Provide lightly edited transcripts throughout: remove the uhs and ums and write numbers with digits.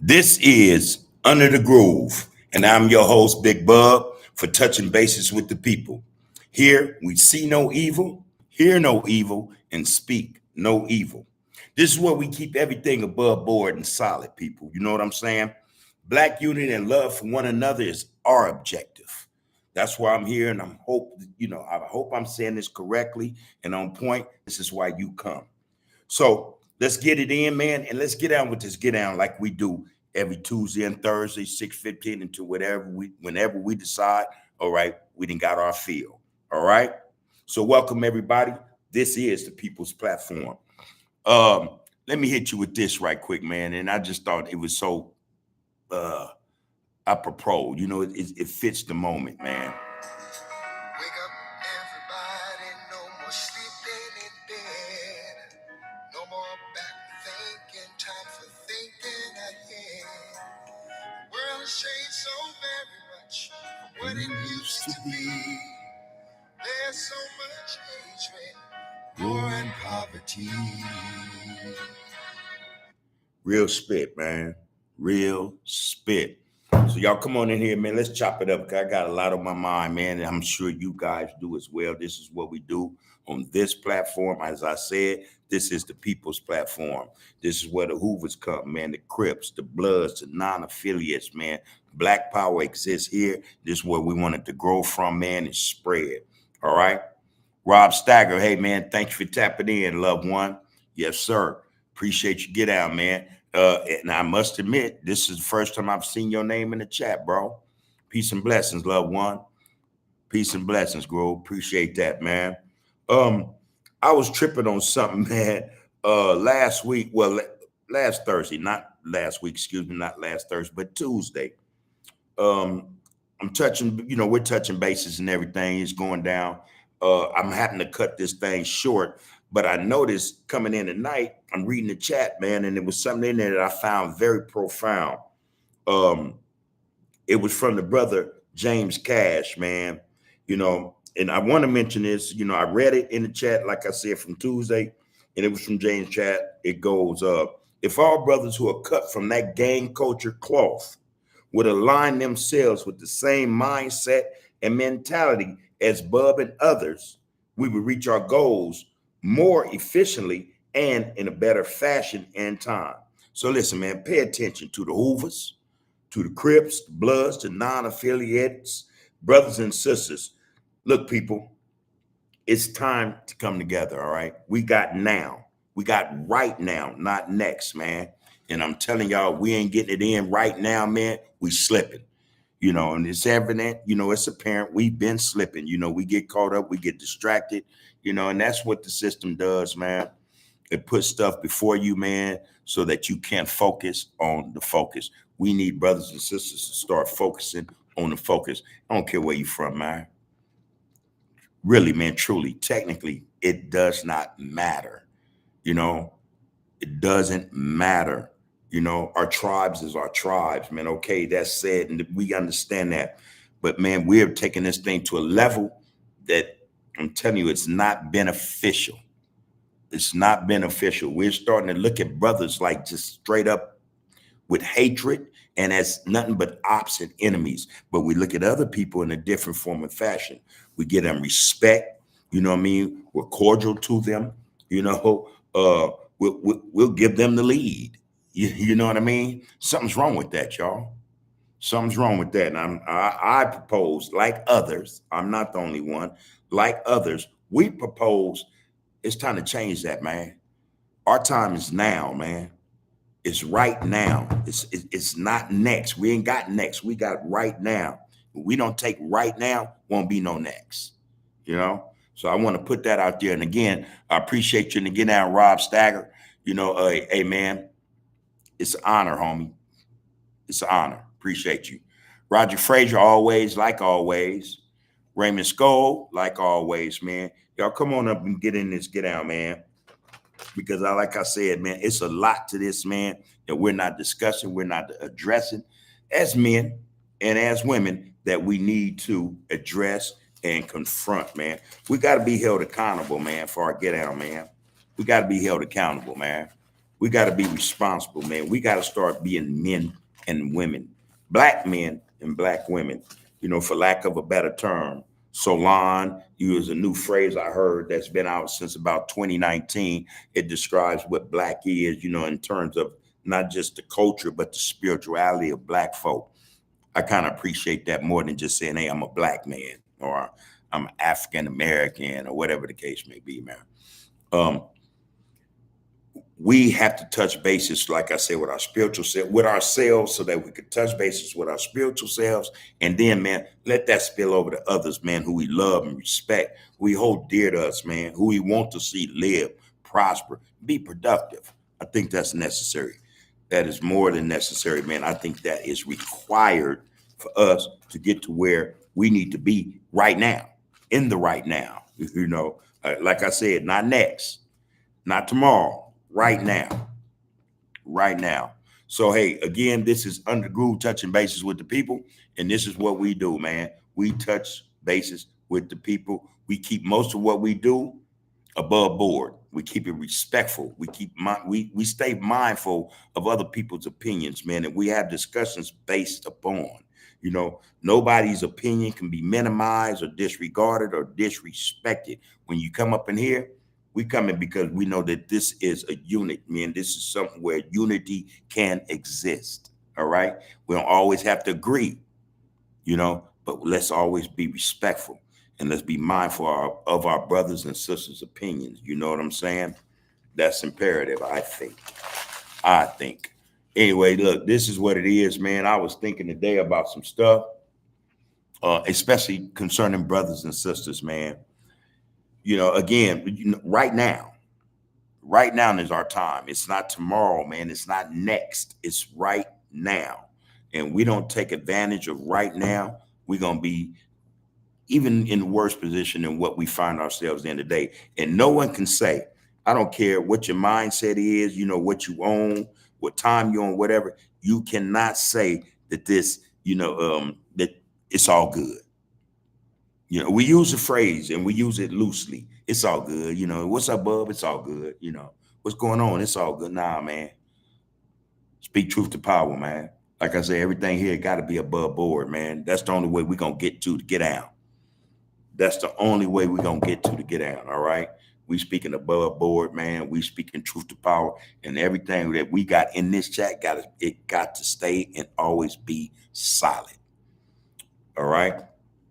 This is Under the Groove, and I'm your host, Big Bub, for touching bases with the people. Here, we see no evil, hear no evil, and speak no evil. This is where we keep everything above board and solid, people. You know what I'm saying? Black unity and love for one another is our objective. That's why I'm here, and I hope I'm saying this correctly and on point. This is why you come. So let's get it in, man, and let's get down with this get down like we do every Tuesday and Thursday, 6:15 into whenever we decide, all right, we done got our feel. All right. So welcome everybody. This is the People's Platform. Let me hit you with this right quick, man. And I just thought it was so uh apropos. It fits the moment, man. Wake up, everybody, no more sleeping in bed. No more back thinking, time for thinking ahead. The world has changed so very much from what it used to be. There's so much hatred, war, and poverty. Real spit, man. Real spit. So y'all come on in here, man. Let's chop it up. 'Cause I got a lot on my mind, man, and I'm sure you guys do as well. This is what we do on this platform. As I said, this is the People's Platform. This is where the Hoovers come, man. The Crips, the Bloods, the non-affiliates, man. Black power exists here. This is where we want it to grow from, man, and spread. All right. Rob Stagger, hey man, thank you for tapping in, loved one. Yes, sir. Appreciate you. Get out, man. And I must admit, this is the first time I've seen your name in the chat, bro. Peace and blessings, loved one. Peace and blessings, bro. Appreciate that, man. Um, I was tripping on something, man. Last week, last Thursday, not last week, excuse me, not last Thursday, but Tuesday. Um, we're touching bases and everything. It's going down. I'm having to cut this thing short, but I noticed coming in tonight, I'm reading the chat, man, and there was something in there that I found very profound. Um, it was from the brother James Cash, man. And I want to mention this. I read it in the chat, like I said, from Tuesday, and it was from James Chat. It goes, if all brothers who are cut from that gang culture cloth would align themselves with the same mindset and mentality as Bub and others, we would reach our goals more efficiently and in a better fashion and time. So listen, man, pay attention to the Hoovers, to the Crips, the Bloods, the non-affiliates, brothers and sisters. Look, people, it's time to come together, all right? We got now. We got right now, not next, man. And I'm telling y'all, we ain't getting it in right now, man. We slipping. And it's evident, it's apparent we've been slipping. We get caught up, we get distracted, and that's what the system does, man. It puts stuff before you, man, so that you can't focus on the focus. We need brothers and sisters to start focusing on the focus. I don't care where you're from, man. Really, man, truly, technically, it does not matter. It doesn't matter. Our tribes is our tribes, man. Okay, that's said, and we understand that. But man, we're taking this thing to a level that I'm telling you, it's not beneficial. It's not beneficial. We're starting to look at brothers like just straight up with hatred and as nothing but ops and enemies. But we look at other people in a different form of fashion. We give them respect. You know what I mean? We're cordial to them. We'll give them the lead. You know what I mean? Something's wrong with that, y'all. Something's wrong with that. And I propose, like others, I'm not the only one, like others, we propose it's time to change that, man. Our time is now, man. It's right now. It's not next. We ain't got next. We got right now. If we don't take right now, won't be no next. So I want to put that out there. And again, I appreciate you. And again, now, Rob Stagger, hey, man, it's an honor, homie. It's an honor. Appreciate you. Roger Frazier, always, like always. Raymond Skoll, like always, man. Y'all come on up and get in this, get out, man. Because like I said, man, it's a lot to this, man, that we're not discussing, we're not addressing as men and as women that we need to address and confront, man. We got to be held accountable, man, for our get out, man. We got to be held accountable, man. We got to be responsible, man. We got to start being men and women, black men and black women, for lack of a better term. Solon, use a new phrase I heard that's been out since about 2019. It describes what black is, in terms of not just the culture, but the spirituality of black folk. I kind of appreciate that more than just saying, hey, I'm a black man or I'm African American or whatever the case may be, man. We have to touch bases, like I said, with our spiritual self, with ourselves, so that we could touch bases with our spiritual selves. And then, man, let that spill over to others, man, who we love and respect, who we hold dear to us, man, who we want to see live, prosper, be productive. I think that's necessary. That is more than necessary, man. I think that is required for us to get to where we need to be right now, in the right now. Like I said, not next, not tomorrow. Right now. Right now. So, hey, again, this is Under the Groove, touching bases with the people. And this is what we do, man. We touch bases with the people. We keep most of what we do above board. We keep it respectful. We stay mindful of other people's opinions, man. And we have discussions based upon, nobody's opinion can be minimized or disregarded or disrespected. When you come up in here, we come in because we know that this is a unit, man. This is something where unity can exist. All right. We don't always have to agree, but let's always be respectful and let's be mindful of our brothers and sisters' opinions. You know what I'm saying? That's imperative, I think. Anyway, look, this is what it is, man. I was thinking today about some stuff, especially concerning brothers and sisters, man. Again, right now is our time. It's not tomorrow, man. It's not next. It's right now. And we don't take advantage of right now, we're going to be even in the worst position than what we find ourselves in today. And no one can say, I don't care what your mindset is, what you own, what time you own, whatever. You cannot say that this, that it's all good. We use the phrase and we use it loosely. It's all good. What's up, bub? It's all good. What's going on? It's all good. Nah, man. Speak truth to power, man. Like I say, everything here got to be above board, man. That's the only way we're going to get out. That's the only way we're going to get out. All right. We speaking above board, man. We speaking truth to power, and everything that we got in this chat got to stay and always be solid. All right.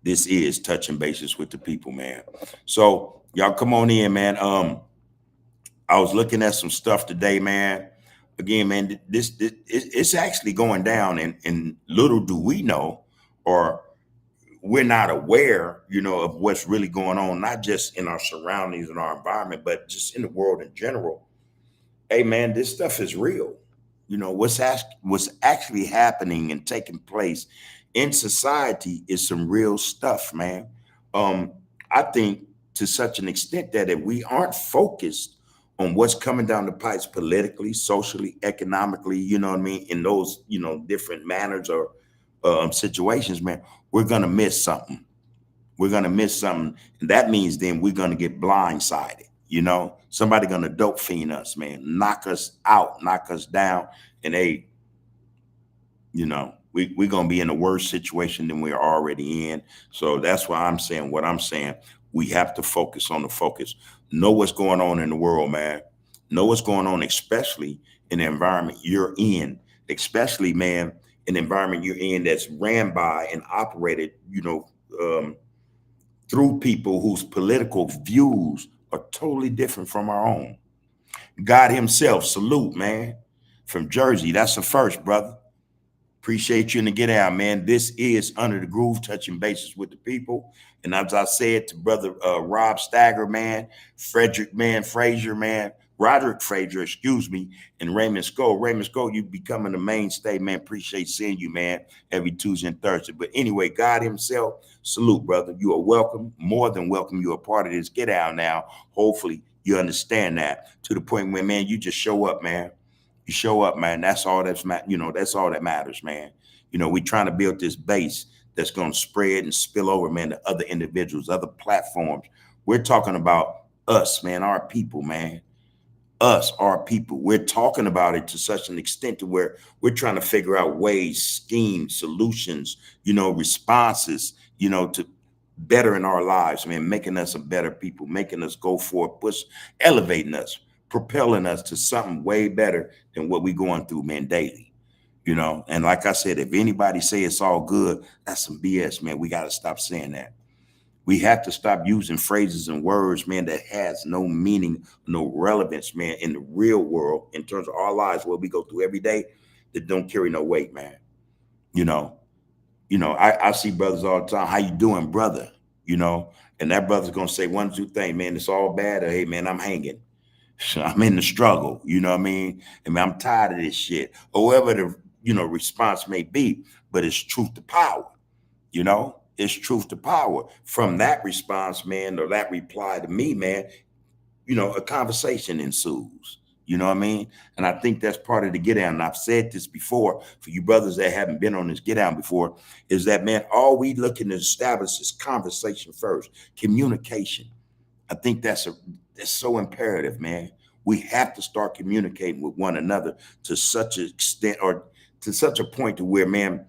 This is touching bases with the people, man. So y'all come on in, man. I was looking at some stuff today, man. Again, man, this it's actually going down, and little do we know, or we're not aware, of what's really going on, not just in our surroundings and our environment, but just in the world in general. Hey, man, this stuff is real. What's actually happening and taking place in society is some real stuff, man. I think to such an extent that if we aren't focused on what's coming down the pipes politically, socially, economically, in those, different manners or situations, man, we're going to miss something. We're going to miss something. And that means then we're going to get blindsided. Somebody going to dope fiend us, man, knock us out, knock us down. And we're going to be in a worse situation than we're already in. So that's why I'm saying what I'm saying. We have to focus on the focus. Know what's going on in the world, man. Know what's going on, especially in the environment you're in, especially, man, an environment you're in that's ran by and operated, through people whose political views are totally different from our own. God himself, salute, man, from Jersey. That's the first, brother. Appreciate you in the get out, man. This is Under the Groove, touching bases with the people. And as I said to brother Rob Stagger, man, Frederick, man, Frazier, man, Roderick Frazier, excuse me, and Raymond Skoll. Raymond Skoll, you becoming a mainstay, man. Appreciate seeing you, man, every Tuesday and Thursday. But anyway, God himself, salute, brother. You are welcome, more than welcome. You're a part of this get out now. Hopefully you understand that to the point where, man, you just show up, man. You show up, man. That's all that's that's all that matters, man. We're trying to build this base that's going to spread and spill over, man, to other individuals, other platforms. We're talking about us, man, our people, man. us, our people. We're talking about it to such an extent to where we're trying to figure out ways, schemes, solutions, responses, to better in our lives, man, making us a better people, making us go forward, elevating us, propelling us to something way better than what we're going through, man, daily. And like I said, if anybody say it's all good, that's some BS, man. We got to stop saying that. We have to stop using phrases and words, man, that has no meaning, no relevance, man, in the real world, in terms of our lives, what we go through every day, that don't carry no weight, man. I see brothers all the time. How you doing, brother? And that brother's gonna say one, two things, man. It's all bad, or hey, man, I'm hanging. I'm in the struggle. You know what I mean? I'm tired of this shit, or whatever the response may be. But it's truth to power. It's truth to power. From that response, man, or that reply to me, man, a conversation ensues. You know what I mean? And I think that's part of the get down. And I've said this before for you brothers that haven't been on this get down before, is that, man, all we looking to establish is conversation first, communication. I think that's so imperative, man. We have to start communicating with one another to such an extent, or to such a point to where, man,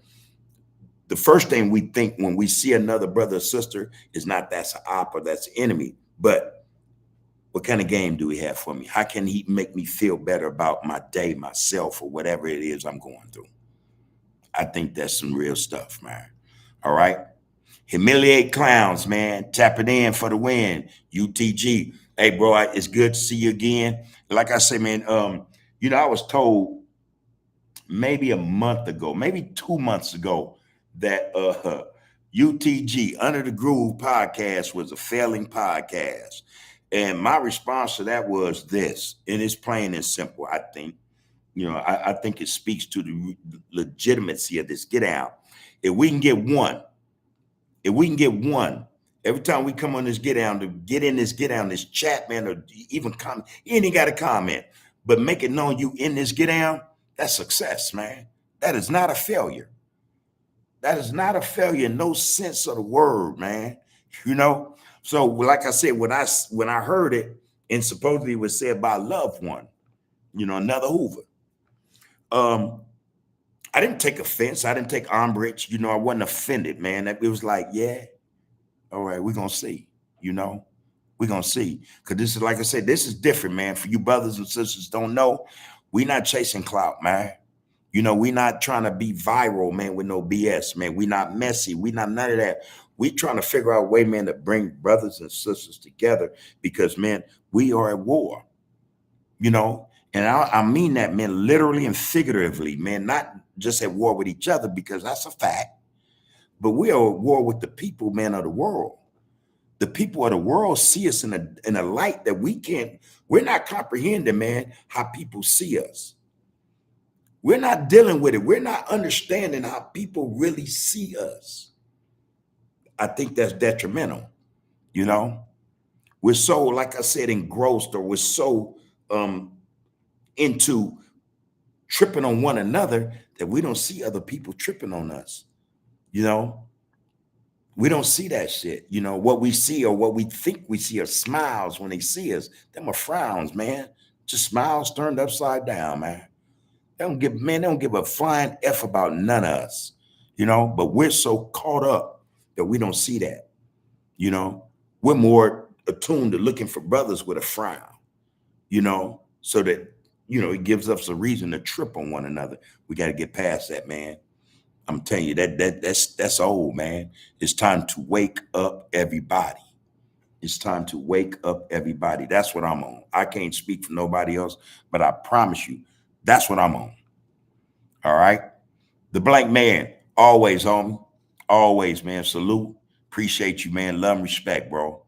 the first thing we think when we see another brother or sister is not that's an op or that's an enemy, but what kind of game do we have for me? How can he make me feel better about my day, myself, or whatever it is I'm going through? I think that's some real stuff, man. All right. Humiliate clowns, man. Tap it in for the win. UTG. Hey, bro, it's good to see you again. Like I say, man, I was told maybe a month ago, maybe 2 months ago, that UTG, Under the Groove podcast, was a failing podcast. And my response to that was this, and it's plain and simple, I think. I think it speaks to the legitimacy of this get out. If we can get one, every time we come on this get down, to get in this get down, this chat, man, or even comment, you ain't got to comment, but make it known you in this get down, that's success, man. That is not a failure. That is not a failure in no sense of the word, man. So like I said, when I heard it, and supposedly it was said by a loved one, another Hoover. I didn't take offense. I didn't take umbrage. I wasn't offended, man. It was like, yeah, all right, we're gonna see. We're gonna see. Because this is, like I said, this is different, man. For you brothers and sisters don't know, we're not chasing clout, man. We're not trying to be viral, man, with no BS, man. We're not messy. We're not none of that. We're trying to figure out a way, man, to bring brothers and sisters together because, man, we are at war, and I mean that, man, literally and figuratively, man, not just at war with each other, because that's a fact, but we are at war with the people, man, of the world. The people of the world see us in a light that we're not comprehending, man, how people see us. We're not dealing with it. We're not understanding how people really see us. I think that's detrimental. We're so, like I said, engrossed, or we're so into tripping on one another that we don't see other people tripping on us. We don't see that shit. What we see, or what we think we see, are smiles when they see us. Them are frowns, man. Just smiles turned upside down, man. They don't give a flying F about none of us, but we're so caught up that we don't see that. We're more attuned to looking for brothers with a frown, so that, it gives us a reason to trip on one another. We got to get past that, man. I'm telling you, that's old, man. It's time to wake up, everybody. It's time to wake up, everybody. That's what I'm on. I can't speak for nobody else, but I promise you, that's what I'm on. All right. The Blank Man, always, homie. Always, man. Salute. Appreciate you, man. Love and respect, bro.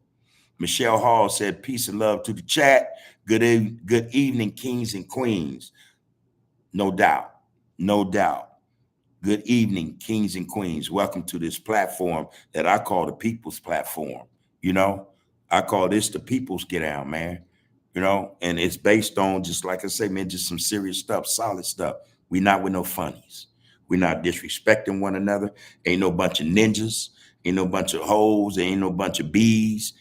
Michelle Hall said, peace and love to the chat. Good evening, kings and queens. No doubt. No doubt. Good evening, kings and queens. Welcome to this platform that I call the people's platform. I call this the people's get out, man. And it's based on, just like I say, man, just some serious stuff, solid stuff. We not with no funnies. We're not disrespecting one another. Ain't no bunch of ninjas. Ain't no bunch of hoes. Ain't no bunch of bees.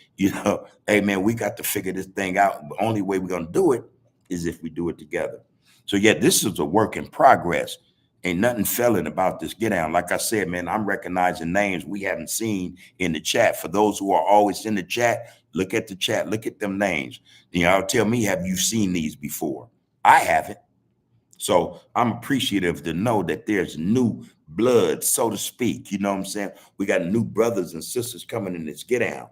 Hey, man, we got to figure this thing out. The only way we're going to do it is if we do it together. So yeah, this is a work in progress. Ain't nothing failing about this get down. Like I said, man, I'm recognizing names we haven't seen in the chat. For those who are always in the chat, look at the chat, look at them names. You know, tell me, have you seen these before? I haven't. So I'm appreciative to know that there's new blood, so to speak. You know what I'm saying? We got new brothers and sisters coming in this get down.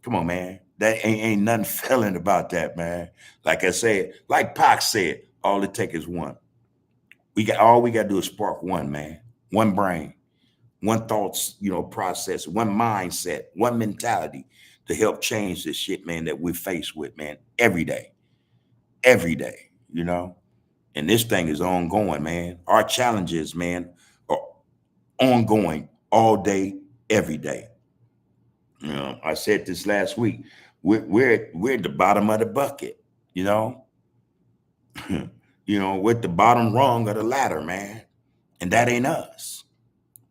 Come on, man. That ain't nothing failing about that, man. Like I said, like Pac said, all it takes is one. All we gotta do is spark one, man. One brain, one thoughts, process, one mindset, one mentality to help change this shit, man, that we're faced with, man, every day. Every day, And this thing is ongoing, man. Our challenges, man, are ongoing all day, every day. I said this last week. We're at the bottom of the bucket, you know. We're at the bottom rung of the ladder, man. And that ain't us.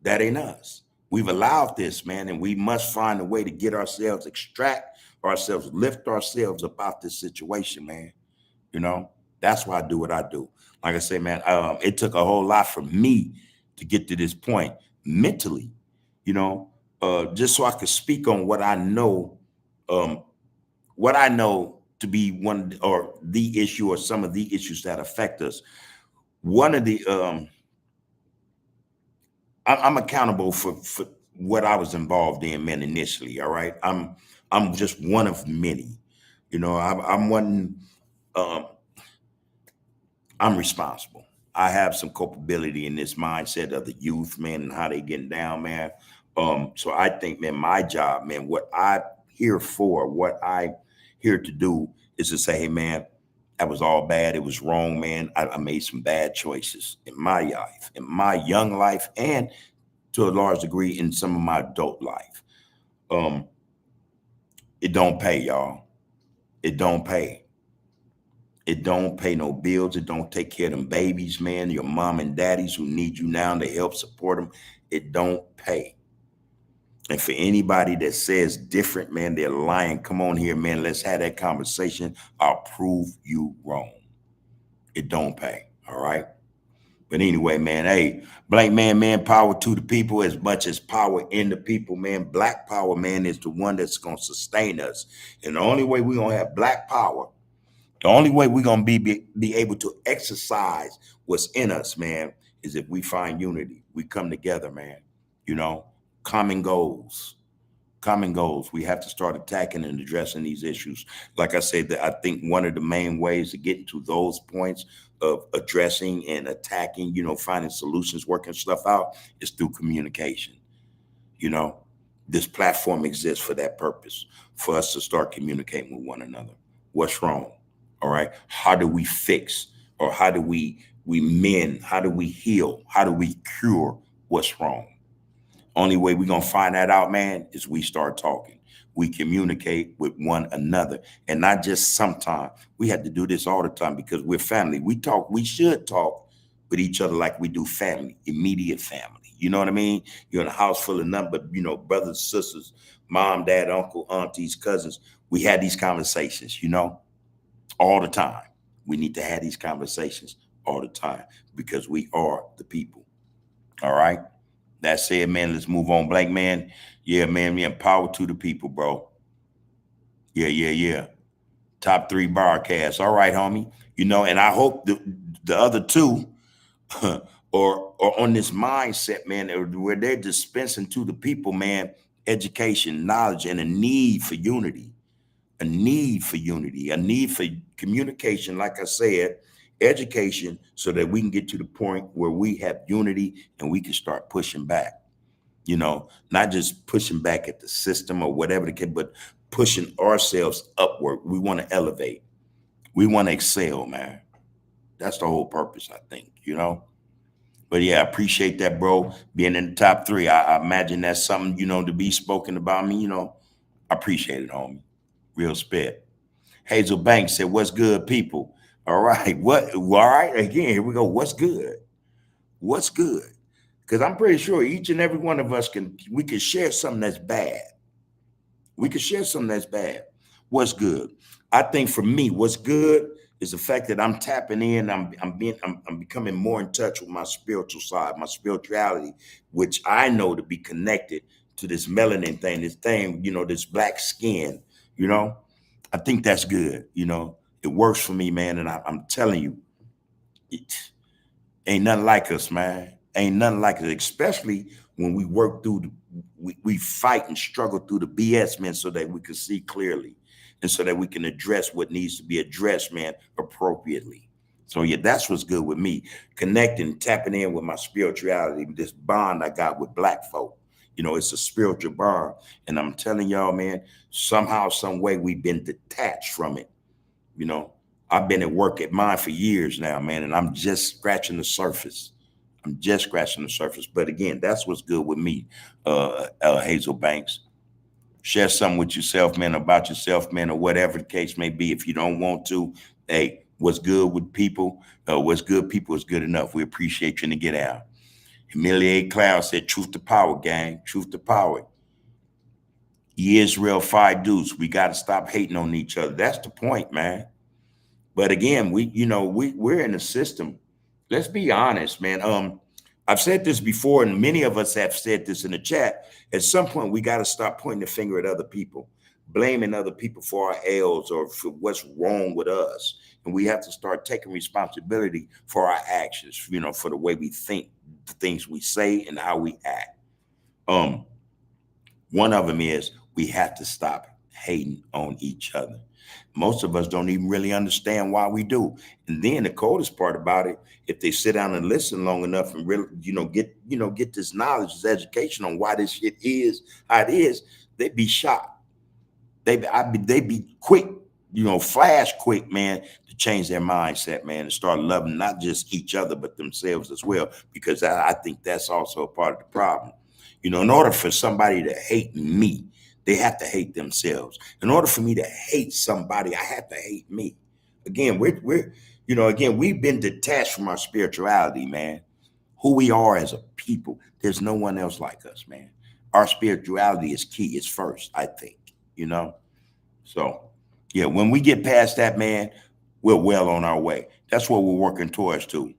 That ain't us. We've allowed this, man, and we must find a way to get ourselves, extract ourselves, lift ourselves up out this situation, man. That's why I do what I do. Like I say, man, it took a whole lot for me to get to this point mentally, just so I could speak on what I know to be one or the issue or some of the issues that affect us. One of the I'm accountable for what I was involved in, man, initially. All right. I'm just one of many. I'm one I'm responsible. I have some culpability in this mindset of the youth, man, and how they getting down, man. So I think, man, my job, man, what I'm here for, what I'm here to do is to say, hey, man, that was all bad. It was wrong, man. I made some bad choices in my life, in my young life, and to a large degree in some of my adult life. It don't pay, y'all. It don't pay. It don't pay no bills. It don't take care of them babies, man. Your mom and daddies who need you now to help support them. It don't pay. And for anybody that says different, man, they're lying. Come on here, man. Let's have that conversation. I'll prove you wrong. It don't pay. All right. But anyway, man, hey, Black man, power to the people as much as power in the people, man. Black power, man, is the one that's going to sustain us. And the only way we're going to have black power, the only way we're going to be able to exercise what's in us, man, is if we find unity. We come together, man. Common goals. Common goals. We have to start attacking and addressing these issues. Like I said, I think one of the main ways to get to those points of addressing and attacking, finding solutions, working stuff out is through communication. This platform exists for that purpose, for us to start communicating with one another. What's wrong? All right. How do we fix, or how do we mend? How do we heal? How do we cure what's wrong? Only way we're going to find that out, man, is we start talking. We communicate with one another, and not just sometimes. We have to do this all the time because we're family. We should talk with each other like we do family, immediate family. You know what I mean? You're in a house full of number, brothers, sisters, mom, dad, uncle, aunties, cousins. We had these conversations, all the time. We need to have these conversations all the time because we are the people. All right. That said, man, let's move on. Black man. Yeah, man. Yeah, power to the people, bro. Yeah. Top 3 broadcasts. All right, homie. And I hope the other two or on this mindset, man, where they're dispensing to the people, man, education, knowledge, and a need for unity. A need for unity, a need for communication, like I said, education, so that we can get to the point where we have unity and we can start pushing back, not just pushing back at the system or whatever the case, but pushing ourselves upward. We want to elevate. We want to excel, man. That's the whole purpose, I think, But yeah, I appreciate that, bro. Being in the top 3. I imagine that's something, to be spoken about me, I appreciate it, homie. Real spit. Hazel Banks said, "What's good, people?" All right. All right. Again, here we go. What's good? What's good? Because I'm pretty sure each and every one of us we can share something that's bad. We can share something that's bad. What's good? I think for me, what's good It's the fact that I'm tapping in. I'm becoming more in touch with my spiritual side, my spirituality, which I know to be connected to this melanin thing, this thing, this black skin. You know, I think that's good. It works for me, man. And I'm telling you, it ain't nothing like us, man. Ain't nothing like us, especially when we work through we fight and struggle through the BS, man, so that we can see clearly and so that we can address what needs to be addressed, man, appropriately. So yeah, that's what's good with me. Connecting, tapping in with my spirituality, this bond I got with black folk. It's a spiritual bond. And I'm telling y'all, man, somehow, some way we've been detached from it. You know, I've been at work at mine for years now, man, and I'm just scratching the surface. I'm just scratching the surface. But again, that's what's good with me, Hazel Banks. Share something with yourself, man, about yourself, man, or whatever the case may be. If you don't want to, hey, what's good with people? What's good, people is good enough. We appreciate you, and get out. Amelia Cloud said, truth to power, gang. Truth to power. Israel Phi Deuce. We got to stop hating on each other. That's the point, man. But again, we're in a system. Let's be honest, man. I've said this before, and many of us have said this in the chat. At some point, we got to stop pointing the finger at other people, blaming other people for our ails or for what's wrong with us. And we have to start taking responsibility for our actions, for the way we think, the things we say, and how we act. One of them is we have to stop hating on each other. Most of us don't even really understand why we do. And then the coldest part about it, if they sit down and listen long enough and really, get this knowledge, this education on why this shit is how it is, they'd be shocked. They'd be quick, flash quick, man, to change their mindset, man, and start loving not just each other, but themselves as well. Because I think that's also a part of the problem. In order for somebody to hate me, they have to hate themselves. In order for me to hate somebody, I have to hate me. Again, we've been detached from our spirituality, man. Who we are as a people. There's no one else like us, man. Our spirituality is key. It's first, I think, So, yeah, when we get past that, man, we're well on our way. That's what we're working towards, too.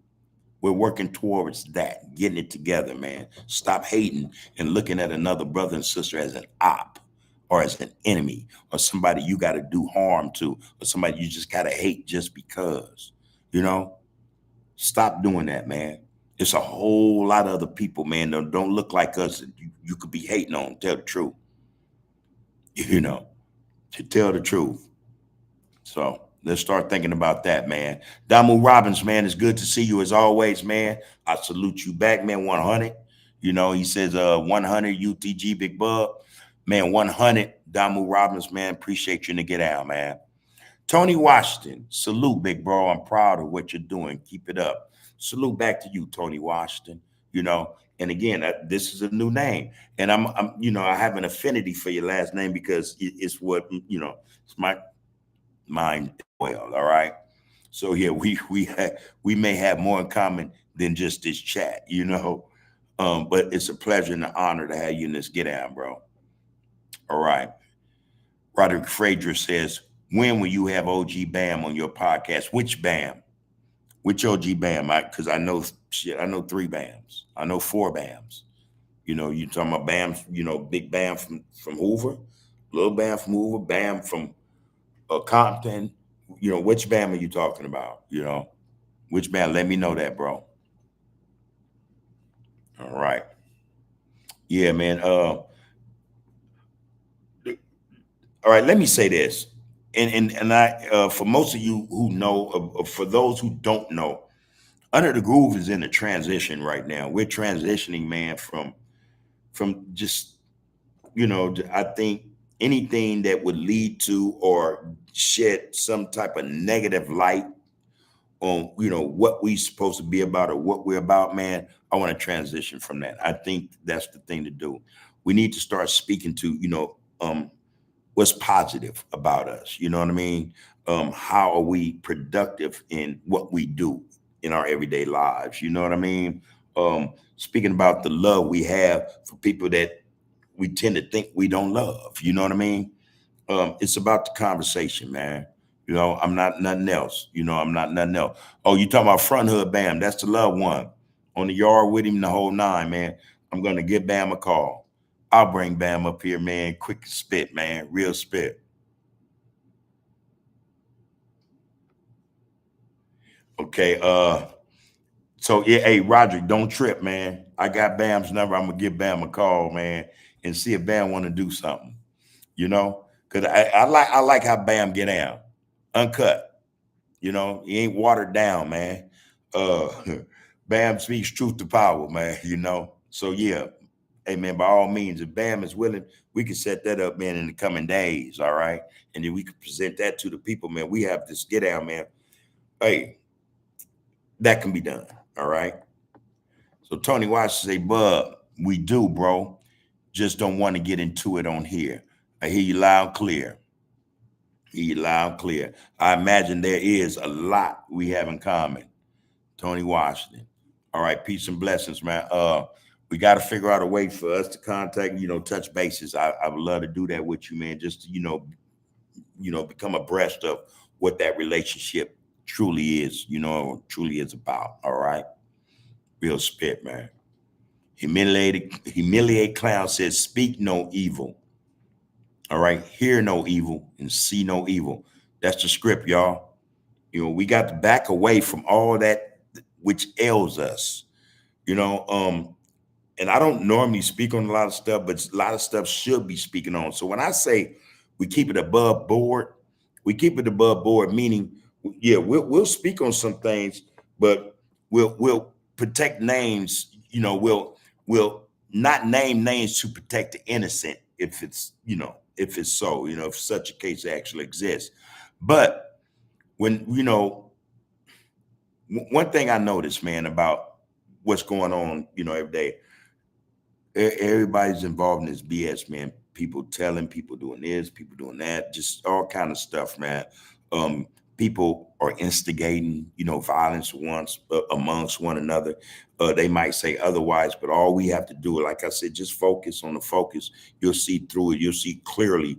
We're working towards that, getting it together, man. Stop hating and looking at another brother and sister as an op or as an enemy or somebody you got to do harm to or somebody you just got to hate just because, Stop doing that, man. It's a whole lot of other people, man, that don't look like us that you could be hating on, tell the truth, to tell the truth. So let's start thinking about that, man. Damu Robbins, man, it's good to see you as always, man. I salute you back, man. 100. He says 100 UTG Big Bug. Man, 100 Damu Robbins, man. Appreciate you to get out, man. Tony Washington, salute, big bro. I'm proud of what you're doing. Keep it up. Salute back to you, Tony Washington. And again, this is a new name, and I'm I have an affinity for your last name because it's what it's my mind well. All right. So yeah, we may have more in common than just this chat, but it's a pleasure and an honor to have you in this get out, bro. All right. Roderick Frazier says, when will you have OG Bam on your podcast? Which Bam? Which OG Bam? Because I know 3 Bams. I know 4 Bams. You talking about Bam, big Bam from Hoover, little Bam from Hoover, Bam from Compton. Which Bam are you talking about? Which Bam? Let me know that, bro. All right. Yeah, man. All right. Let me say this. And I, for most of you who know, for those who don't know, Under the Groove is in a transition right now. We're transitioning, man, from just, I think anything that would lead to or shed some type of negative light on, what we supposed to be about or what we're about, man, I want to transition from that. I think that's the thing to do. We need to start speaking to, what's positive about us. You know what I mean? How are we productive in what we do in our everyday lives? You know what I mean? Speaking about the love we have for people that we tend to think we don't love. You know what I mean? It's about the conversation, man. You know, I'm not nothing else. You know, I'm not nothing else. Oh, you talking about front hood Bam? That's the loved one on the yard with him the whole nine, man. I'm gonna give Bam a call. I'll bring Bam up here, man. Quick spit, man. Real spit. Okay. So yeah, hey Roderick, don't trip, man. I got Bam's number. I'm gonna give Bam a call, man, and see if Bam want to do something. You know, because I like how Bam get down, uncut. You know, he ain't watered down, man. Uh, Bam speaks truth to power, man. You know, so yeah, hey man, by all means, if Bam is willing, we can set that up, man, in the coming days. All right, and then we can present that to the people, man. We have this get down, man. Hey, that can be done. All right. So Tony Watts say, Bub, we do, bro. Just don't want to get into it on here. I hear you loud and clear. Hear you loud and clear. I imagine there is a lot we have in common. Tony Washington. All right, peace and blessings, man. We got to figure out a way for us to contact, touch bases. I would love to do that with you, man. Just to, become abreast of what that relationship truly is, truly is about. All right. Real spit, man. Humiliate clown says, speak no evil. All right. Hear no evil and see no evil. That's the script, y'all. We got to back away from all that which ails us, and I don't normally speak on a lot of stuff, but a lot of stuff should be speaking on. So when I say we keep it above board, we keep it above board, meaning, yeah, we'll speak on some things, but we'll protect names. We'll not name names to protect the innocent if it's so, if such a case actually exists. But when one thing I noticed, man, about what's going on, every day, everybody's involved in this BS, man. People telling, people doing this, people doing that, just all kind of stuff, man. Um, People are instigating, violence amongst one another. They might say otherwise, but all we have to do, like I said, just focus on the focus. You'll see through it. You'll see clearly.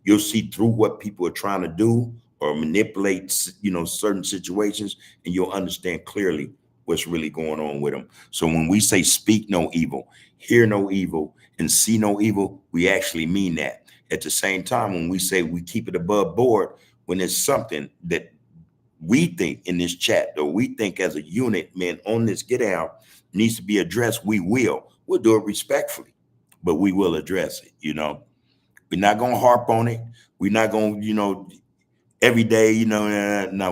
You'll see through what people are trying to do or manipulate, certain situations, and you'll understand clearly what's really going on with them. So when we say speak no evil, hear no evil, and see no evil, we actually mean that. At the same time, when we say we keep it above board, when it's something that we think in this chat, or we think as a unit, man, on this get out needs to be addressed, we'll do it respectfully, but we will address it. We're not going to harp on it. We're not going to, every day, no,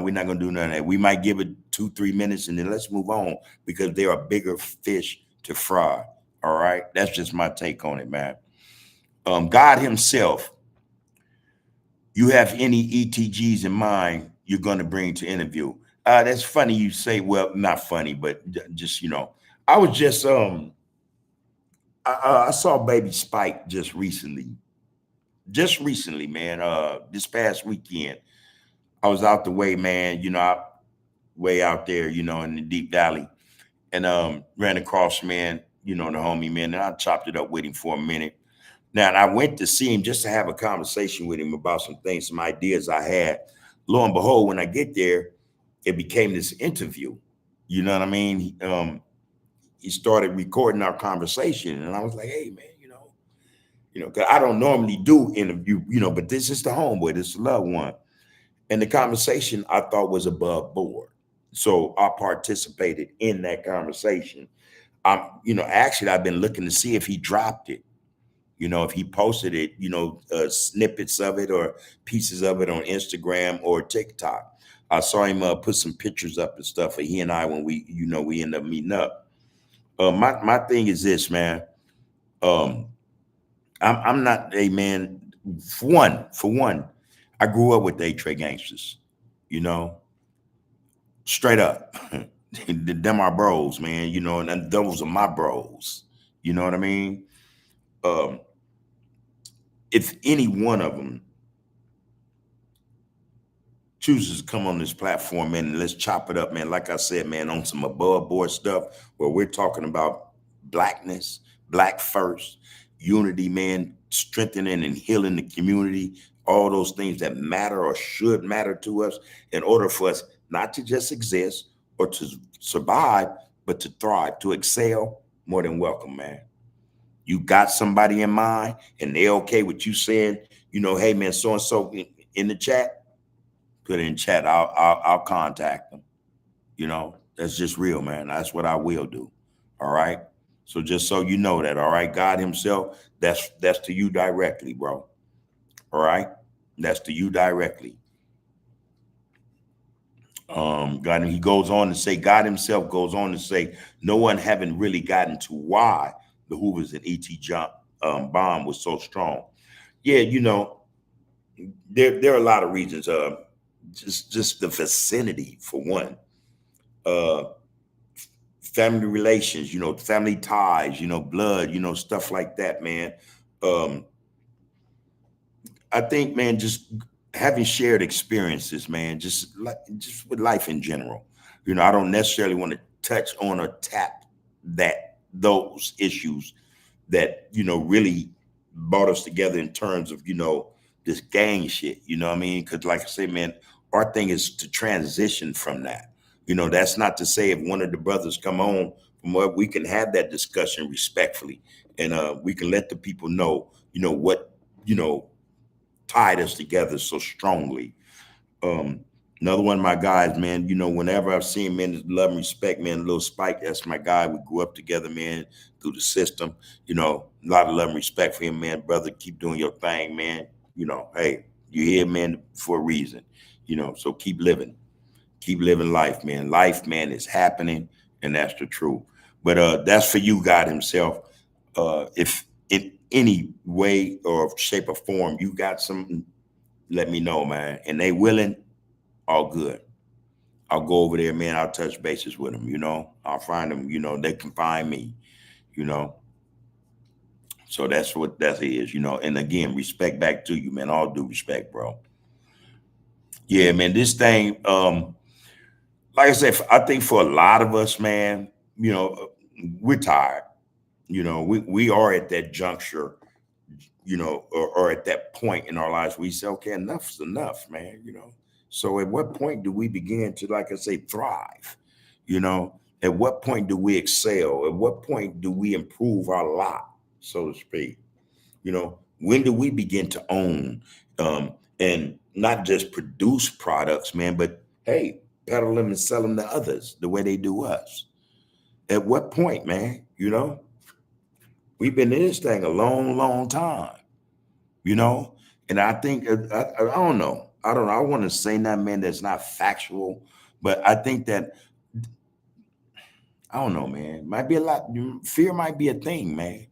we're not going to do none of that. We might give it 2-3 minutes and then let's move on, because there are bigger fish to fry. All right. That's just my take on it, man. God himself, you have any ETGs in mind you're going to bring to interview? That's funny you say, well, not funny, but just, I was just, I saw Baby Spike just recently, man. This past weekend, I was out the way, man, way out there, in the deep valley, and ran across, man, the homie, man, and I chopped it up with him for a minute. Now, and I went to see him just to have a conversation with him about some things, some ideas I had. Lo and behold, when I get there, it became this interview. You know what I mean? He started recording our conversation, and I was like, "Hey, man, because I don't normally do interview, but this is the homeboy, this is the loved one." And the conversation I thought was above board, so I participated in that conversation. Actually, I've been looking to see if he dropped it. If he posted it, snippets of it or pieces of it on Instagram or TikTok. I saw him put some pictures up and stuff for he and I when we end up meeting up. My thing is this, man. I'm not a man. For one, I grew up with the A-Tray gangsters. Straight up, them are bros, man. And those are my bros. You know what I mean? Um, if any one of them chooses to come on this platform, man, and let's chop it up, man. Like I said, man, on some above board stuff where we're talking about blackness, black first, unity, man, strengthening and healing the community. all those things that matter or should matter to us in order for us not to just exist or to survive, but to thrive, to excel. More than welcome, man. You got somebody in mind and they okay with you saying, hey man, so and so in the chat, put it in chat. I'll contact them. That's just real, man. That's what I will do. All right. So just so you know that, all right, God himself, that's to you directly, bro. All right. That's to you directly. God, and he goes on to say, God himself goes on to say, no one having really gotten to why the Hoovers and E.T. John bomb was so strong. Yeah, there are a lot of reasons. Just the vicinity for one. Family relations, family ties, blood, stuff like that, man. I think, man, just having shared experiences, man, just with life in general. I don't necessarily want to touch on or tap those issues that really brought us together in terms of this gang shit. You know what I mean? Because like I say, man, our thing is to transition from that. That's not to say if one of the brothers come on from what we can have that discussion respectfully, and we can let the people know, what tied us together so strongly. Another one of my guys, man, whenever I've seen men, love and respect, man, Lil Spike, that's my guy. We grew up together, man, through the system. A lot of love and respect for him, man. Brother, keep doing your thing, man. Hey, you're here, man, for a reason. So keep living life, man. Life, man, is happening, and that's the truth. But that's for you, God himself. If in any way or shape or form you got something, let me know, man. And they willing, all good. I'll go over there, man. I'll touch bases with them, I'll find them, they can find me, you know. So that's what that is, And again, respect back to you, man. All due respect, bro. Yeah, man. This thing, like I said, I think for a lot of us, man, we're tired. We are at that juncture, or at that point in our lives where we say, okay, enough's enough, man. So at what point do we begin to, like I say, thrive? At what point do we excel? At what point do we improve our lot, so to speak? When do we begin to own, and not just produce products, man, but hey, peddle them and sell them to others the way they do us? At what point, man? We've been in this thing a long, long time, and I think I don't know. I don't know. I want to say that, man, that's not factual, but I think that I don't know, man. Might be a lot. Fear might be a thing, man.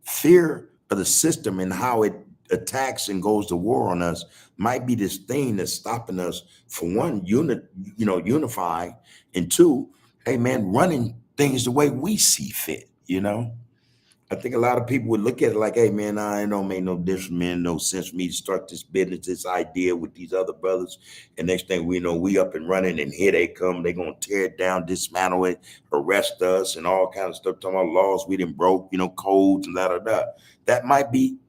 Fear of the system and how it attacks and goes to war on us might be this thing that's stopping us from one unifying, and two, hey man, running things the way we see fit. I think a lot of people would look at it like, hey man, I don't make no difference, man, no sense for me to start this business, this idea with these other brothers. And next thing we know, we up and running, and here they come. They're gonna tear it down, dismantle it, arrest us, and all kinds of stuff, talking about laws we didn't broke, codes and da. That might be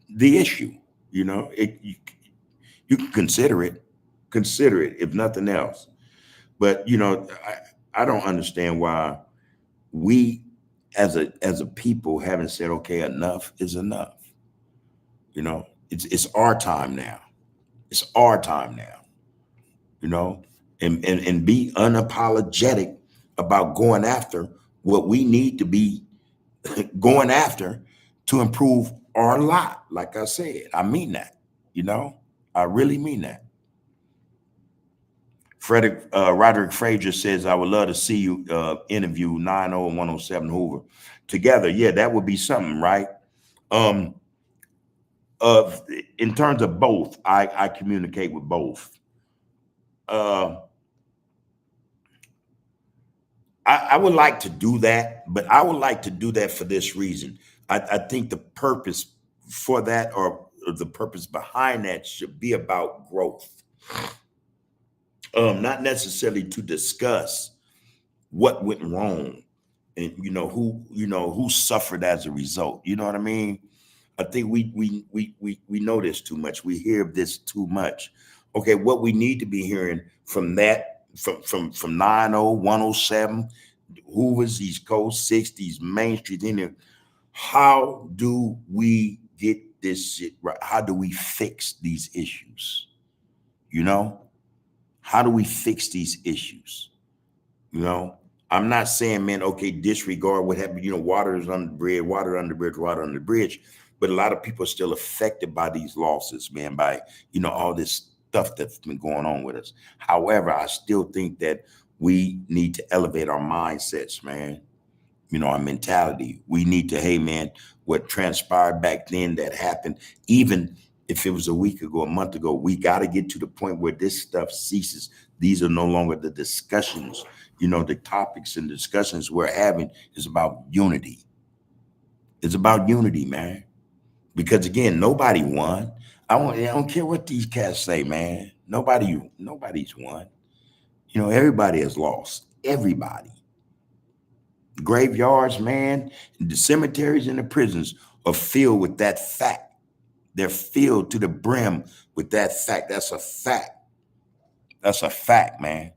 the issue. You can consider it if nothing else. But I don't understand why we as a people haven't said, okay, enough is enough. It's our time now. It's our time now. And be unapologetic about going after what we need to be going after to improve our lot. Like I said, I mean that. I really mean that. Roderick Frazier says, I would love to see you interview 90107 Hoover together. Yeah, that would be something, right? In terms of both, I communicate with both. I would like to do that, but I would like to do that for this reason. I think the purpose for that, or the purpose behind that, should be about growth. Not necessarily to discuss what went wrong and who suffered as a result. You know what I mean? I think we know this too much. We hear this too much. Okay, what we need to be hearing from that from 90, 107, Hoover's East Coast, 60s, Main Street in there. How do we get this shit right? How do we fix these issues? You know, how do we fix these issues? You know, I'm not saying, man, okay, disregard what happened. You know, water is under the bridge, water under the bridge, water under the bridge. But a lot of people are still affected by these losses, man, by, you know, all this stuff that's been going on with us. However, I still think that we need to elevate our mindsets, man. You know, our mentality. We need to, hey, man, what transpired back then that happened, even if it was a week ago, a month ago, we got to get to the point where this stuff ceases. These are no longer the discussions. You know, the topics and discussions we're having is about unity. It's about unity, man. Because again, nobody won. I don't care what these cats say, man. Nobody's won. You know, everybody has lost. Everybody. Graveyards, man, the cemeteries and the prisons are filled with that fact. They're filled to the brim with that fact. That's a fact. That's a fact, man.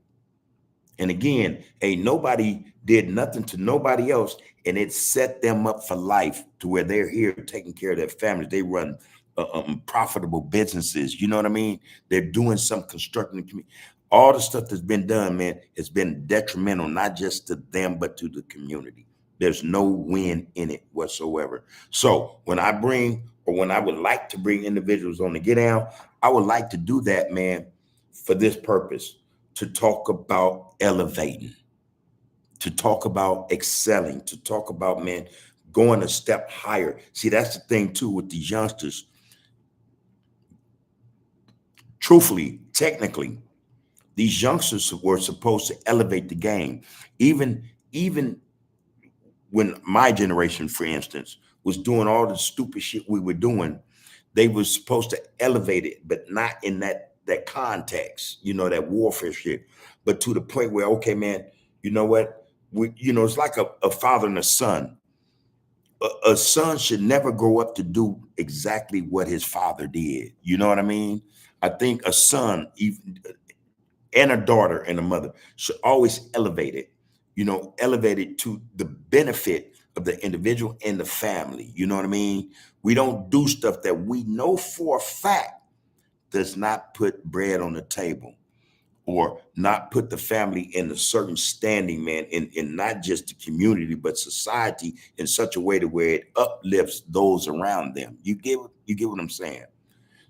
And again, ain't nobody did nothing to nobody else, and it set them up for life to where they're here taking care of their families. They run profitable businesses. You know what I mean? They're doing some constructing the community. All the stuff that's been done, man, has been detrimental, not just to them, but to the community. There's no win in it whatsoever. So when I bring, or when I would like to bring individuals on the Get Down, I would like to do that, man, for this purpose, to talk about elevating, to talk about excelling, to talk about, man, going a step higher. See, that's the thing too with these youngsters. Truthfully, technically, these youngsters were supposed to elevate the game. Even when my generation, for instance, was doing all the stupid shit we were doing, they were supposed to elevate it, but not in that context, you know, that warfare shit, but to the point where, okay, man, you know what? It's like a father and a son. A son should never grow up to do exactly what his father did. You know what I mean? I think a son, even and a daughter and a mother should always elevate it, elevate it to the benefit of the individual and the family. You know what I mean? We don't do stuff that we know for a fact does not put bread on the table or not put the family in a certain standing, man, in not just the community, but society in such a way to where it uplifts those around them. You get what I'm saying?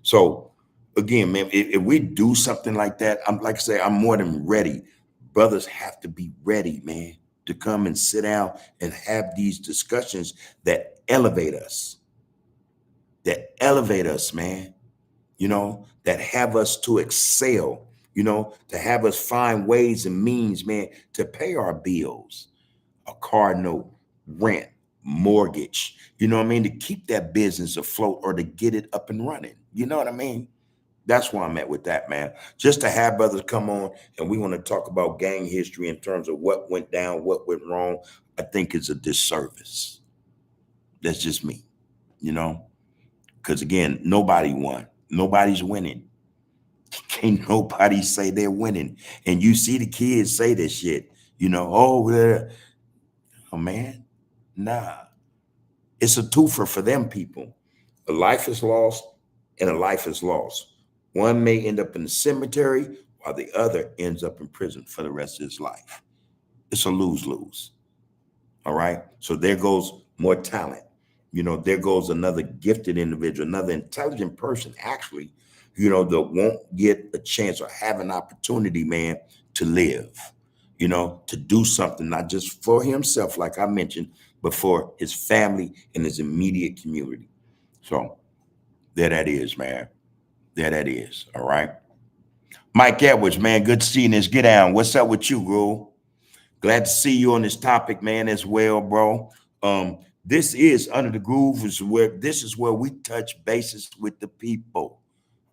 So again, man, if we do something like that, I'm like I say, I'm more than ready. Brothers have to be ready, man, to come and sit down and have these discussions that elevate us, man, that have us to excel, to have us find ways and means, man, to pay our bills, a car note, rent, mortgage, you know what I mean, to keep that business afloat or to get it up and running. You know what I mean? That's where I'm at with that, man. Just to have brothers come on and we want to talk about gang history in terms of what went down, what went wrong, I think is a disservice. That's just me, because again, nobody won. Nobody's winning. Can't nobody say they're winning. And you see the kids say this shit, oh man, nah. It's a twofer for them people. A life is lost and a life is lost. One may end up in the cemetery while the other ends up in prison for the rest of his life. It's a lose-lose. All right. So there goes more talent. There goes another gifted individual, another intelligent person, actually, that won't get a chance or have an opportunity, man, to live, to do something, not just for himself, like I mentioned, but for his family and his immediate community. So there that is, man. There that is. All right. Mike Edwards, man, good seeing this. Get down. What's up with you, bro? Glad to see you on this topic, man, as well, bro. This is Under the Groove. This is where we touch bases with the people.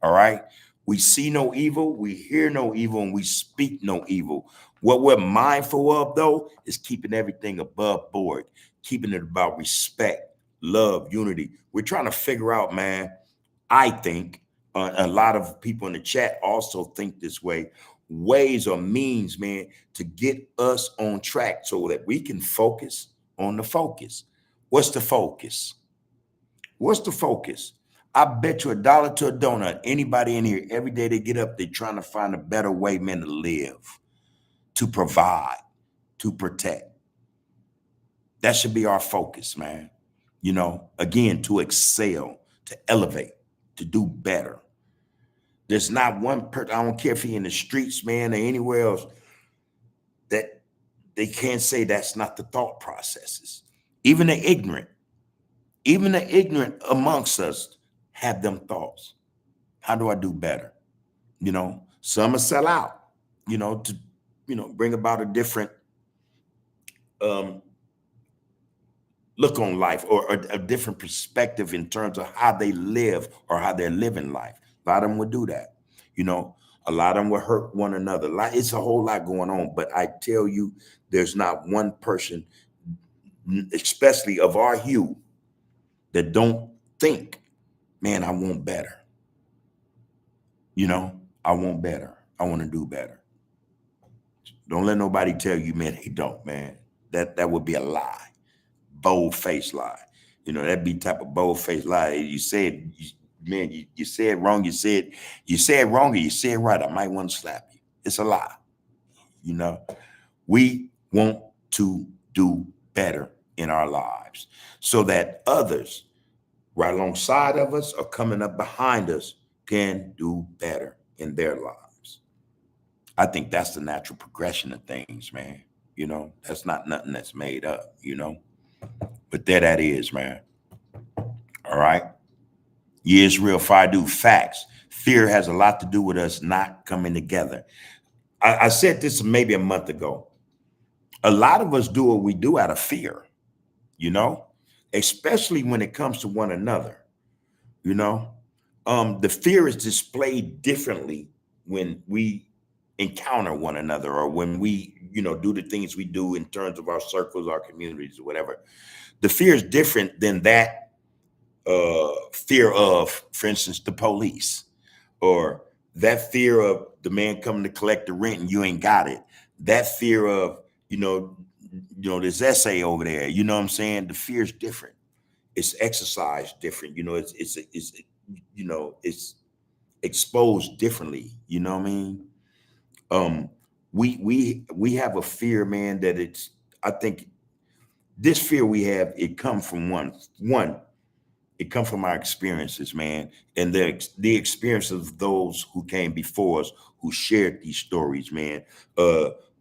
All right. We see no evil, we hear no evil, and we speak no evil. What we're mindful of, though, is keeping everything above board, keeping it about respect, love, unity. We're trying to figure out, man. I think a lot of people in the chat also think this way, ways or means, man, to get us on track so that we can focus on the focus. What's the focus? What's the focus? I bet you $1 to a donut. Anybody in here, every day they get up, they're trying to find a better way, man, to live, to provide, to protect. That should be our focus, man. You know, again, to excel, to elevate, to do better. There's not one person, I don't care if he in the streets, man, or anywhere else, that they can't say that's not the thought processes. Even the ignorant amongst us have them thoughts. How do I do better? You know, some will sell out, you know, to, you know, bring about a different look on life, or a different perspective in terms of how they live or how they're living life. A lot of them would do that. You know, a lot of them will hurt one another. Like, it's a whole lot going on. But I tell you, there's not one person, especially of our hue, that don't think, man, I want better. You know, I want better. I want to do better. Don't let nobody tell you, man, they don't, man. That would be a lie. Bold-faced lie. You know, that'd be type of bold-faced lie. You said, man, you said wrong. You said wrong, or you said right. I might want to slap you. It's a lie. You know, we want to do better in our lives so that others right alongside of us or coming up behind us can do better in their lives. I think that's the natural progression of things, man. You know, that's not nothing that's made up, you know. But there that is, man. All right. Yeah, it's real. Fadu, facts. Fear has a lot to do with us not coming together. I said this maybe a month ago. A lot of us do what we do out of fear, you know, especially when it comes to one another, you know. The fear is displayed differently when we encounter one another, or when we, you know, do the things we do in terms of our circles, our communities, or whatever. The fear is different than that fear of, for instance, the police, or that fear of the man coming to collect the rent and you ain't got it. That fear of, you know, this essay over there. You know what I'm saying? The fear is different. It's exercised different. You know, it's you know, it's exposed differently. You know what I mean? We have a fear, man, that it's, I think this fear we have, it come from it come from our experiences, man, and the experience of those who came before us, who shared these stories, man.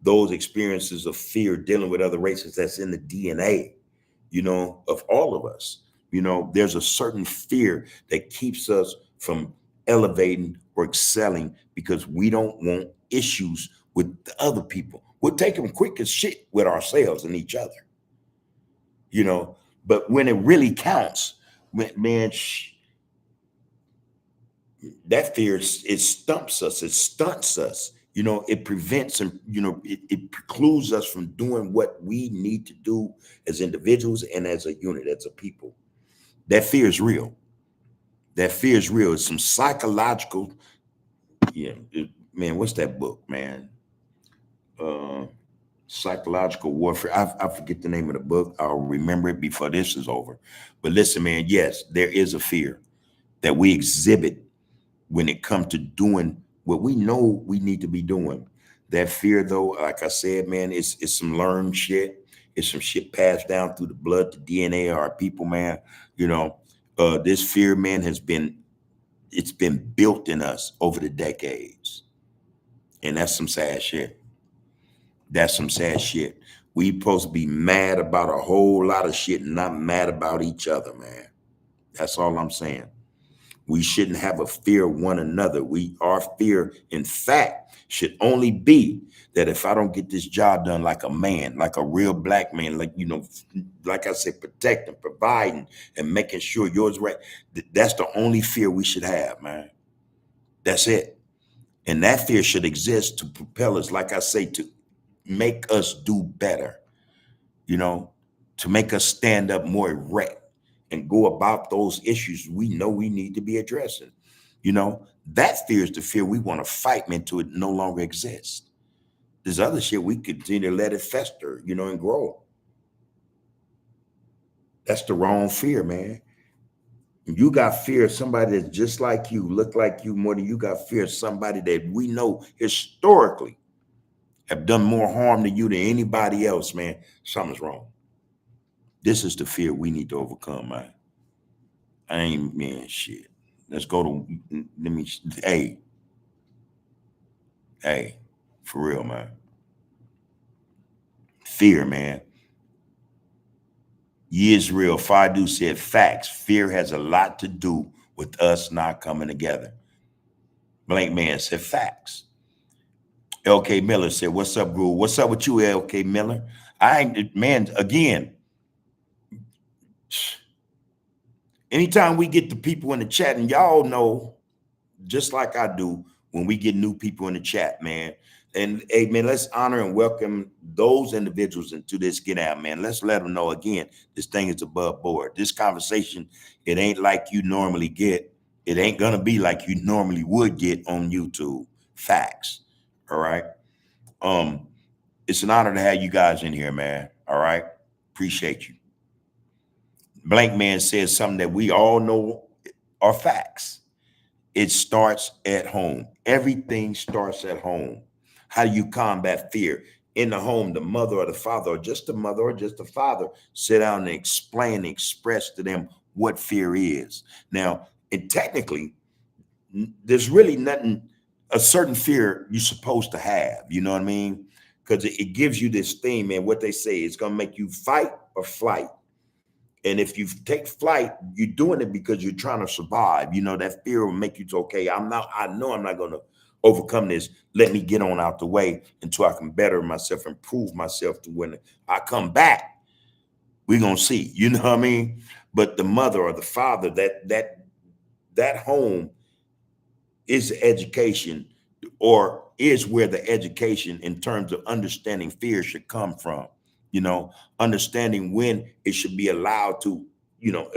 Those experiences of fear dealing with other races, that's in the DNA, you know, of all of us. You know, there's a certain fear that keeps us from elevating or excelling because we don't want issues with the other people. We'll take them quick as shit with ourselves and each other, you know. But when it really counts, man, that fear, it stumps us, it stunts us. You know, it prevents, and you know, it precludes us from doing what we need to do as individuals and as a unit, as a people. That fear is real. That fear is real. It's some psychological, yeah, man, what's that book, man? Psychological warfare. I forget the name of the book. I'll remember it before this is over. But listen, man, yes, there is a fear that we exhibit when it comes to doing what we know we need to be doing. That fear, though, like I said, man, it's some learned shit. It's some shit passed down through the blood, the DNA of our people, man. You know, this fear, man, it's been built in us over the decades. And that's some sad shit. That's some sad shit. We supposed to be mad about a whole lot of shit and not mad about each other, man. That's all I'm saying. We shouldn't have a fear of one another. Our fear, in fact, should only be that if I don't get this job done like a man, like a real black man, like, you know, like I said, protecting, providing, and making sure yours right. That's the only fear we should have, man. That's it. And that fear should exist to propel us, like I say, to make us do better, you know, to make us stand up more erect and go about those issues we know we need to be addressing. You know, that fear is the fear we want to fight, man, till it no longer exists. This other shit, we continue to let it fester, you know, and grow. That's the wrong fear, man. You got fear of somebody that's just like you, look like you, more than you got fear of somebody that we know historically have done more harm to you than anybody else, man. Something's wrong. This is the fear we need to overcome, man. I ain't, man, shit. Let's go to, let me, hey, for real, man. Fear, man. Yisrael Fadu said, facts. Fear has a lot to do with us not coming together. Blank Man said, facts. LK Miller said, what's up, Groove? What's up with you, LK Miller? I ain't, man, again, anytime we get the people in the chat, and y'all know, just like I do, when we get new people in the chat, man. And hey, man, let's honor and welcome those individuals into this Get Out, man. Let's let them know again, this thing is above board. This conversation, it ain't like you normally get. It ain't gonna be like you normally would get on YouTube. Facts. All right. It's an honor to have you guys in here, man. All right. Appreciate you. Blank Man says something that we all know are facts. It starts at home. Everything starts at home. How do you combat fear? In the home, the mother or the father, or just the mother or just the father, sit down and explain and express to them what fear is. Now, and technically, there's really nothing, a certain fear you're supposed to have, you know what I mean? Because it gives you this thing, man, what they say, it's going to make you fight or flight. And if you take flight, you're doing it because you're trying to survive. You know, that fear will make you say, okay, I know I'm not going to overcome this. Let me get on out the way until I can better myself, improve myself to when I come back, we're going to see, you know what I mean? But the mother or the father, that home is education, or is where the education in terms of understanding fear should come from. You know, understanding when it should be allowed to, you know,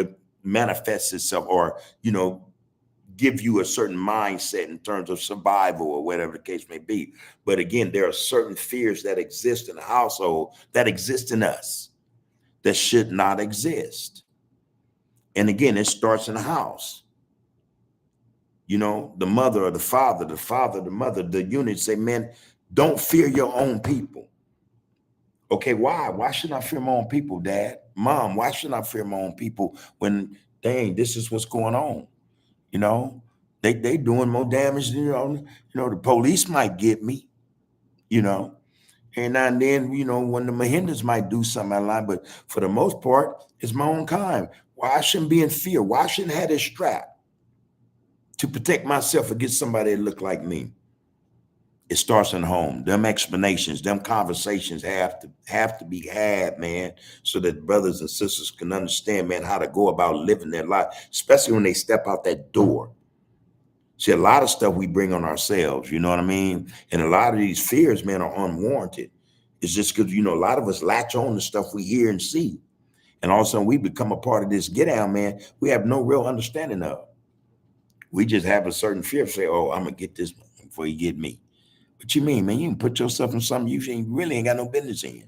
manifest itself, or, you know, give you a certain mindset in terms of survival or whatever the case may be. But again, there are certain fears that exist in the household that exist in us that should not exist. And again, it starts in the house. You know, the mother or the father, the mother, the unit say, man, don't fear your own people. Okay, why? Why should I fear my own people, Dad? Mom, why should I fear my own people when, dang, this is what's going on? You know, they doing more damage than, the police might get me, you know. And then, you know, when the Mahindras might do something out of line, but for the most part, it's my own kind. Why I shouldn't be in fear? Why I shouldn't have this strap to protect myself against somebody that look like me? It starts in home. Them explanations, them conversations have to be had, man, so that brothers and sisters can understand, man, how to go about living their life, especially when they step out that door. See, a lot of stuff we bring on ourselves, you know what I mean? And a lot of these fears, man, are unwarranted. It's just because, you know, a lot of us latch on to stuff we hear and see. And all of a sudden we become a part of this get out, man, we have no real understanding of. We just have a certain fear of say, oh, I'm going to get this before you get me. What you mean, man? You can put yourself in something you really ain't got no business in.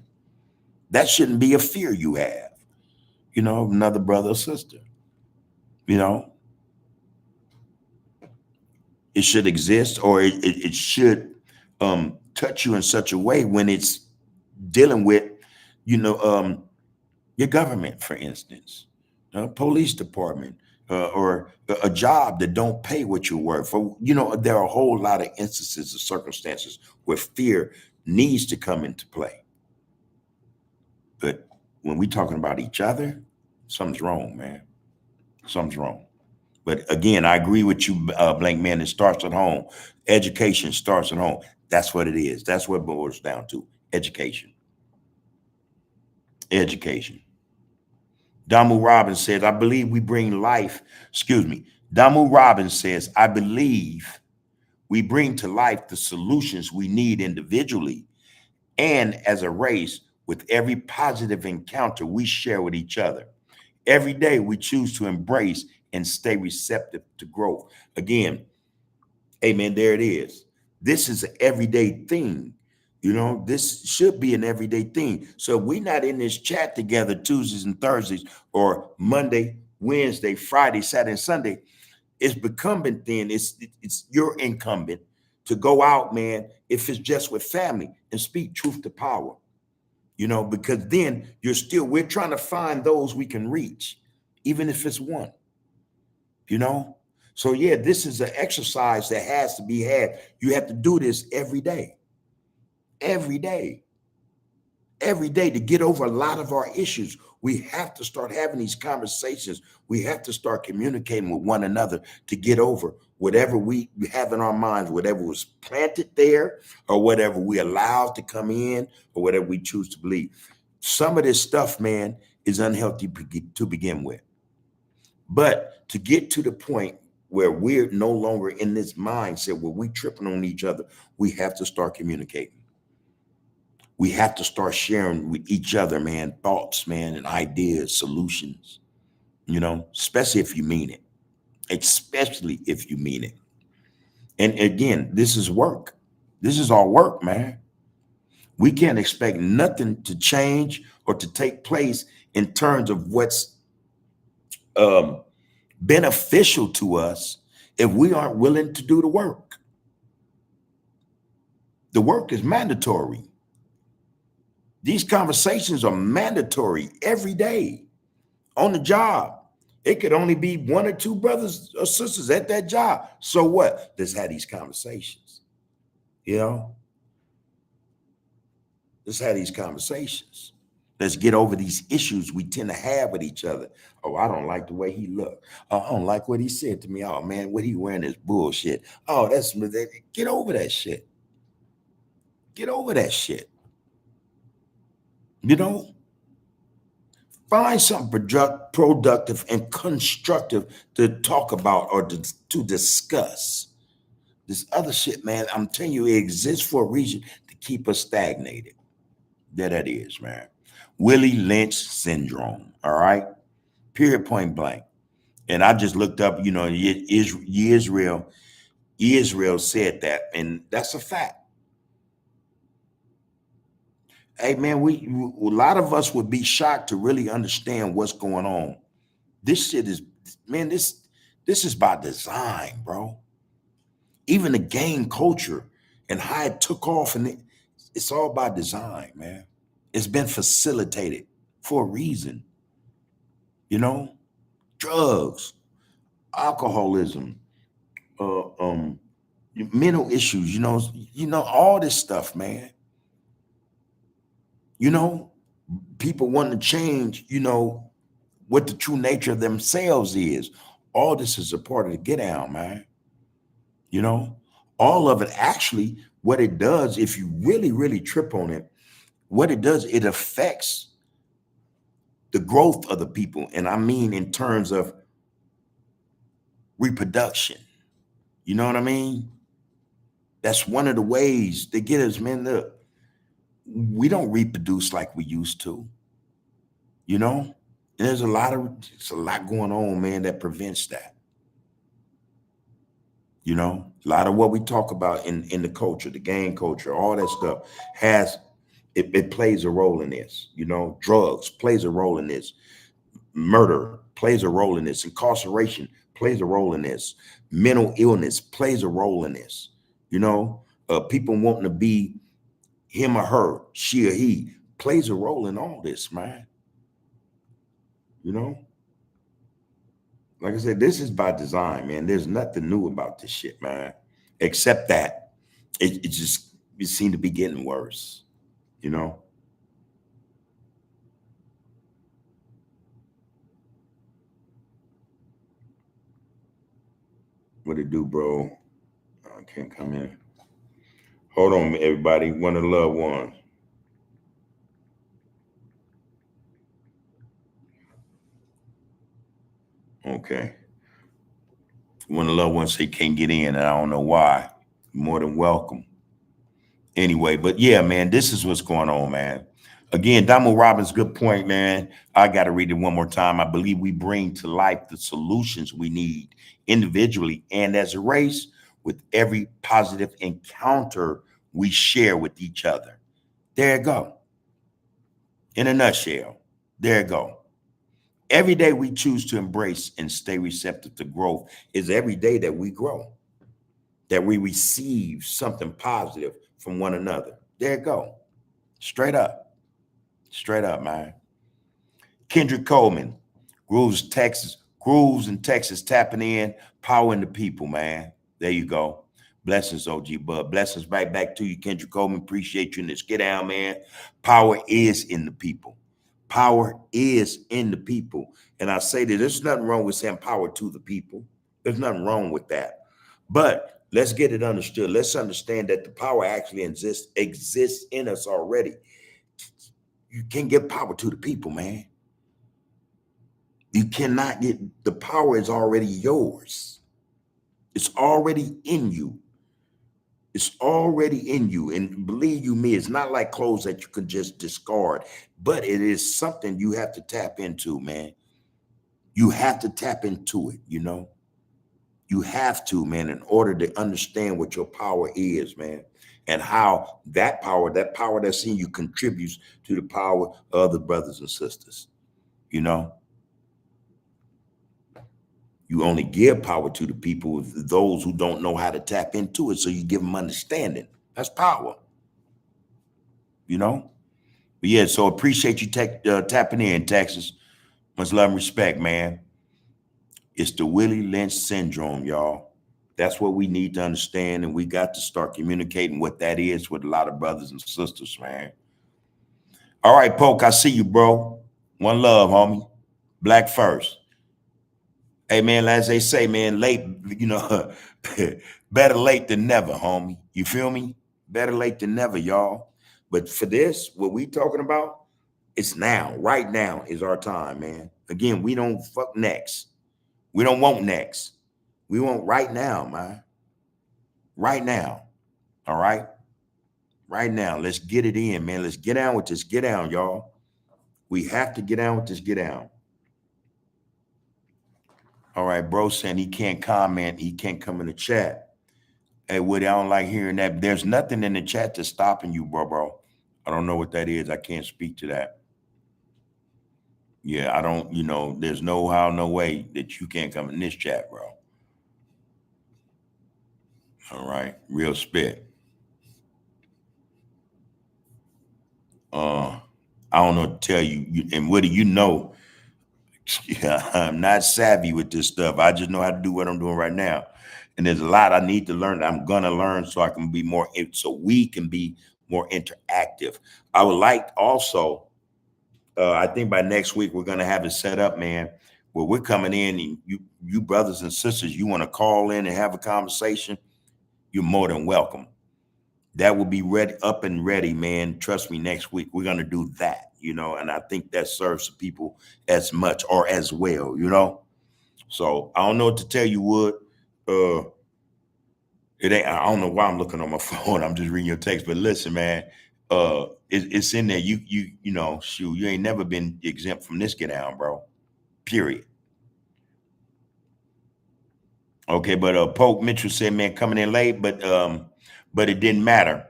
That shouldn't be a fear you have, you know, another brother or sister. You know, it should exist, or it should touch you in such a way when it's dealing with, you know, your government, for instance, police department, or a job that don't pay what you're worth for. You know, there are a whole lot of instances of circumstances where fear needs to come into play. But when we talking about each other, something's wrong, man. Something's wrong. But again, I agree with you, Blank Man. It starts at home. Education starts at home. That's what it is. That's what it boils down to. Education. Education. Damu Robbins says, I believe we bring life. Excuse me. Damu Robbins says, I believe we bring to life the solutions we need individually and as a race with every positive encounter we share with each other. Every day we choose to embrace and stay receptive to growth. Again, amen, there it is. This is an everyday thing. This should be an everyday thing. So we're not in this chat together Tuesdays and Thursdays or Monday, Wednesday, Friday, Saturday, and Sunday. It's incumbent then. It's your incumbent to go out, man, if it's just with family and speak truth to power. Because then we're trying to find those we can reach, even if it's one, So yeah, this is an exercise that has to be had. You have to do this every day, every day, every day to get over a lot of our issues. We have to start having these conversations. We have to start communicating with one another to get over whatever we have in our minds, whatever was planted there or whatever we allowed to come in or whatever we choose to believe. Some of this stuff, man, is unhealthy to begin with. But to get to the point where we're no longer in this mindset where we tripping on each other, we have to start communicating. We have to start sharing with each other, man, thoughts, man, and ideas, solutions, especially if you mean it, especially if you mean it. And again, this is work. This is all work, man. We can't expect nothing to change or to take place in terms of what's beneficial to us if we aren't willing to do the work. The work is mandatory. These conversations are mandatory every day on the job. It could only be one or two brothers or sisters at that job. So what? Let's have these conversations. Let's have these conversations. Let's get over these issues we tend to have with each other. Oh, I don't like the way he looked. Oh, I don't like what he said to me. Oh, man, what he wearing is bullshit. Oh, get over that shit. Get over that shit. Find something productive and constructive to talk about or to discuss. This other shit, man, I'm telling you, it exists for a reason to keep us stagnated. That is, man. Willie Lynch syndrome, all right? Period, point blank. And I just looked up, Israel said that, and that's a fact. Hey, man, a lot of us would be shocked to really understand what's going on. This shit is, man, this is by design, bro. Even the gang culture and how it took off, and it's all by design, man. It's been facilitated for a reason. Drugs, alcoholism, mental issues, all this stuff, man. People want to change, what the true nature of themselves is. All this is a part of the get down, man. All of it actually, what it does, if you really, really trip on it, what it does, it affects the growth of the people. And I mean, in terms of reproduction, you know what I mean? That's one of the ways they get us, man. Look, we don't reproduce like we used to, and there's a lot going on, man, that prevents that. A lot of what we talk about in the culture, the gang culture, all that stuff it plays a role in this. Drugs plays a role in this. Murder plays a role in this. Incarceration plays a role in this. Mental illness plays a role in this. People wanting to be him or her, she or he, plays a role in all this, man. Like I said, this is by design, man. There's nothing new about this shit, man, except that it seemed to be getting worse, What it do, bro? I can't come in. Hold on, everybody. One of the loved ones. Okay. One of the loved ones say can't get in, and I don't know why. More than welcome. Anyway, but yeah, man, this is what's going on, man. Again, Donald Robbins, good point, man. I got to read it one more time. I believe we bring to life the solutions we need individually and as a race with every positive encounter we share with each other. There you go. In a nutshell, there you go. Every day we choose to embrace and stay receptive to growth is every day that we grow, that we receive something positive from one another. There you go. Straight up. Straight up, man. Kendrick Coleman, Grooves in Texas tapping in, power in the people, man. There you go. Blessings, OG Bud. Blessings right back to you, Kendrick Coleman. Appreciate you in this. Get down, man. Power is in the people. Power is in the people. And I say that there's nothing wrong with saying power to the people. There's nothing wrong with that. But let's get it understood. Let's understand that the power actually exists in us already. You can't give power to the people, man. You cannot get, the power is already yours. It's already in you. It's already in you. And believe you me, it's not like clothes that you can just discard, but it is something you have to tap into, man. You have to tap into it, you know. You have to, man, in order to understand what your power is, man, and how that power that's in you contributes to the power of other brothers and sisters, you know. You only give power to the people, those who don't know how to tap into it. So you give them understanding. That's power, you know? But yeah, so appreciate you tapping in, Texas. Much love and respect, man. It's the Willie Lynch syndrome, y'all. That's what we need to understand. And we got to start communicating what that is with a lot of brothers and sisters, man. All right, Poke, I see you, bro. One love, homie. Black first. Hey, man, as they say, man, late, you know, better late than never, homie. You feel me? Better late than never, y'all. But for this, what we talking about, it's now. Right now is our time, man. Again, we don't fuck next. We don't want next. We want right now, man. Right now. All right? Right now. Let's get it in, man. Let's get down with this. Get down, y'all. We have to get down with this. Get down. All right, bro saying he can't comment. He can't come in the chat. Hey, Woody, I don't like hearing that. There's nothing in the chat that's stopping you, bro. I don't know what that is. I can't speak to that. Yeah, I don't, you know, there's no how, no way that you can't come in this chat, bro. All right, real spit. I don't know what to tell you. And Woody, you know, yeah, I'm not savvy with this stuff. I just know how to do what I'm doing right now. And there's a lot I need to learn. I'm gonna learn so I can be more, so we can be more interactive. I would like also, I think by next week we're gonna have it set up, man, where we're coming in and you brothers and sisters, you want to call in and have a conversation, you're more than welcome. That will be ready, up and ready, man. Trust me, next week we're gonna do that, you know, and I think that serves the people as much or as well, you know. So I don't know what to tell you, Wood. It ain't. I don't know why I'm looking on my phone. I'm just reading your text. But listen, man, it's in there. You know, shoot, you ain't never been exempt from this get down, bro. Period. Okay, but Pope Mitchell said, man, coming in late, but it didn't matter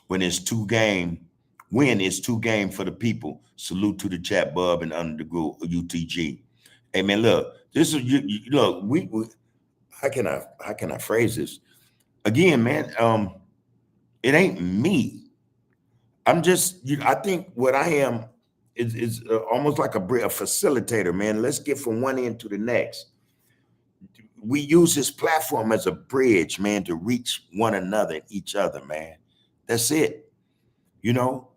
when it's two game. When it's two game for the people. Salute to the chat, Bub, and under the group UTG. Hey, man, look, this is look. We how can I phrase this again, man? It ain't me. I'm just, I think what I am is almost like a facilitator, man. Let's get from one end to the next. We use this platform as a bridge, man, to reach one another and each other, man. That's it. You know,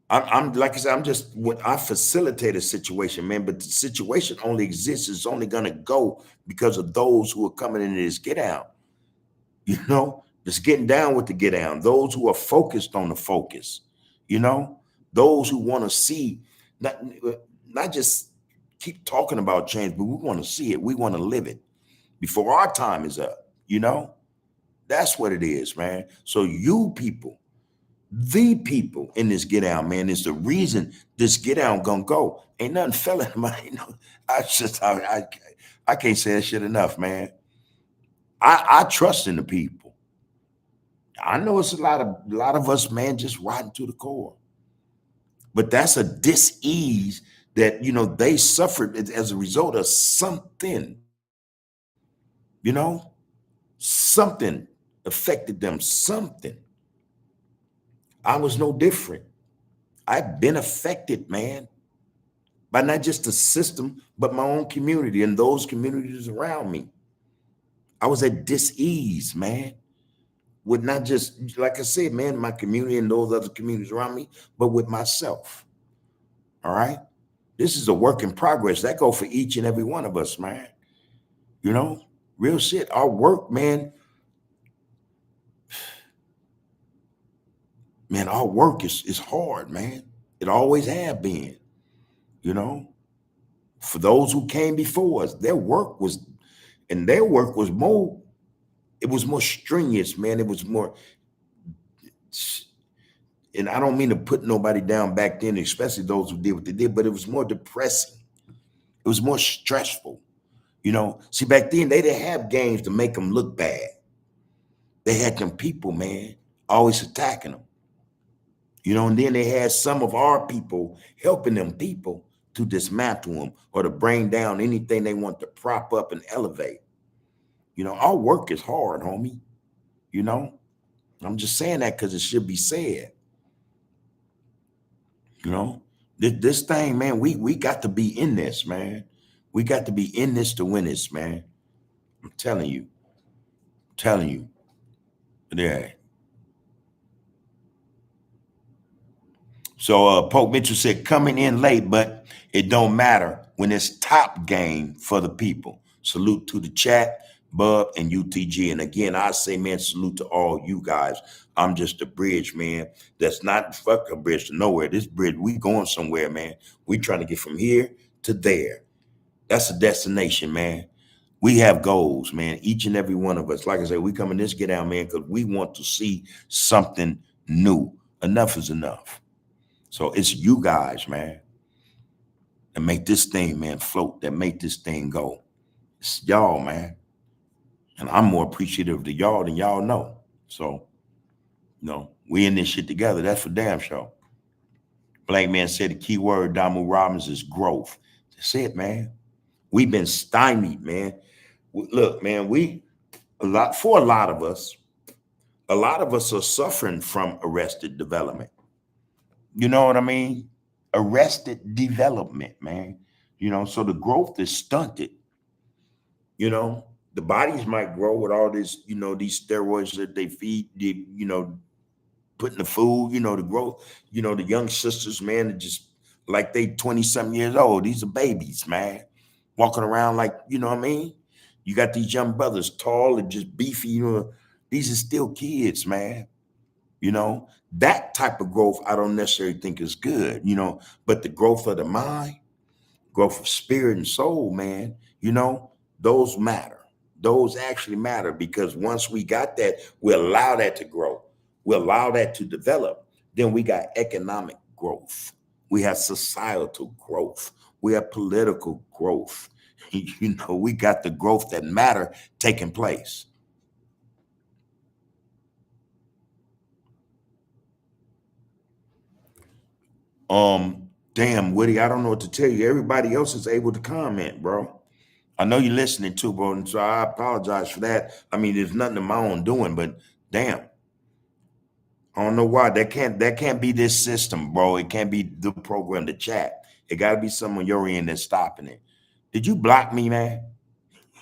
I'm like I said, I'm just what I facilitate a situation, man. But the situation only exists, it's only gonna go because of those who are coming into this get out. You know, just getting down with the get down. Those who are focused on the focus, you know, those who want to see, not just keep talking about change, but we want to see it. We want to live it before our time is up, you know? That's what it is, man. So you people, The people in this get out, man, is the reason this get out gonna go. Ain't nothing fella in my, I can't say that shit enough, man. I trust in the people. I know it's a lot of us, man, just rotten to the core. But that's a dis-ease that they suffered as a result of something, you know, something affected them, something. I was no different. I've been affected, man, by not just the system, but my own community and those communities around me. I was at dis-ease, man, with not just, like I said, man, my community and those other communities around me, but with myself. All right. This is a work in progress. That go for each and every one of us, man. You know, real shit. Our work, man, our work is hard, man. It always have been, you know. For those who came before us, their work was more, it was more strenuous, man. It was more, and I don't mean to put nobody down back then, especially those who did what they did, but it was more depressing. It was more stressful. See, back then they didn't have games to make them look bad. They had them people, man, always attacking them. And then they had some of our people helping them people to dismantle them or to bring down anything they want to prop up and elevate. Our work is hard, homie. You know, I'm just saying that because it should be said. You know, this thing, man, we got to be in this, man. We got to be in this to win this, man. I'm telling you, telling you. Yeah. So Pope Mitchell said, coming in late, but it don't matter when it's top game for the people. Salute to the chat, Bub and UTG. And again, I say, man, salute to all you guys. I'm just a bridge, man. That's not fuck a bridge to nowhere. This bridge, we going somewhere, man. We trying to get from here to there. That's a destination, man. We have goals, man. Each and every one of us. Like I said, we come in this get out, man, because we want to see something new. Enough is enough. So it's you guys, man, that make this thing, man, float, that make this thing go. It's y'all, man. And I'm more appreciative of y'all than y'all know. So, we in this shit together. That's for damn sure. Blank Man said the key word, Damu Robbins, is growth. That's it, man. We've been stymied, man. Look, man, for a lot of us are suffering from arrested development. You know what I mean? Arrested development, man. So the growth is stunted. The bodies might grow with all this, these steroids that they feed, put in the food, the growth, the young sisters, man, are just like they 20 something years old. These are babies, man, walking around like, you know what I mean? You got these young brothers, tall and just beefy, these are still kids, man. That type of growth I don't necessarily think is good, but the growth of the mind, growth of spirit and soul, man, those matter. Those actually matter because once we got that, we allow that to grow. We allow that to develop. Then we got economic growth. We have societal growth. We have political growth. We got the growth that matter taking place. Damn, Woody, I don't know what to tell you. Everybody else is able to comment, bro. I know you're listening too, bro, and so I apologize for that. I mean, there's nothing of my own doing, but damn, I don't know why that can't be this system, bro. It can't be the program, the chat. It got to be someone you're in that's stopping it. Did you block me, man?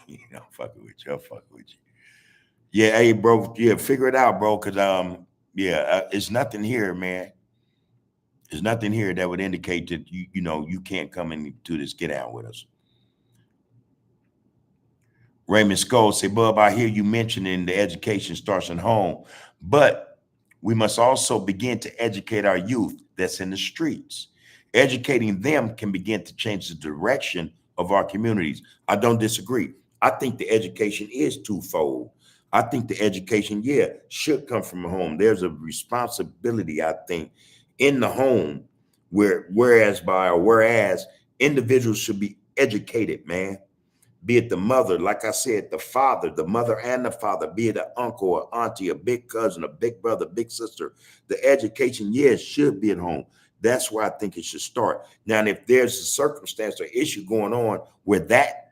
I'm fucking with you. I'm fucking with you. Yeah, hey, bro. Yeah, figure it out, bro. Cause it's nothing here, man. There's nothing here that would indicate that you can't come into this get out with us. Raymond Skull say, Bub, I hear you mentioning the education starts at home, but we must also begin to educate our youth that's in the streets. Educating them can begin to change the direction of our communities. I don't disagree. I think the education is twofold. I think the education, yeah, should come from home. There's a responsibility, I think, in the home whereas individuals should be educated, man. Be it the mother, like I said, the father, the mother and the father, be it an uncle or auntie, a big cousin, a big brother, big sister. The education, yes, should be at home. That's where I think it should start. Now, and if there's a circumstance or issue going on where that,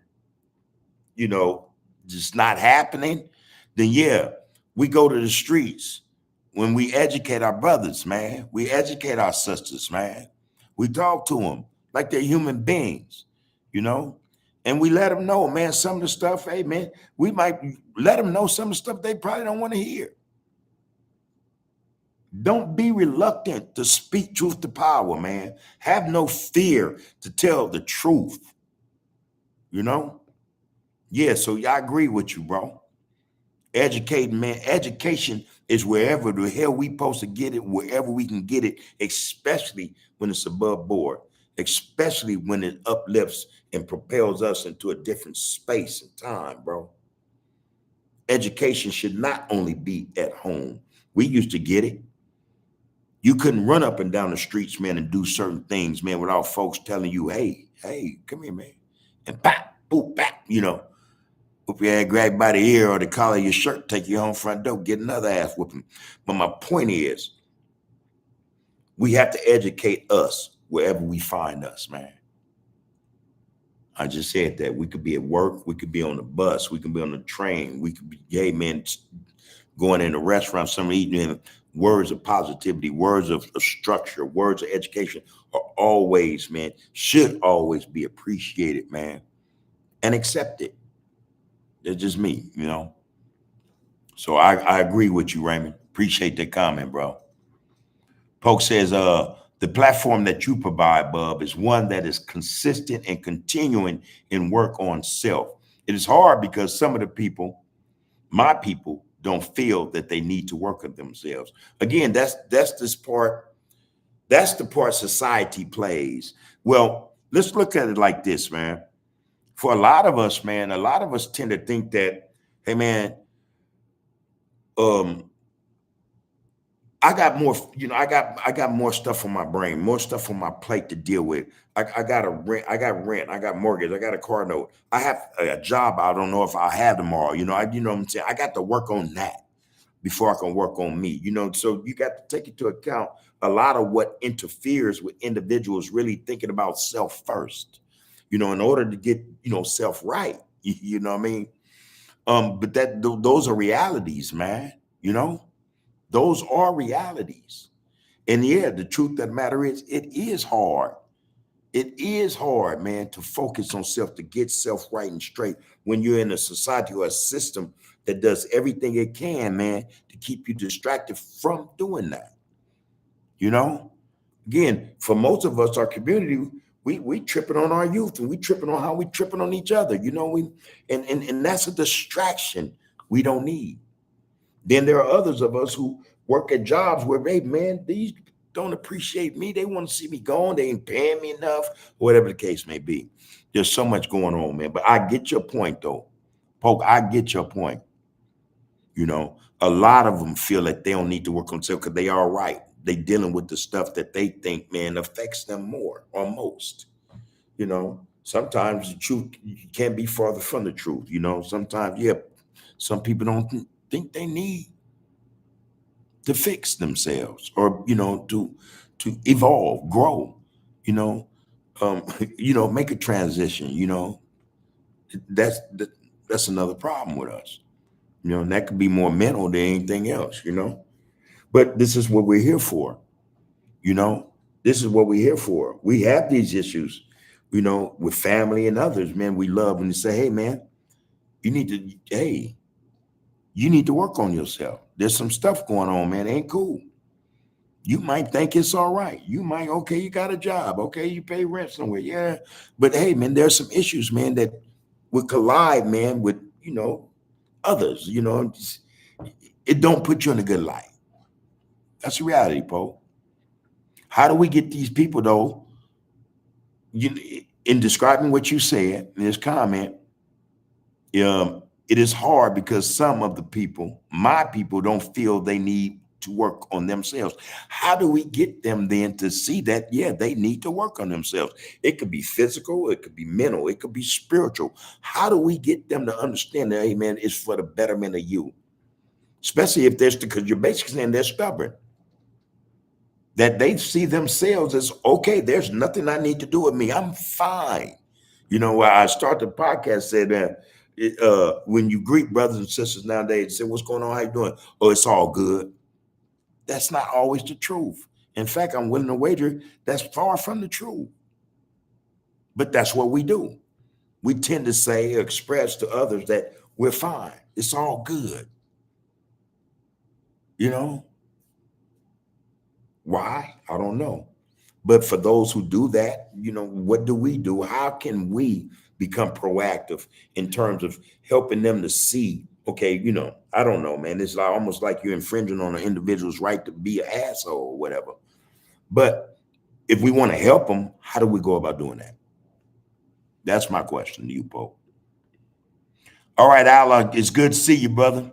you know, just not happening, then yeah, we go to the streets. When we educate our brothers, man, we educate our sisters, man. We talk to them like they're human beings, you know, and we let them know, man, some of the stuff, hey, man, we might let them know some of the stuff they probably don't want to hear. Don't be reluctant to speak truth to power, man. Have no fear to tell the truth, you know? Yeah, so I agree with you, bro. Educating, man. Education is wherever the hell we supposed to get it, wherever we can get it, especially when it's above board, especially when it uplifts and propels us into a different space and time, bro. Education should not only be at home. We used to get it. You couldn't run up and down the streets, man, and do certain things, man, without folks telling you, hey, come here, man. And pop, boop, bap, you know. Whoop your ass, grab by the ear or the collar of your shirt, take you home front door, get another ass whooping. But my point is, we have to educate us wherever we find us, man. I just said that. We could be at work, we could be on the bus, we could be on the train, we could be, hey, man, going in a restaurant, somebody eating. Words of positivity, words of structure, words of education are always, man, should always be appreciated, man, and accepted. It's just me, you know. So I agree with you, Raymond. Appreciate that comment, bro. Polk says, the platform that you provide, Bub, is one that is consistent and continuing in work on self. It is hard because some of the people, my people, don't feel that they need to work on themselves. Again, that's this part, that's the part society plays. Well, let's look at it like this, man. For a lot of us, man, a lot of us tend to think that, hey, man, um, I got more, you know, I got more stuff on my brain, more stuff on my plate to deal with. I got a rent, I got mortgage, I got a car note, I have a job I don't know if I'll have tomorrow. You know what I'm saying? I got to work on that before I can work on me. You know, so you got to take into account a lot of what interferes with individuals really thinking about self first. You know, in order to get, you know, self right. You know what I mean? But those are realities, man. You know, those are realities. And yeah, the truth of the matter is, it is hard. It is hard, man, to focus on self, to get self right and straight when you're in a society or a system that does everything it can, man, to keep you distracted from doing that. You know, again, for most of us, our community, we tripping on our youth and we tripping on how we tripping on each other. You know, and that's a distraction we don't need. Then there are others of us who work at jobs where, hey, man, these don't appreciate me. They want to see me going. They ain't paying me enough, whatever the case may be. There's so much going on, man. But I get your point, though. Poke, I get your point. You know, a lot of them feel that they don't need to work on themselves because they are right. They dealing with the stuff that they think, man, affects them more or most. You know, sometimes the truth can't be farther from the truth. You know, sometimes, yeah, some people don't think they need to fix themselves or, you know, to evolve, grow, you know, you know, make a transition. You know, that's that's another problem with us. You know, and that could be more mental than anything else. You know, but this is what we're here for. You know, this is what we're here for. We have these issues, you know, with family and others. Man, we love when you say, hey, man, you need to, hey, you need to work on yourself. There's some stuff going on, man. It ain't cool. You might think it's all right. You might, okay, you got a job. Okay, you pay rent somewhere. Yeah. But hey, man, there's some issues, man, that would collide, man, with, you know, others. You know, it don't put you in a good light. That's the reality, Paul. How do we get these people, though? In describing what you said in this comment, it is hard because some of the people, my people, don't feel they need to work on themselves. How do we get them then to see that, yeah, they need to work on themselves? It could be physical, it could be mental, it could be spiritual. How do we get them to understand that, amen, it's for the betterment of you? Especially if there's, because you're basically saying they're stubborn, that they see themselves as, okay, there's nothing I need to do with me. I'm fine. You know, I started the podcast, said that when you greet brothers and sisters nowadays, say, what's going on? How you doing? Oh, it's all good. That's not always the truth. In fact, I'm willing to wager that's far from the truth. But that's what we do. We tend to say, express to others that we're fine. It's all good. You know, why? I don't know. But for those who do that, you know, what do we do? How can we become proactive in terms of helping them to see, okay, you know, I don't know, man. It's like almost like you're infringing on an individual's right to be an asshole or whatever. But if we want to help them, how do we go about doing that? That's my question to you, Pope. All right, Al, it's good to see you, brother.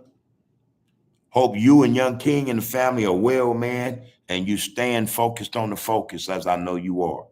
Hope you and young King and the family are well, man, and you staying focused on the focus, as I know you are.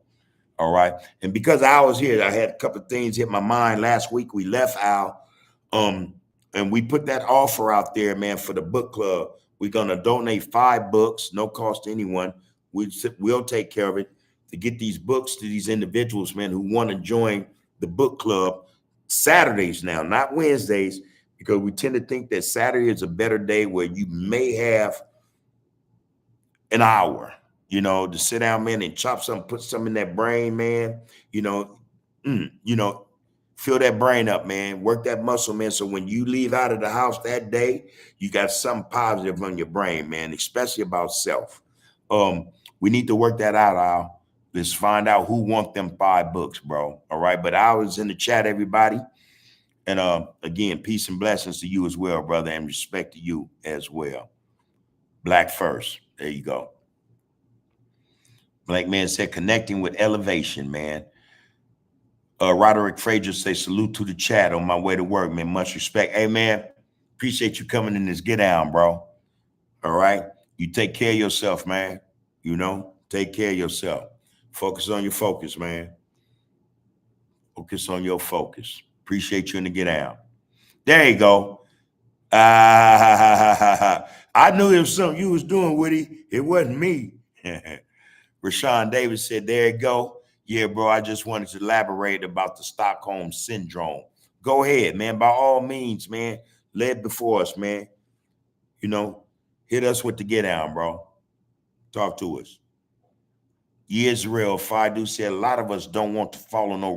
All right. And because I was here, I had a couple of things hit my mind. Last week we left Al, and we put that offer out there, man, for the book club. We're gonna donate 5 books, no cost to anyone. We'll take care of it to get these books to these individuals, man, who want to join the book club Saturdays now, not Wednesdays, because we tend to think that Saturday is a better day where you may have an hour, you know, to sit down, man, and chop something, put something in that brain, man, you know, fill that brain up, man, work that muscle, man. So when you leave out of the house that day, you got something positive on your brain, man, especially about self. We need to work that out, Al. Let's find out who want them 5 books, bro. All right. But I was in the chat, everybody. And again, peace and blessings to you as well, brother, and respect to you as well. Black first. There you go. Black man said, connecting with elevation, man. Roderick Frazier say, salute to the chat on my way to work, man. Much respect. Hey, man, appreciate you coming in this get down, bro. All right. You take care of yourself, man. You know, take care of yourself. Focus on your focus, man. Focus on your focus. Appreciate you in the get down. There you go. I knew it was something you was doing, Woody. It wasn't me. Rashawn Davis said, there you go. Yeah, bro, I just wanted to elaborate about the Stockholm Syndrome. Go ahead, man. By all means, man. Lay it before us, man. You know, hit us with the get down, bro. Talk to us. Israel Fadu said, a lot of us don't want to follow no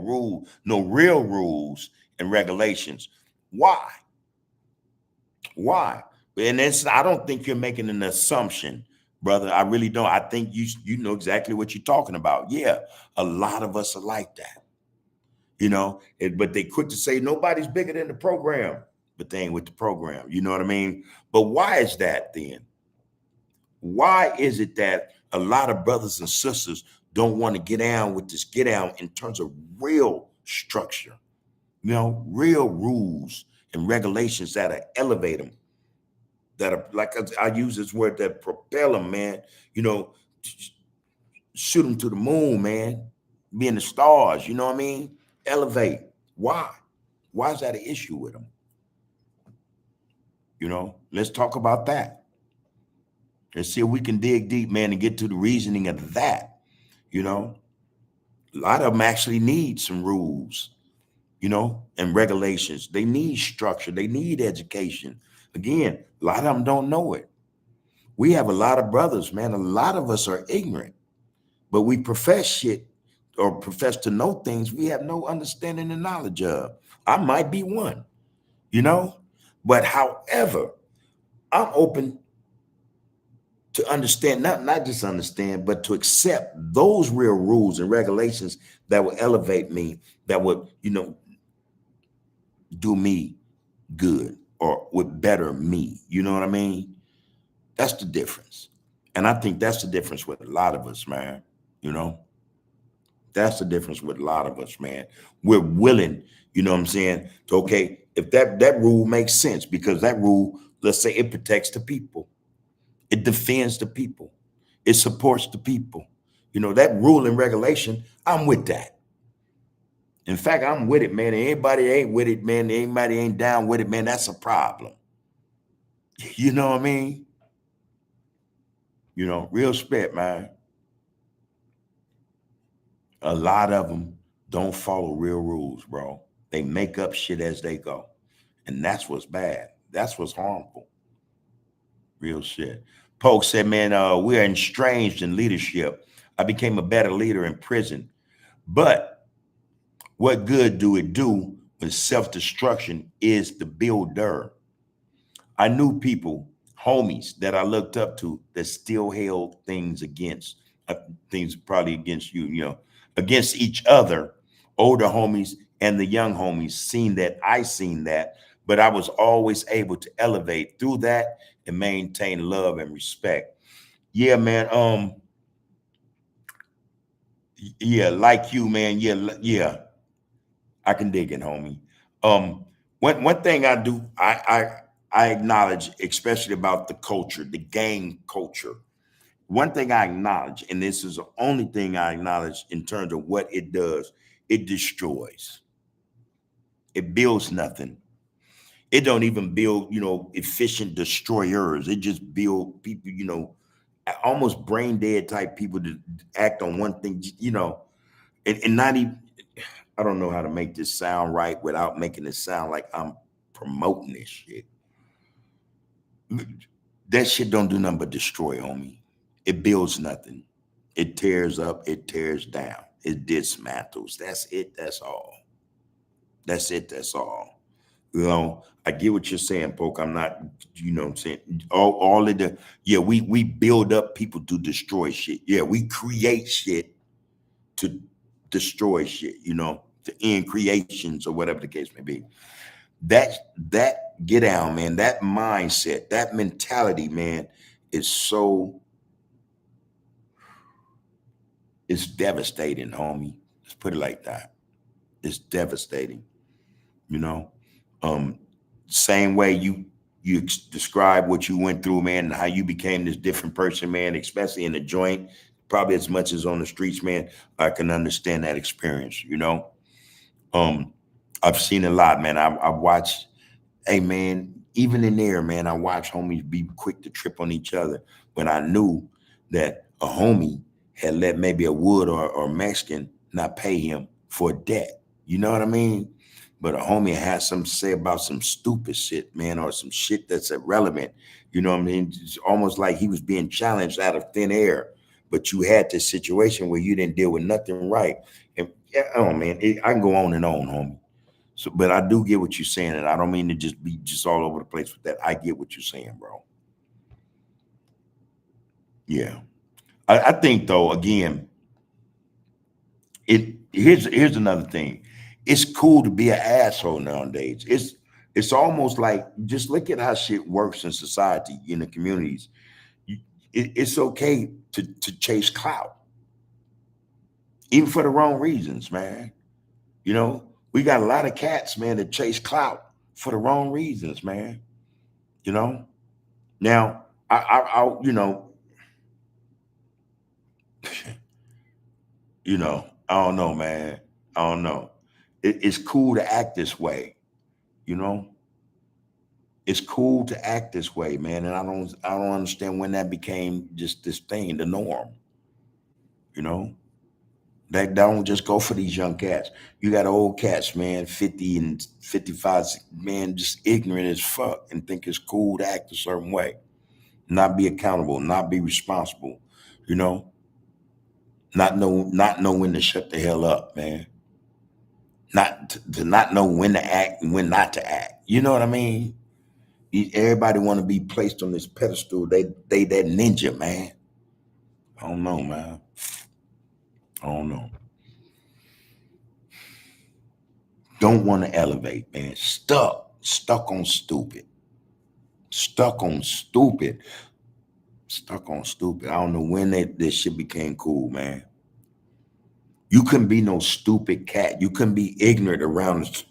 real rules and regulations. Why? Why? And I don't think you're making an assumption, brother. I really don't. I think you know exactly what you're talking about. Yeah, a lot of us are like that, you know, but they quick to say nobody's bigger than the program, but they ain't with the program. You know what I mean? But why is that then? Why is it that a lot of brothers and sisters don't want to get down with this get down in terms of real structure, you know, real rules and regulations that elevate them, that are, like I use this word, that propel them, man, you know, shoot them to the moon, man, be in the stars, you know what I mean? Elevate. Why? Why is that an issue with them? You know, let's talk about that. Let's see if we can dig deep, man, and get to the reasoning of that. You know, a lot of them actually need some rules, you know, and regulations. They need structure. They need education. Again, a lot of them don't know it. We have a lot of brothers, man. A lot of us are ignorant, but we profess shit or profess to know things we have no understanding and knowledge of. I might be one, you know, but however, I'm open to understand, not just understand, but to accept those real rules and regulations that will elevate me, that would, you know, do me good or would better me. You know what I mean? That's the difference. And I think that's the difference with a lot of us, man. You know, that's the difference with a lot of us, man. We're willing, you know what I'm saying, to, okay, If that rule makes sense, because that rule, let's say it protects the people, it defends the people, it supports the people. That rule and regulation, I'm with that. In fact, I'm with it, man. Anybody ain't with it, man. Anybody ain't down with it, man. That's a problem. You know what I mean? Real spit, man. A lot of them don't follow real rules, bro. They make up shit as they go. And that's what's bad. That's what's harmful. Real shit. Polk said, man, we are estranged in leadership. I became a better leader in prison. But what good do it do when self-destruction is the builder? I knew people, homies that I looked up to that still held things probably against against each other, older homies and the young homies I seen that, but I was always able to elevate through that and maintain love and respect. Yeah, man. Yeah, like you, man. Yeah. I can dig it, homie. One thing I do, I acknowledge, especially about the culture, the gang culture. One thing I acknowledge, and this is the only thing I acknowledge in terms of what it does, it destroys. It builds nothing. It don't even build, efficient destroyers. It just build people, almost brain dead type people to act on one thing, and not even, I don't know how to make this sound right without making it sound like I'm promoting this shit. That shit don't do nothing but destroy, homie. It builds nothing. It tears up, it tears down, it dismantles. That's it, that's all. That's it, that's all. I get what you're saying, Poke. I'm not, what I'm saying? All of the, yeah, we build up people to destroy shit. Yeah, we create shit to destroy shit, to end creations or whatever the case may be. That get down, man, that mindset, that mentality, man, is it's devastating, homie. Let's put it like that. It's devastating, you know. Same way you describe what you went through, man, and how you became this different person, man, especially in the joint, probably as much as on the streets, man. I can understand that experience, I've seen a lot, man. I've watched, hey, man, even in there, man, I watched homies be quick to trip on each other when I knew that a homie had let maybe a Wood or Mexican not pay him for a debt. You know what I mean? But a homie had something to say about some stupid shit, man, or some shit that's irrelevant. You know what I mean? It's almost like he was being challenged out of thin air. But you had this situation where you didn't deal with nothing right. And yeah, oh man, I can go on and on, homie. So, but I do get what you're saying, and I don't mean to just be just all over the place with that. I get what you're saying, bro. Yeah, I think though, again, here's another thing. It's cool to be an asshole nowadays. It's almost like, just look at how shit works in society, in the communities. It's okay to chase clout, even for the wrong reasons, man. We got a lot of cats, man, that chase clout for the wrong reasons, man. You know. Now, I I don't know, man. I don't know. It's cool to act this way, you know. It's cool to act this way, man. And I don't understand when that became just this thing, the norm. You know, that don't just go for these young cats. You got old cats, man, 50 and 55, man, just ignorant as fuck, and think it's cool to act a certain way, not be accountable, not be responsible, you know, not know when to shut the hell up, man. To not know when to act and when not to act. You know what I mean? Everybody want to be placed on this pedestal. They that ninja, man. I don't know, man. I don't know. Don't want to elevate, man. Stuck on stupid. Stuck on stupid. Stuck on stupid. I don't know when this shit became cool, man. You couldn't be no stupid cat. You couldn't be ignorant around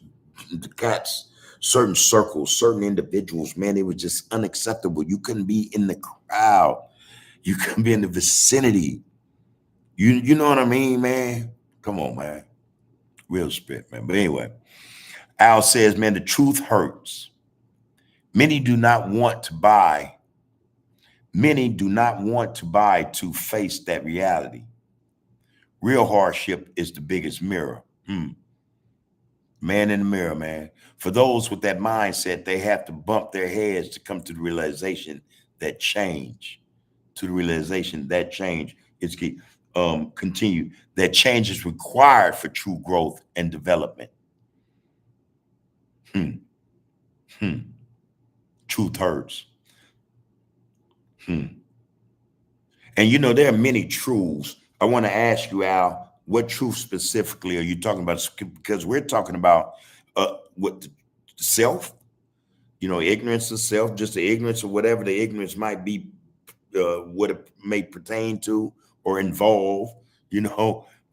the cats. certain circles, certain individuals, man, it was just unacceptable. You couldn't be in the crowd. You couldn't be in the vicinity. You know what I mean, man? Come on, man. Real spit, man. But anyway, Al says, man, the truth hurts. Many do not want to buy. Many do not want to buy to face that reality. Real hardship is the biggest mirror. Man in the mirror, man. For those with that mindset, they have to bump their heads to come to the realization that change, is key. Continue. That change is required for true growth and development. Hmm. Hmm. Truth hurts. Hmm. And you know, there are many truths. I want to ask you, Al, what truth specifically are you talking about? Because we're talking about what self, ignorance of self, just the ignorance of whatever the ignorance might be, what it may pertain to or involve,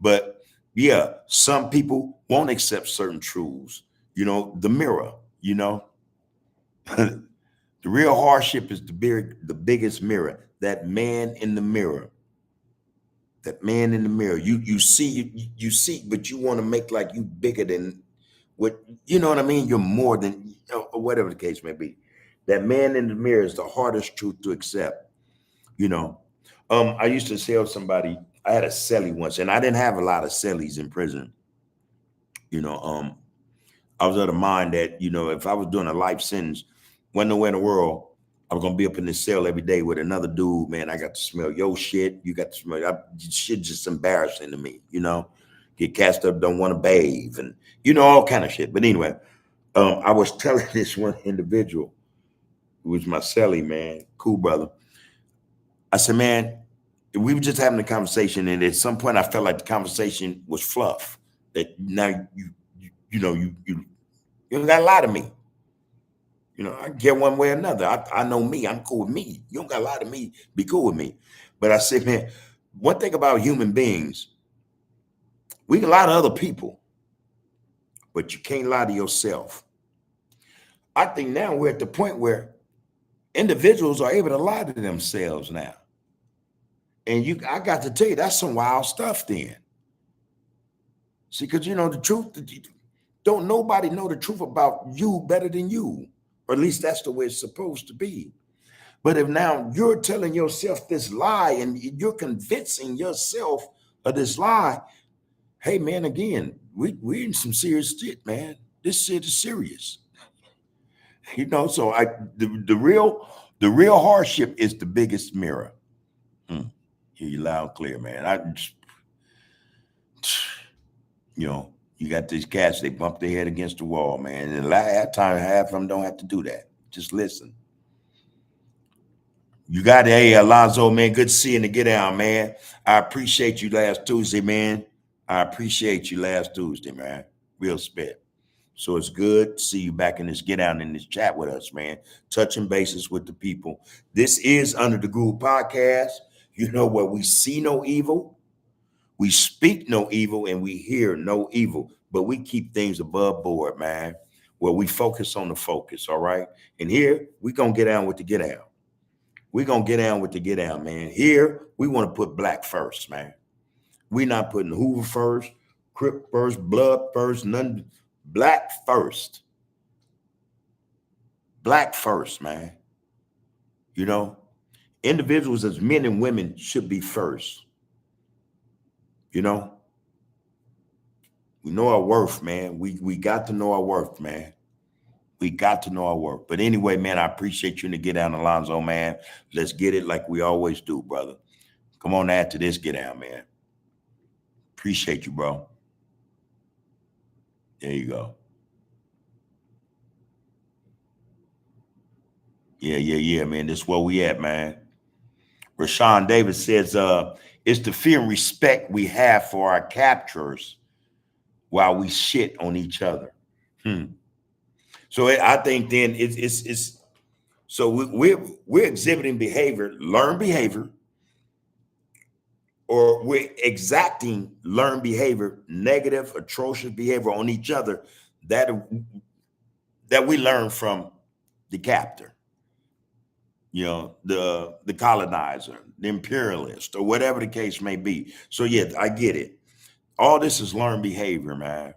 But yeah, some people won't accept certain truths. The mirror, the real hardship is the biggest mirror. That man in the mirror. That man in the mirror. You see, but you want to make like you bigger than what you know what I mean. You're more than or whatever the case may be. That man in the mirror is the hardest truth to accept. You know, I used to tell somebody I had a cellie once, and I didn't have a lot of cellies in prison. You know, I was of the mind that if I was doing a life sentence, wasn't nowhere in the world I was gonna be up in this cell every day with another dude. Man, I got to smell your shit. You got to smell. Shit just embarrassing to me. Get cast up, don't want to bathe, and all kind of shit. But anyway, I was telling this one individual who was my cellie, man, cool brother. I said, man, we were just having a conversation, and at some point, I felt like the conversation was fluff. That now you don't got to lie to me. I can get one way or another. I know me. I'm cool with me. You don't got to lie to me. Be cool with me. But I said, man, one thing about human beings, we can lie to other people, but you can't lie to yourself. I think now we're at the point where individuals are able to lie to themselves now. And I got to tell you, that's some wild stuff then. See, because the truth, don't nobody know the truth about you better than you. Or at least that's the way it's supposed to be. But if now you're telling yourself this lie and you're convincing yourself of this lie, hey man, again, we in some serious shit, man. This shit is serious. So the real hardship is the biggest mirror. Hear you loud and clear, man. You got these cats, they bump their head against the wall, man. And that time, half of them don't have to do that. Just listen. You got it. Hey, Alonzo, man, good seeing you. Get down, man. I appreciate you last Tuesday, man. Real spit. So it's good to see you back in this get down in this chat with us, man. Touching bases with the people. This is Under the Groove Podcast. Where we see no evil, we speak no evil, and we hear no evil. But we keep things above board, man. Where we focus on the focus, all right? And here, we going to get down with the get down. We're going to get down with the get down, man. Here, we want to put black first, man. We're not putting Hoover first, Crip first, blood first, none. Black first. Black first, man. Individuals as men and women should be first. We know our worth, man. We got to know our worth, man. We got to know our worth. But anyway, man, I appreciate you to get down, Alonzo, man. Let's get it like we always do, brother. Come on after this, get down, man. Appreciate you, bro. There you go. Yeah, man. This is where we at, man. Rashawn Davis says, it's the fear and respect we have for our captors while we shit on each other. So I think then it's so we're exhibiting behavior, learned behavior, or we're exacting learned behavior, negative, atrocious behavior on each other that that we learned from the captor, the colonizer, the imperialist, or whatever the case may be. So yeah, I get it. All this is learned behavior, man.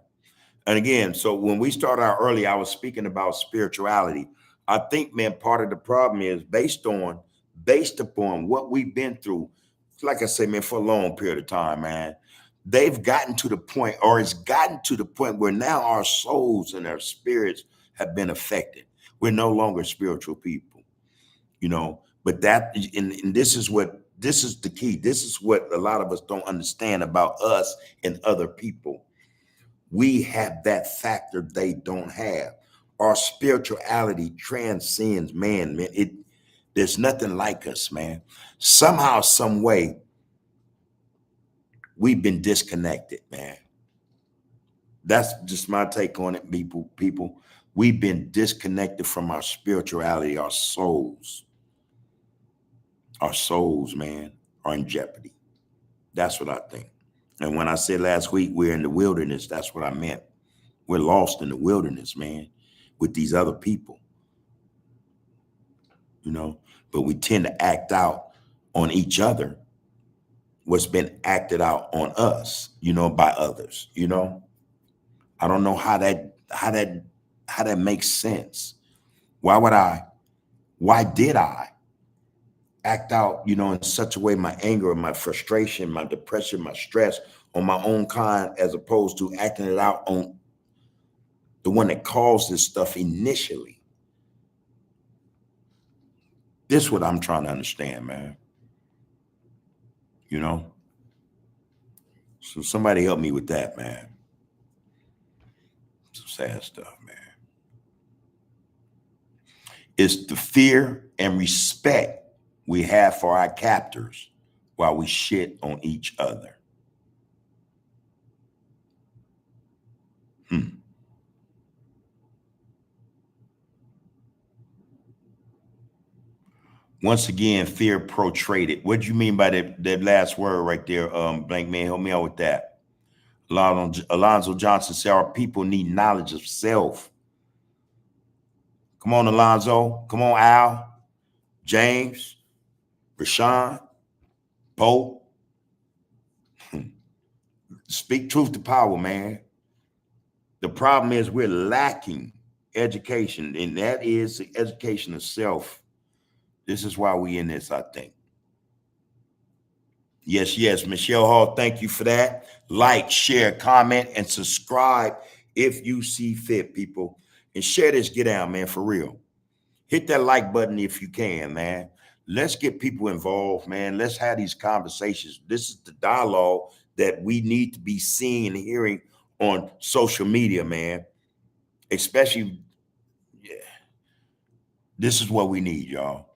And again, so when we started out early, I was speaking about spirituality. I think, man, part of the problem is based upon what we've been through. Like I say, man, for a long period of time, man, they've gotten to the point, or it's gotten to the point where now our souls and our spirits have been affected. We're no longer spiritual people, But and this is the key. This is what a lot of us don't understand about us and other people. We have that factor they don't have. Our spirituality transcends man. There's nothing like us, man. Somehow, some way, we've been disconnected, man. That's just my take on it, people. We've been disconnected from our spirituality, our souls. Our souls, man, are in jeopardy. That's what I think. And when I said last week we're in the wilderness, that's what I meant. We're lost in the wilderness, man, with these other people, but we tend to act out on each other what's been acted out on us, by others, I don't know how that makes sense. Why did I act out, in such a way, my anger, my frustration, my depression, my stress on my own kind, as opposed to acting it out on the one that caused this stuff initially? This is what I'm trying to understand, man. So somebody help me with that, man. Some sad stuff, man. It's the fear and respect we have for our captors while we shit on each other. Once again, fear protrated. What do you mean by that last word right there? Blank man, help me out with that. Alonzo Johnson said our people need knowledge of self. Come on, Alonzo. Come on, Al, James, Rashawn, Bo. Speak truth to power, man. The problem is we're lacking education, and that is the education of self. This is why we in this, I think. Yes, Michelle Hall, thank you for that. Like, share, comment, and subscribe if you see fit, people. And share this, get out, man, for real. Hit that like button if you can, man. Let's get people involved, man. Let's have these conversations. This is the dialogue that we need to be seeing and hearing on social media, man. Especially, this is what we need, y'all.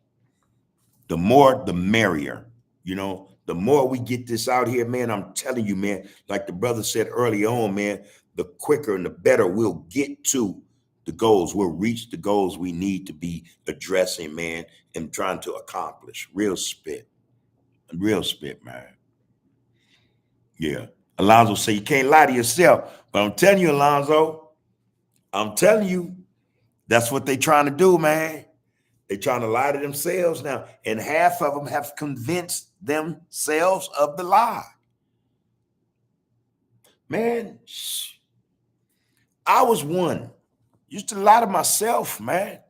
The more, the merrier, the more we get this out here, man. I'm telling you, man, like the brother said early on, man, the quicker and the better we'll get to the goals. We'll reach the goals we need to be addressing, man, and trying to accomplish. Real spit, man. Yeah. Alonzo say you can't lie to yourself, but I'm telling you, Alonzo, that's what they trying to do, man. They're trying to lie to themselves now. And half of them have convinced themselves of the lie. Man, I was one. Used to lie to myself, man.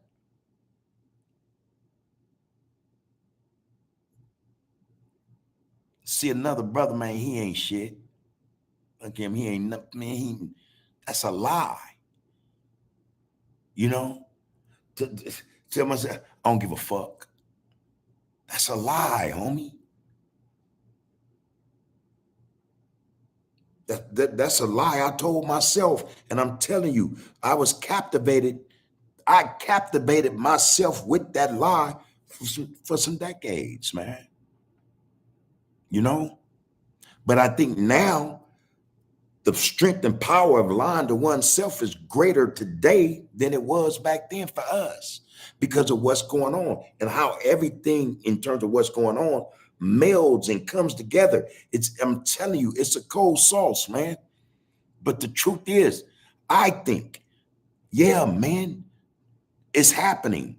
See another brother, man, he ain't shit. Look at him, he ain't nothing, man. That's a lie. Tell myself, I don't give a fuck. That's a lie, homie. That's a lie I told myself. And I'm telling you, I was captivated. I captivated myself with that lie for some decades, man. But I think now the strength and power of lying to oneself is greater today than it was back then for us, because of what's going on and how everything in terms of what's going on melds and comes together. I'm telling you, it's a cold sauce, man. But the truth is, I think, yeah, man, It's happening.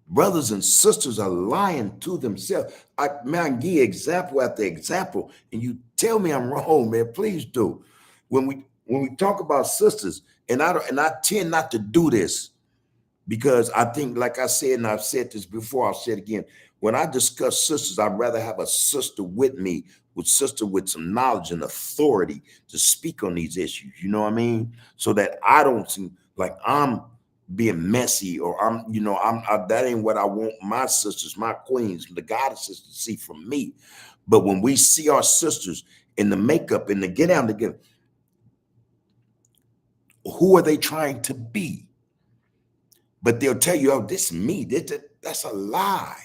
Brothers and sisters are lying to themselves. I give you example after example, and you tell me I'm wrong, man. Please do. When we talk about sisters, and I tend not to do this because I think, like I said, and I've said this before, I'll say it again. When I discuss sisters, I'd rather have a sister with me, with sister with some knowledge and authority to speak on these issues. You know what I mean? So that I don't seem like I'm being messy, or that ain't what I want my sisters, my queens, the goddesses to see from me. But when we see our sisters in the makeup and the get down together, who are they trying to be? But they'll tell you, oh, this is me. That's a lie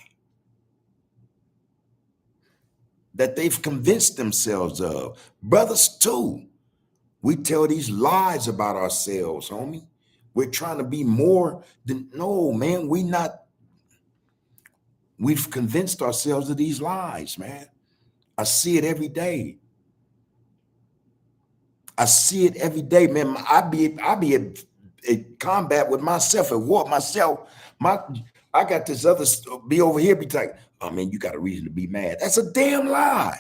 that they've convinced themselves of. Brothers too. We tell these lies about ourselves, homie. We're trying to be more than, no, man, we've convinced ourselves of these lies, man. I see it every day. I see it every day, man. I be at combat with myself, at war myself. I got this other be over here, be like, oh man, you got a reason to be mad. That's a damn lie.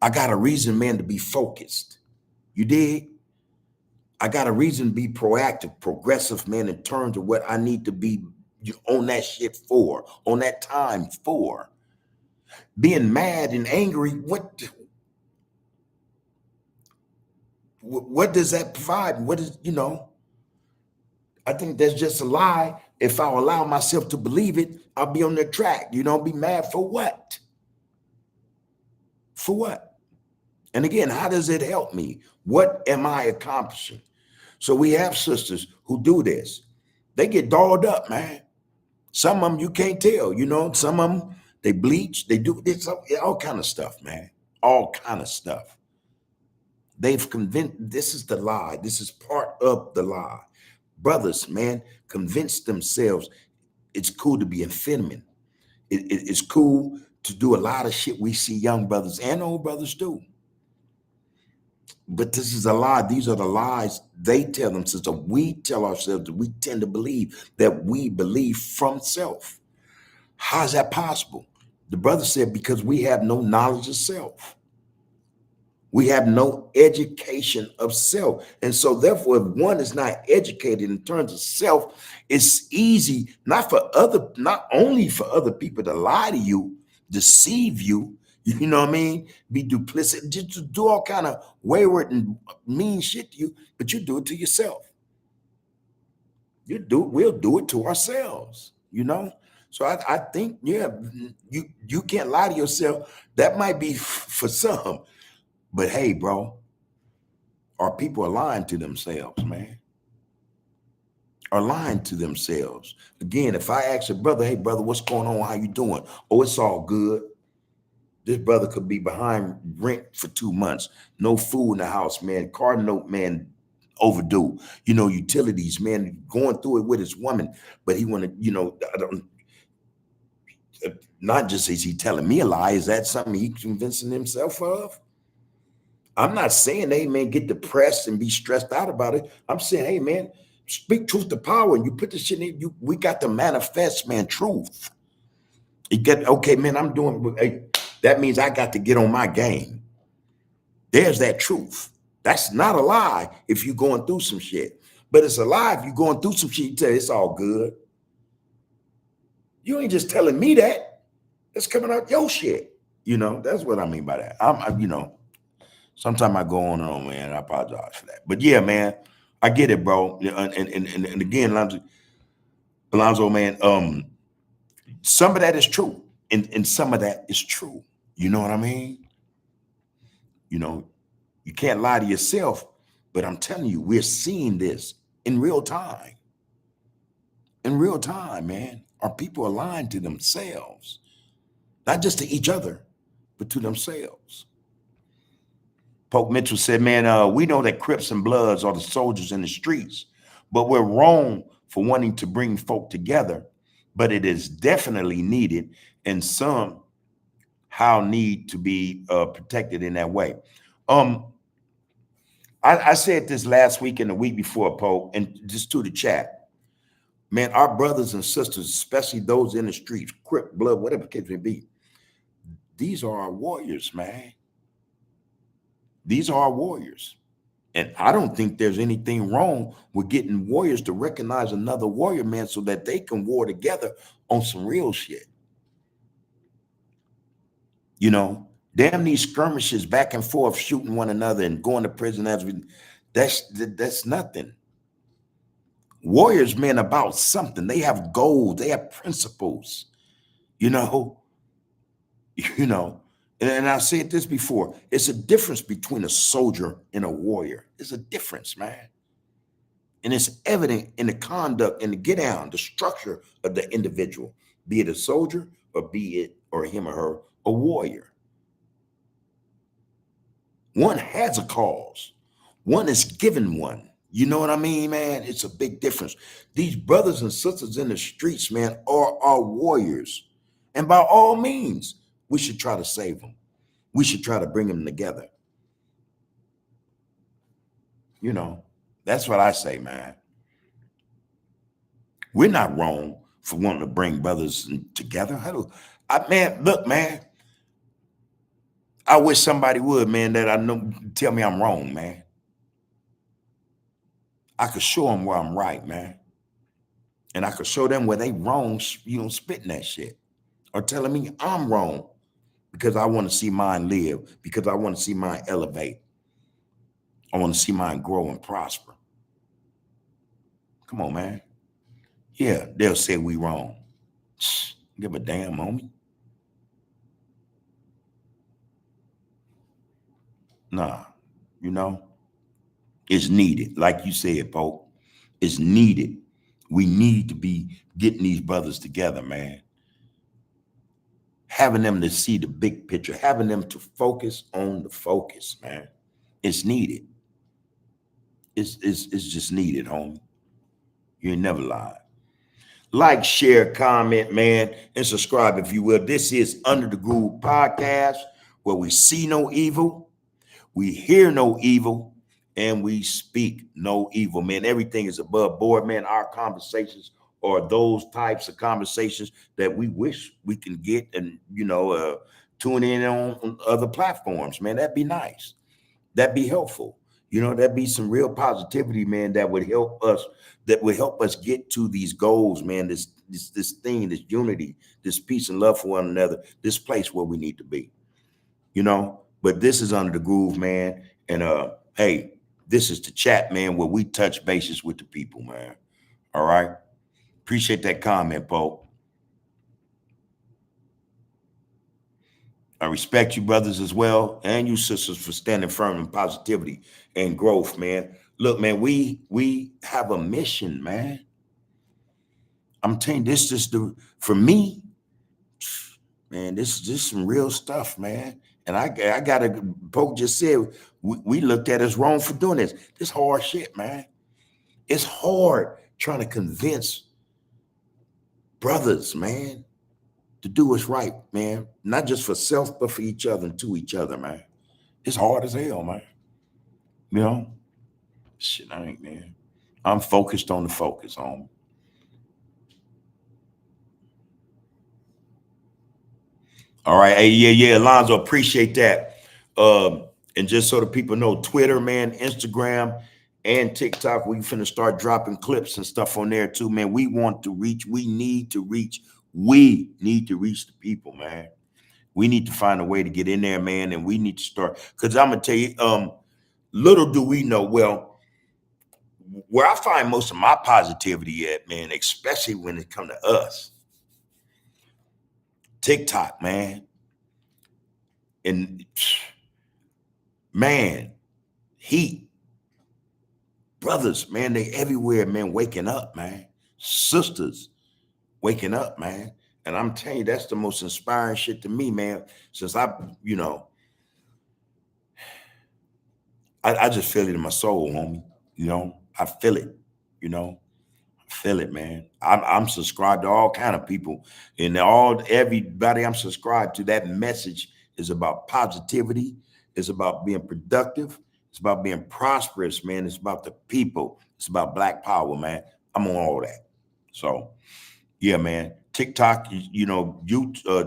I got a reason, man, to be focused. You dig? I got a reason to be proactive, progressive, man, in terms of what I need to be on that shit for, on that time for. Being mad and angry, what does that provide? What is, I think that's just a lie. If I allow myself to believe it, I'll be on the track. Be mad for what? For what? And again, how does it help me? What am I accomplishing? So we have sisters who do this. They get dolled up, man. Some of them you can't tell, some of them they bleach, they do this, all kind of stuff, man. All kind of stuff. They've convinced, this is the lie. This is part of the lie. Brothers, man, convince themselves it's cool to be effeminate. It's cool to do a lot of shit we see young brothers and old brothers do. But this is a lie. These are the lies they tell themselves. So we tell ourselves that we tend to believe that we believe from self. How is that possible? The brother said, because we have no knowledge of self. We have no education of self. And so therefore, if one is not educated in terms of self, it's easy, not only for other people to lie to you, deceive you, you know what I mean? Be duplicit, just to do all kind of wayward and mean shit to you, but you do it to yourself. We'll do it to ourselves, So I think, yeah, you can't lie to yourself. That might be for some, but hey, bro, our people are lying to themselves, man. Are lying to themselves. Again, if I ask a brother, hey brother, what's going on? How you doing? Oh, it's all good. This brother could be behind rent for 2 months, no food in the house, man. Car note, man, overdue. Utilities, man, going through it with his woman, but he wanted, not just is he telling me a lie, is that something he convincing himself of? I'm not saying, hey man, get depressed and be stressed out about it. I'm saying, hey man, speak truth to power, and you put this shit in. We got to manifest, man, truth. You get, okay, man, I'm doing. Hey, that means I got to get on my game. There's that truth. That's not a lie if you're going through some shit. But it's a lie if you're going through some shit, you tell you it's all good. You ain't just telling me that. It's coming out your shit. That's what I mean by that. Sometimes I go on and on, man. I apologize for that. But yeah, man, I get it, bro. And again, Alonzo, man, some of that is true. And some of that is true. You know what I mean? You can't lie to yourself, but I'm telling you, we're seeing this in real time. In real time, man. Our people are lying to themselves, not just to each other, but to themselves. Pope Mitchell said, man, we know that Crips and Bloods are the soldiers in the streets, but we're wrong for wanting to bring folk together. But it is definitely needed, and some how need to be protected in that way. I said this last week and the week before, Pope, and just to the chat. Man, our brothers and sisters, especially those in the streets, Crip, Blood, whatever the case may be, these are our warriors, man. These are our warriors. And I don't think there's anything wrong with getting warriors to recognize another warrior, man, so that they can war together on some real shit. You know, damn these skirmishes back and forth, shooting one another and going to prison. That's nothing. Warriors, men, about something. They have goals. They have principles. You know, you know. And I said this before. It's a difference between a soldier and a warrior. It's a difference, man. And it's evident in the conduct and the get down, the structure of the individual, be it a soldier or be it or him or her a warrior. One has a cause. One is given one. You know what I mean, man? It's a big difference. These brothers and sisters in the streets, man, are our warriors. And by all means, we should try to save them. We should try to bring them together. You know, that's what I say, man. We're not wrong for wanting to bring brothers together. Man, look, man, I wish somebody would, man, that I know tell me I'm wrong, man. I could show them where I'm right, man. And I could show them where they wrong, spitting that shit. Or telling me I'm wrong because I want to see mine live, because I want to see mine elevate. I want to see mine grow and prosper. Come on, man. Yeah, they'll say we wrong. Give a damn, homie. Nah, you know, it's needed. Like you said, Pope, it's needed. We need to be getting these brothers together, man. Having them to see the big picture, having them to focus on the focus, man. It's needed. It's just needed, homie. You ain't never lied. Like, share, comment, man, and subscribe if you will. This is Under the Groove Podcast, where we see no evil, we hear no evil, and we speak no evil, man. Everything is above board, man. Our conversations are those types of conversations that we wish we can get and, tune in on other platforms, man. That'd be nice. That'd be helpful. That'd be some real positivity, man, that would help us get to these goals, man, this thing, this unity, this peace and love for one another, this place where we need to be, but this is Under the Groove, man. And hey, this is the chat, man, where we touch bases with the people, man. All right. Appreciate that comment, Pope. I respect you, brothers, as well, and you sisters, for standing firm in positivity and growth, man. Look, man, we have a mission, man. I'm telling you, this is for me, man, this is some real stuff, man. And I gotta, Pope just said, we looked at as wrong for doing this. This hard shit, man. It's hard trying to convince brothers, man, to do what's right, man. Not just for self, but for each other and to each other, man. It's hard as hell, man. Shit, I ain't, man. I'm focused on the focus, on. All right. Hey, yeah, Alonzo, appreciate that. And just so the people know, Twitter, man, Instagram, and TikTok, we finna start dropping clips and stuff on there too, man. We need to reach the people, man. We need to find a way to get in there, man, and we need to start. Because I'm gonna tell you, little do we know, well, where I find most of my positivity at, man, especially when it comes to us, TikTok, man. And man, heat. Brothers, man, they everywhere, man, waking up, man. Sisters waking up, man. And I'm telling you, that's the most inspiring shit to me, man. Since I just feel it in my soul, homie. I feel it, I feel it, man. I'm subscribed to all kind of people, and everybody I'm subscribed to, that message is about positivity. It's about being productive. It's about being prosperous, man. It's about the people. It's about Black power, man. I'm on all that. So yeah, man. TikTok,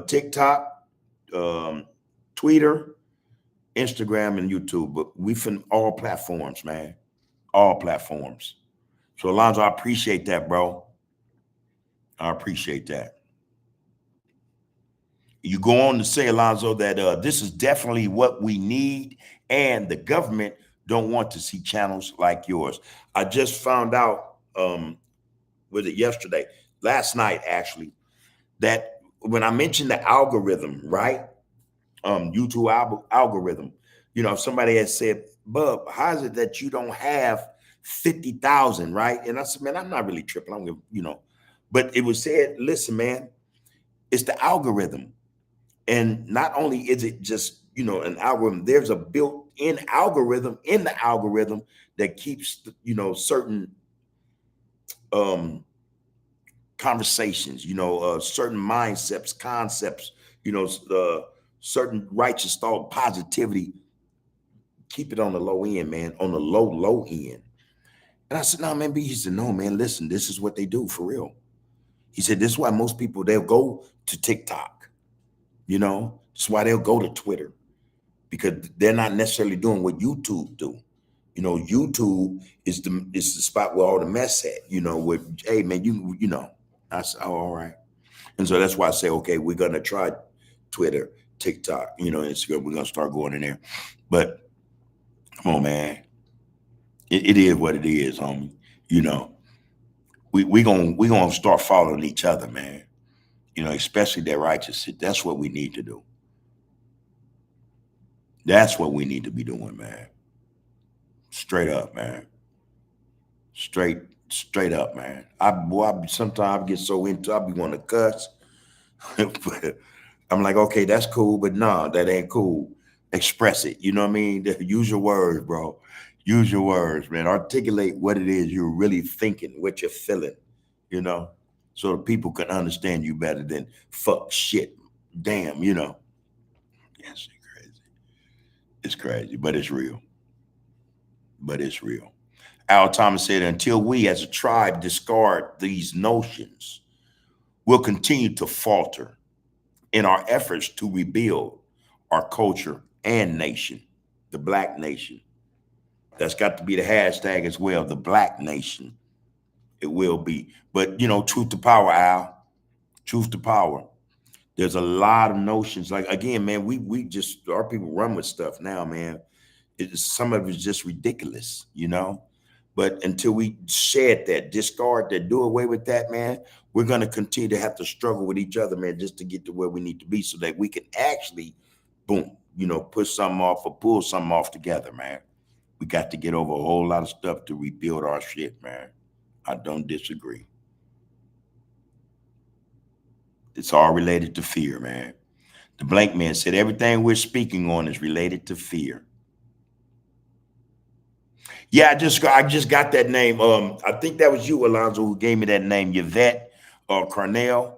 TikTok, Twitter, Instagram, and YouTube. But we from all platforms, man. All platforms. So Alonzo, I appreciate that, bro. I appreciate that. You go on to say, Alonzo, that this is definitely what we need, and the government don't want to see channels like yours. I just found out, was it yesterday, last night actually, that when I mentioned the algorithm, right? YouTube algorithm, somebody had said, Bub, how is it that you don't have 50,000, right? And I said, man, I'm not really tripping. I'm gonna, but it was said, listen, man, it's the algorithm. And not only is it just, an algorithm, there's a built-in algorithm in the algorithm that keeps, certain conversations, certain mindsets, concepts, certain righteous thought, positivity, keep it on the low end, man, on the low end. And I said, no, man, he said, no, man, listen, this is what they do for real. He said, this is why most people, they'll go to TikTok, that's why they'll go to Twitter, because they're not necessarily doing what YouTube do. YouTube is the spot where all the mess at, where, hey, man, I said, oh, all right. And so that's why I say, okay, we're going to try Twitter, TikTok, Instagram. We're going to start going in there. But come on, man. It is what it is, homie. We gonna start following each other, man. Especially that righteous shit. That's what we need to do. That's what we need to be doing, man. Straight up, man. Straight up, man. Sometimes I get so into, I be wanting to cuss. But I'm like, okay, that's cool, but nah, that ain't cool. Express it. You know what I mean? Use your words, bro. Use your words, man. Articulate what it is you're really thinking, what you're feeling, so that people can understand you better than fuck shit. Damn, Yes, it's crazy. It's crazy, but it's real. But it's real. Al Thomas said, until we as a tribe discard these notions, we'll continue to falter in our efforts to rebuild our culture and nation, the Black nation. That's got to be the hashtag as well, the Black nation. It will be. But, truth to power, Al. Truth to power. There's a lot of notions. Like, again, man, we just, our people run with stuff now, man. Some of it's just ridiculous, But until we shed that, discard that, do away with that, man, we're going to continue to have to struggle with each other, man, just to get to where we need to be so that we can actually, boom, push something off or pull something off together, man. We got to get over a whole lot of stuff to rebuild our shit, man. I don't disagree. It's all related to fear, man. The Blank Man said everything we're speaking on is related to fear. Yeah, I just got that name. I think that was you, Alonzo, who gave me that name, Yvette Carnell.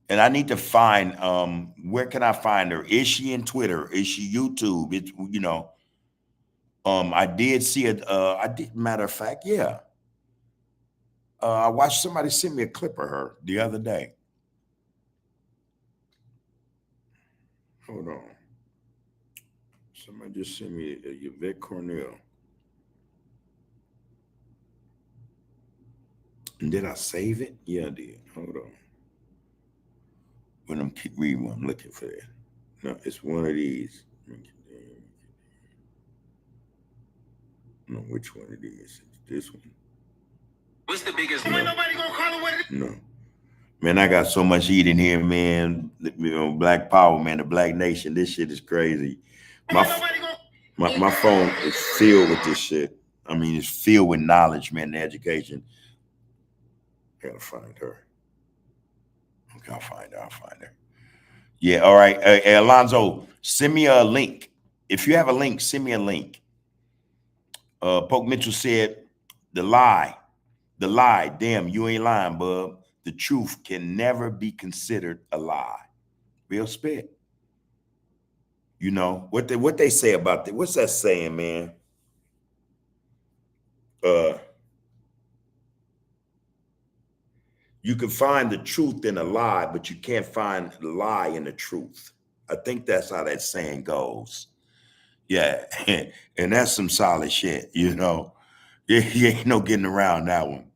And I need to find where can I find her? Is she in Twitter? Is she YouTube? It's I did see it. I did, matter of fact, yeah. I watched somebody send me a clip of her the other day. Hold on. Somebody just sent me Yvette Cornell. And did I save it? Yeah, I did. Hold on. When I'm keep reading, I'm looking for that. No, it's one of these. No, which one it is? It's this one. What's the biggest? No. Nobody gonna call it what it is. No. Man, I got so much heat in here, man. Black power, man. The Black nation. This shit is crazy. My phone is filled with this shit. I mean, it's filled with knowledge, man, and education. I gotta find her. Okay, I'll find her. Yeah, all right. Hey, Alonzo, send me a link. If you have a link, send me a link. Poke Mitchell said, the lie, damn, you ain't lying, bub. The truth can never be considered a lie. Real spit. What they say about that? What's that saying, man? You can find the truth in a lie, but you can't find the lie in the truth. I think that's how that saying goes. Yeah, and that's some solid shit, you know. You ain't no getting around that one.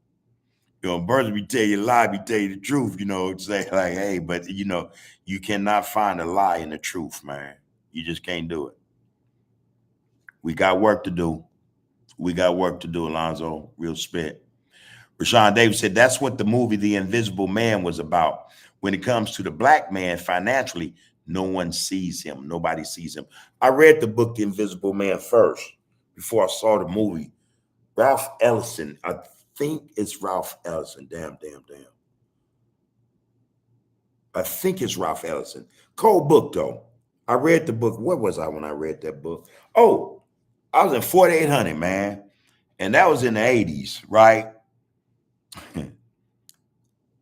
You know, brothers be tell you a lie, be tell you the truth, you know, say like, hey, but you know, you cannot find a lie in the truth, man. You just can't do it. We got work to do. We got work to do, Alonzo. Real spit. Rashawn Davis said that's what the movie The Invisible Man was about. When it comes to the black man financially, no one sees him. Nobody sees him. I read the book The Invisible Man first before I saw the movie. Ralph Ellison, I think it's Ralph Ellison. Damn. I think it's Ralph Ellison. Cold book, though. I read the book. Where was I when I read that book? Oh, I was in 4800, man. And that was in the 80s, right?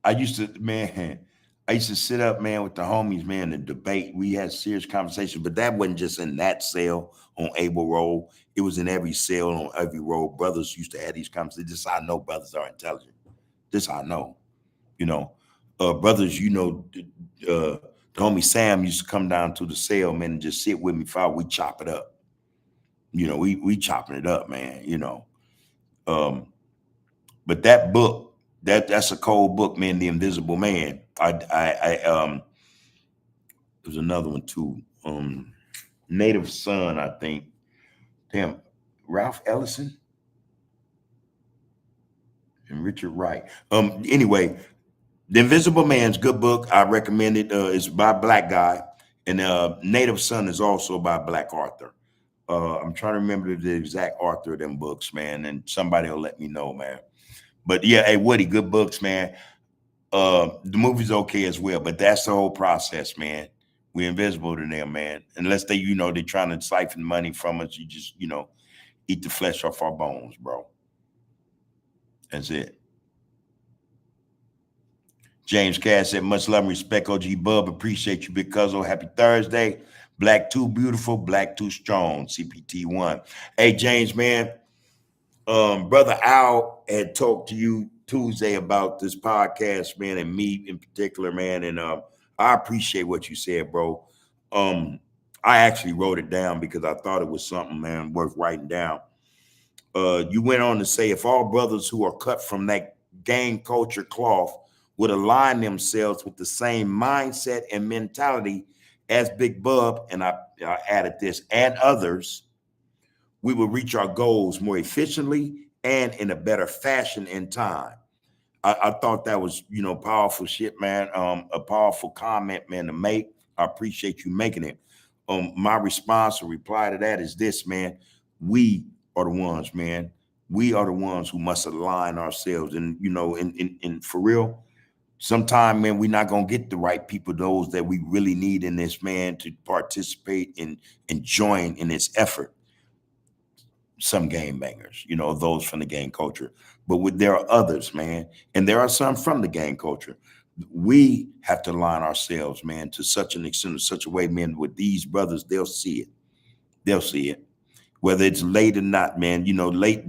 I used to, man, I used to sit up, man, with the homies, man, and debate. We had serious conversations, but that wasn't just in that cell on Abel Road. It was in every cell on every road. Brothers used to have these conversations. This I know brothers are intelligent. This I know, you know. Brothers, you know, the homie Sam used to come down to the cell, man, and just sit with me while we chop it up. You know, we chopping it up, man, you know. But that book, that's a cold book, man. The Invisible Man. There's another one too. Native Son, I think. Damn, Ralph Ellison and Richard Wright. Anyway, The Invisible Man's good book. I recommend it. It's by a black guy, and Native Son is also by a black author. I'm trying to remember the exact author of them books, man, and somebody will let me know, man. But yeah, hey Woody, good books, man. The movie's okay as well, but that's the whole process, man. We're invisible to them, man. Unless they, you know, they're trying to siphon money from us. You just, you know, eat the flesh off our bones, bro. That's it. James Cass said, much love and respect, OG Bub. Appreciate you, Big Cuzzo. Happy Thursday. Black too beautiful, black too strong. CPT1. Hey, James, man. Brother Al had talked to you Tuesday about this podcast, man, and me in particular, man. And I appreciate what you said, bro. I actually wrote it down because I thought it was something, man, worth writing down. You went on to say, if all brothers who are cut from that gang culture cloth would align themselves with the same mindset and mentality as Big Bub, and I added this, and others, we will reach our goals more efficiently and in a better fashion in time. I thought that was, you know, powerful shit, man. A powerful comment, man, to make. I appreciate you making it. My response or reply to that is this, man. We are the ones, man. We are the ones who must align ourselves. And, you know, in for real, sometime, man, we're not gonna get the right people, those that we really need in this, man, to participate in and join in this effort. Some game bangers, you know, those from the gang culture. But there are others, man, and there are some from the gang culture. We have to align ourselves, man, to such an extent, such a way, man, with these brothers, they'll see it. They'll see it. Whether it's late or not, man, you know, late.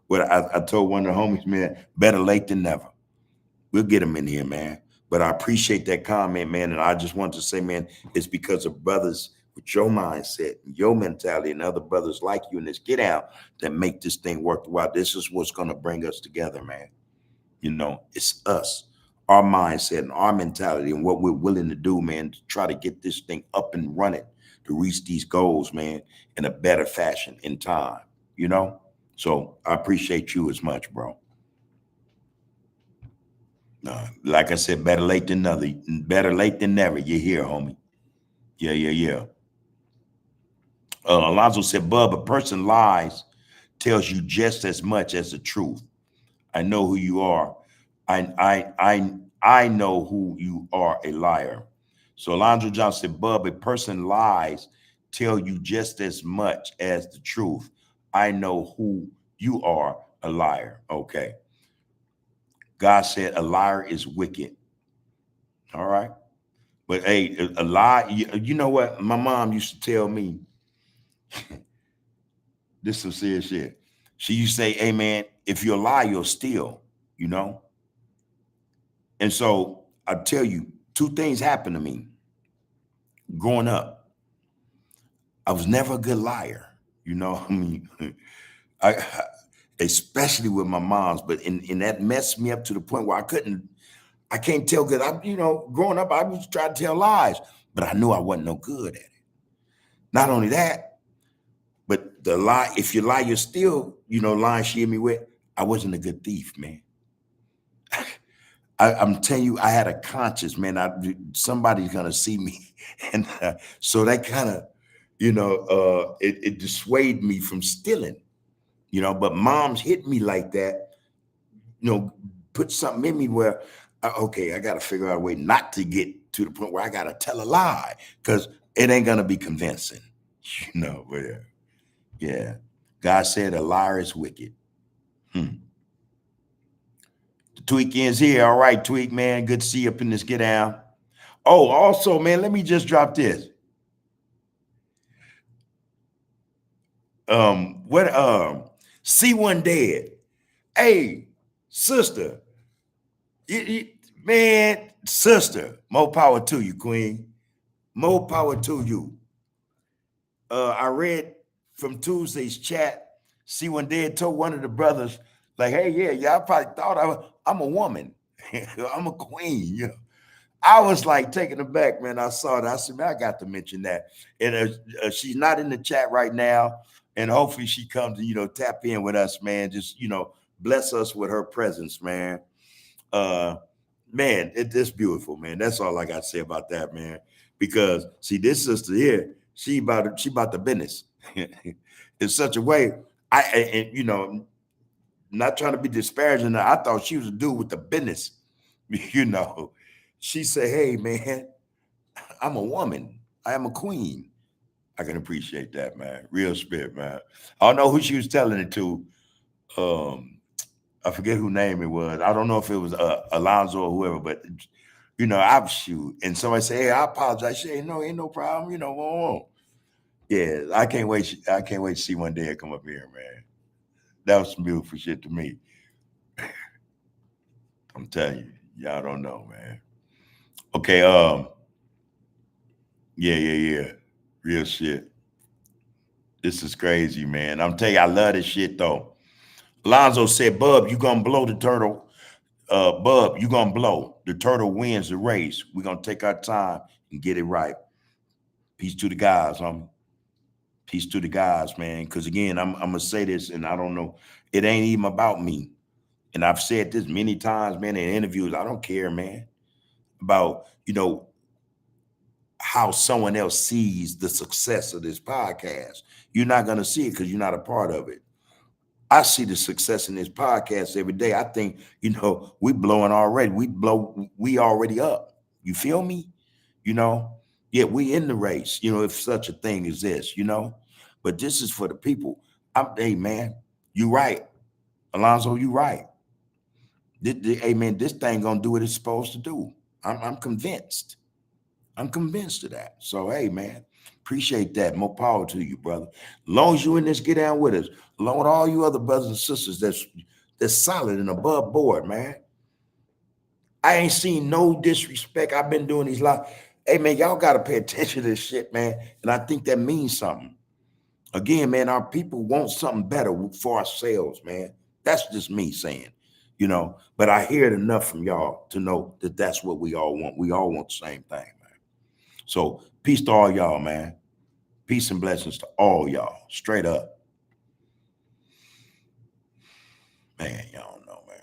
What I told one of the homies, man, better late than never. We'll get them in here, man. But I appreciate that comment, man. And I just want to say, man, it's because of brothers with your mindset, your mentality, and other brothers like you in this get out that make this thing worthwhile. This is what's going to bring us together, man. You know, it's us, our mindset and our mentality and what we're willing to do, man, to try to get this thing up and running to reach these goals, man, in a better fashion in time, you know? So I appreciate you as much, bro. Like I said, better late than never. Better late than never. You're here, homie. Yeah. Alonzo said, Bub, a person lies tells you just as much as the truth. I know who you are. I know who you are, a liar. So Alonzo Johnson said, Bub, a person lies tell you just as much as the truth. I know who you are, a liar. Okay. God said a liar is wicked. All right. But hey, a lie, you know what? My mom used to tell me, this is some serious shit. She used to say, hey man, if you lie, you'll steal, you know? And so I tell you, two things happened to me growing up. I was never a good liar. You know, I mean, I especially with my mom's, but in that messed me up to the point where I can't tell good. Growing up, I was trying to tell lies, but I knew I wasn't no good at it. Not only that, but the lie, if you lie, you're still, lying she hit me with, I wasn't a good thief, man. I'm telling you, I had a conscience, man. Somebody's gonna see me, and so that kind of, it dissuaded me from stealing. But moms hit me like that, put something in me where, okay, I got to figure out a way not to get to the point where I got to tell a lie because it ain't gonna be convincing, But yeah, God said a liar is wicked. The Tweak is here. All right, Tweak, man. Good to see you up in this get down. Oh, also, man, let me just drop this. C1 dead. Hey, sister. Man, sister. More power to you, Queen. More power to you. I read from Tuesday's chat. C1 dead told one of the brothers, like, hey, yeah, y'all probably thought I'm a woman. I'm a queen, I was like taken aback, man. I saw that. I said, man, I got to mention that. And she's not in the chat right now. And hopefully she comes and, tap in with us, man. Just, bless us with her presence, man. Man, it's beautiful, man. That's all I got to say about that, man. Because see, this sister here, she about the business in such a way. Not trying to be disparaging. I thought she was a dude with the business, She said, hey, man, I'm a woman. I am a queen. I can appreciate that, man. Real spirit, man. I don't know who she was telling it to. I forget who name it was. I don't know if it was Alonzo or whoever, but I shoot. And somebody say, hey, I apologize. She ain't no problem. Yeah, I can't wait. I can't wait to see one day come up here, man. That was some beautiful shit to me. I'm telling you, y'all don't know, man. Okay, yeah. Real shit. This is crazy, man. I'm telling you, I love this shit though. Alonzo said, Bub, you gonna blow the turtle. Bub, you gonna blow. The turtle wins the race. We're gonna take our time and get it right. Peace to the guys, Peace to the guys, man. Because again, I'm gonna say this, and I don't know, it ain't even about me. And I've said this many times, man, in interviews. I don't care, man, about how someone else sees the success of this podcast. You're not gonna see it because you're not a part of it. I see the success in this podcast every day. I think, we blowing already. We already up. You feel me? Yeah, we in the race, if such a thing exists, but this is for the people. Hey, man, you right. Alonzo, you right. Hey, man, this thing gonna do what it's supposed to do. I'm convinced. I'm convinced of that. So, hey, man, appreciate that. More power to you, brother. As long as you in this, get down with us. Along with all you other brothers and sisters that's solid and above board, man. I ain't seen no disrespect. I've been doing these lives. Hey, man, y'all got to pay attention to this shit, man. And I think that means something. Again, man, our people want something better for ourselves, man. That's just me saying, But I hear it enough from y'all to know that that's what we all want. We all want the same thing, man. So peace to all y'all, man. Peace and blessings to all y'all. Straight up. Man, y'all don't know, man.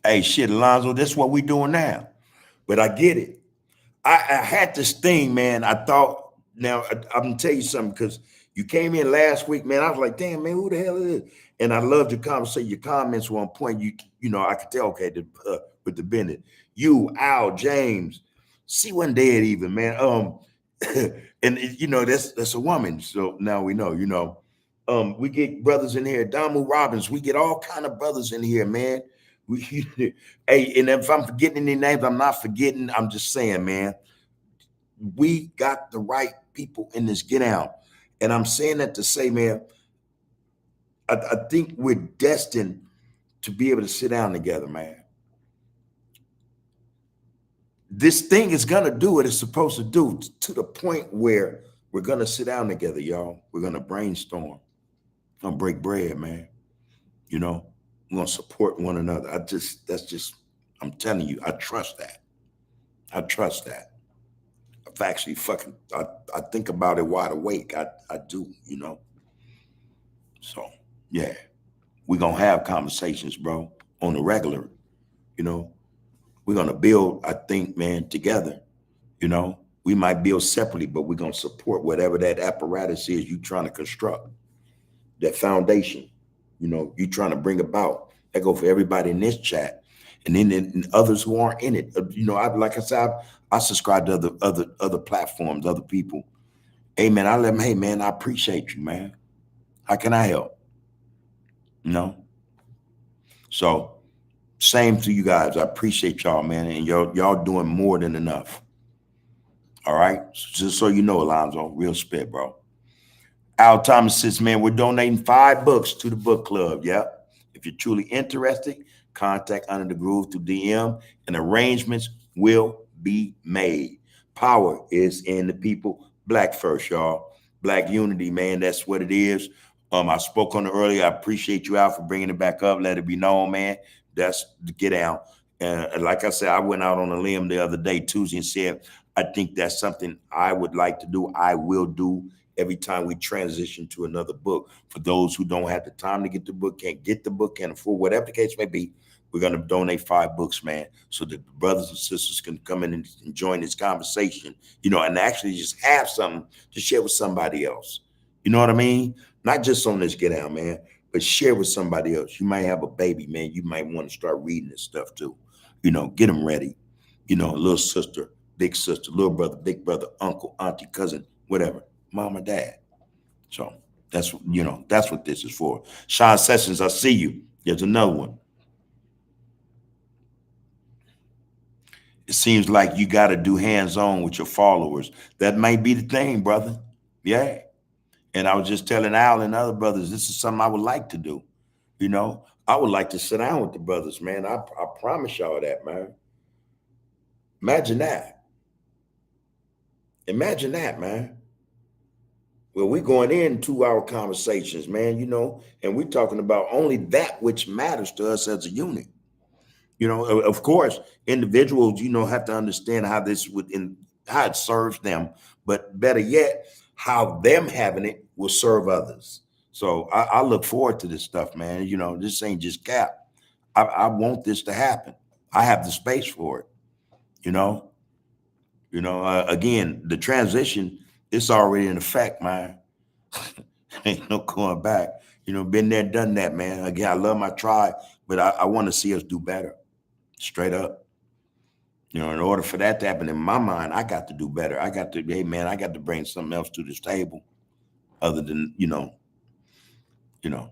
Hey, shit, Alonzo, this is what we doing now. But I get it. I had this thing, man. I thought, now I'm going to tell you something, because you came in last week, man. I was like, damn, man, who the hell is this? And I loved your conversation. Your comments were on point. I could tell, okay, with the Bennett. You, Al, James, C1 dead even, man. And that's a woman. So now we know, we get brothers in here, Damu Robbins, we get all kind of brothers in here, man. Hey, and if I'm forgetting any names, I'm not forgetting. I'm just saying, man, we got the right people in this get out. And I'm saying that to say, man, I think we're destined to be able to sit down together, man. This thing is gonna do what it's supposed to do to the point where we're gonna sit down together, y'all. We're gonna brainstorm. We're gonna break bread, man. You know, we're gonna support one another. I'm telling you, I trust that. I trust that. I've actually I think about it wide awake. I do, you know. So yeah, we're gonna have conversations, bro, on the regular, you know. We're gonna build, I think, man, together. You know, we might build separately, but we're gonna support whatever that apparatus is you trying to construct, that foundation, you know, you trying to bring about. That go for everybody in this chat, and then others who aren't in it. You know, like I said, I subscribe to other platforms, other people. Hey man, I let them. Hey man, I appreciate you, man. How can I help? You know. So same to you guys. I appreciate y'all, man, and y'all doing more than enough. All right, just so you know, Alonzo, real spit, bro. Al Thomas says, man, we're donating 5 books to the book club. Yep. If you're truly interested, contact Under the Groove through DM and arrangements will be made. Power is in the people. Black first, y'all. Black unity, man. That's what it is. I spoke on it earlier. I appreciate you, Al, for bringing it back up. Let it be known, man. That's the get out. And like I said, I went out on a limb the other day, Tuesday, and said, I think that's something I would like to do. I will do every time we transition to another book. For those who don't have the time to get the book, can't get the book, can't afford, whatever the case may be, we're going to donate 5 books, man, so that the brothers and sisters can come in and join this conversation, you know, and actually just have something to share with somebody else. You know what I mean? Not just on this get out, man, but share with somebody else. You might have a baby, man. You might want to start reading this stuff too. You know, get them ready. You know, little sister, big sister, little brother, big brother, uncle, auntie, cousin, whatever, mom or dad. So that's, you know, that's what this is for. Sean Sessions, I see you. There's another one. It seems like you got to do hands-on with your followers. That might be the thing, brother. Yeah. And I was just telling Al and other brothers, this is something I would like to do. You know, I would like to sit down with the brothers, man. I promise y'all that, man. Imagine that. Imagine that, man. Well, we're going into our conversations, man, you know, and we're talking about only that which matters to us as a unit. You know, of course, individuals, you know, have to understand how this how it serves them, but better yet, how them having it will serve others. So I look forward to this stuff, man. You know, this ain't just cap. I want this to happen. I have the space for it. You know, again, the transition, it's already in effect, man. Ain't no going back. You know, been there, done that, man. Again, I love my tribe, but I want to see us do better. Straight up. You know, in order for that to happen in my mind, I got to do better. I got to, hey man, I got to bring something else to this table other than, you know. The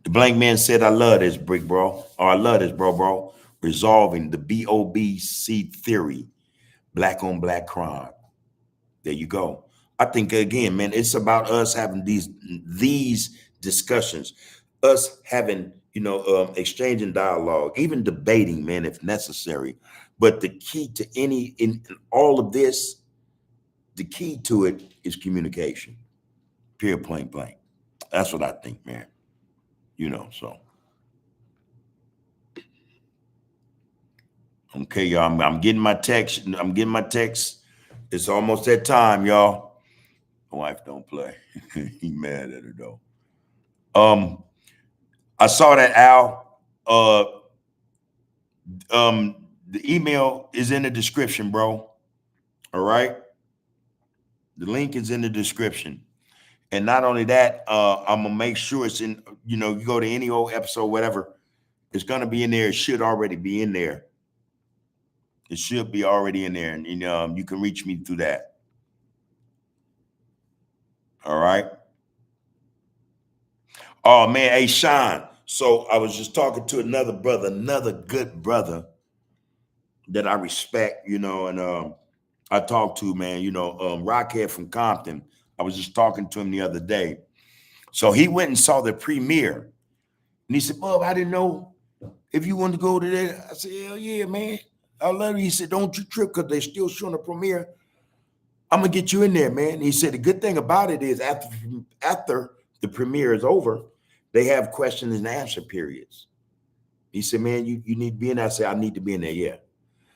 blank man said, I love this, brick bro. Or I love this, bro. Resolving the BOBC theory, black on black crime. There you go. I think again, man, it's about us having these discussions, us having, you know, exchanging dialogue, even debating, man, if necessary. But the key to in all of this, the key to it is communication. Period, point blank. That's what I think, man. You know, so. Okay, y'all. I'm getting my text. I'm getting my text. It's almost that time, y'all. My wife don't play. He mad at her though. I saw that, Al. The email is in the description, bro. All right. The link is in the description. And not only that, I'm gonna make sure it's in, you know, you go to any old episode, whatever, it's gonna be in there. It should already be in there. It should be already in there. And you can reach me through that. All right. Oh man, hey Sean. So I was just talking to another brother, another good brother that I respect, you know, and I talked to, man, you know, Rockhead from Compton. I was just talking to him the other day. So he went and saw the premiere, And he said, Bub, I didn't know if you wanted to go to that. I said, hell yeah, man. I love it. He said, don't you trip because they're still showing the premiere. I'm gonna get you in there, man. He said the good thing about it is after the premiere is over, they have questions and answer periods. He said, man, you need to be in there. I said, I need to be in there, yeah.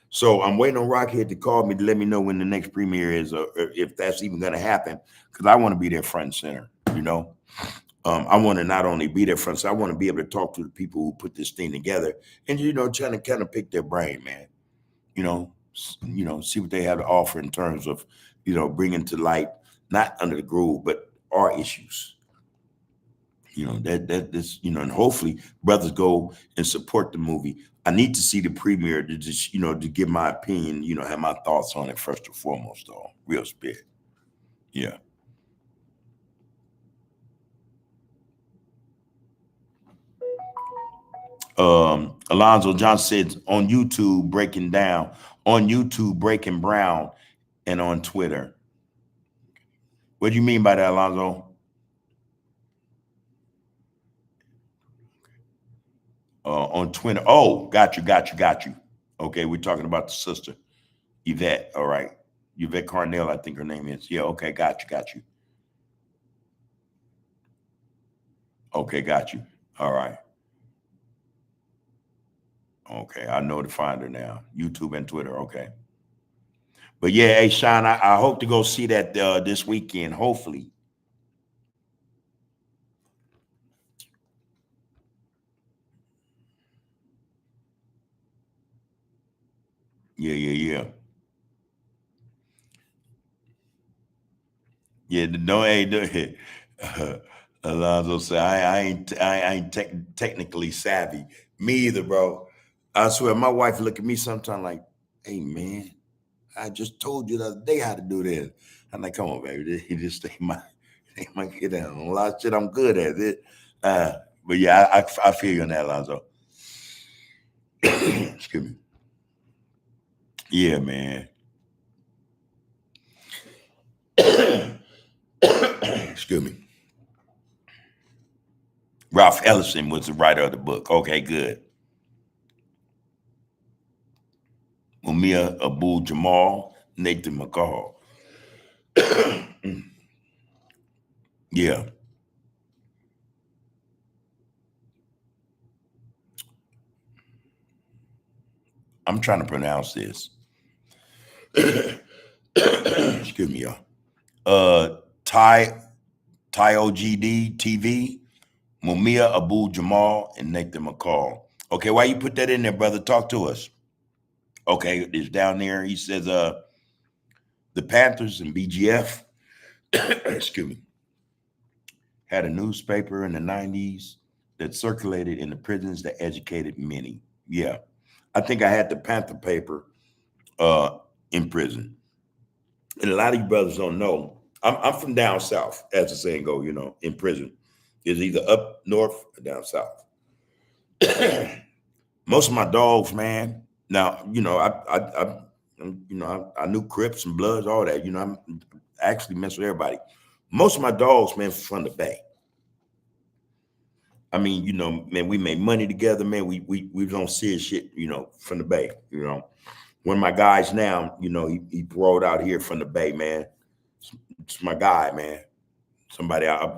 So I'm waiting on Rockhead to call me to let me know when the next premiere is, or if that's even gonna happen, because I want to be there front and center, you know. I want to not only be there front, so I want to be able to talk to the people who put this thing together, and trying to kind of pick their brain, man. See what they have to offer in terms of, bringing to light not Under the Groove, but our issues. That this, and hopefully brothers go and support the movie. I need to see the premiere to just, to give my opinion, have my thoughts on it first and foremost, though. Real spit. Yeah. Alonzo Johnson said on YouTube Breaking Brown, and on Twitter. What do you mean by that, Alonzo? On Twitter. Oh, got you. Okay, we're talking about the sister, Yvette. All right. Yvette Carnell, I think her name is. Yeah, okay, got you. Okay, got you. All right. Okay, I know to find her now. YouTube and Twitter. Okay. But yeah, hey Sean, I hope to go see that this weekend, hopefully. Yeah. Yeah, no, hey, no, Alonzo said, I ain't technically savvy. Me either, bro. I swear, my wife look at me sometimes like, hey, man, I just told you the other day how to do this. I'm like, come on, baby. You just ain't my kid down. A lot of shit I'm good at it. But yeah, I feel you on that, Alonzo. Excuse me. Yeah, man. Excuse me. Ralph Ellison was the writer of the book. Okay, good. Mumia Abu Jamal, Nathan McCall. Yeah. I'm trying to pronounce this. Excuse me, y'all. Ty OGD TV, Mumia Abu Jamal, and Nathan McCall. Okay, why you put that in there, brother? Talk to us. Okay, it's down there. He says the Panthers and BGF, excuse me, had a newspaper in the 90s that circulated in the prisons that educated many. Yeah. I think I had the Panther paper in prison. And a lot of you brothers don't know. I'm from down south, as the saying go, in prison. Is either up north or down south. Most of my dogs, man. Now, I knew Crips and Bloods, all that. I actually mess with everybody. Most of my dogs, man, from the Bay. I mean, man, we made money together, man. We was on serious shit, from the Bay. One of my guys now, he paroled out here from the Bay, man. It's my guy, man. Somebody I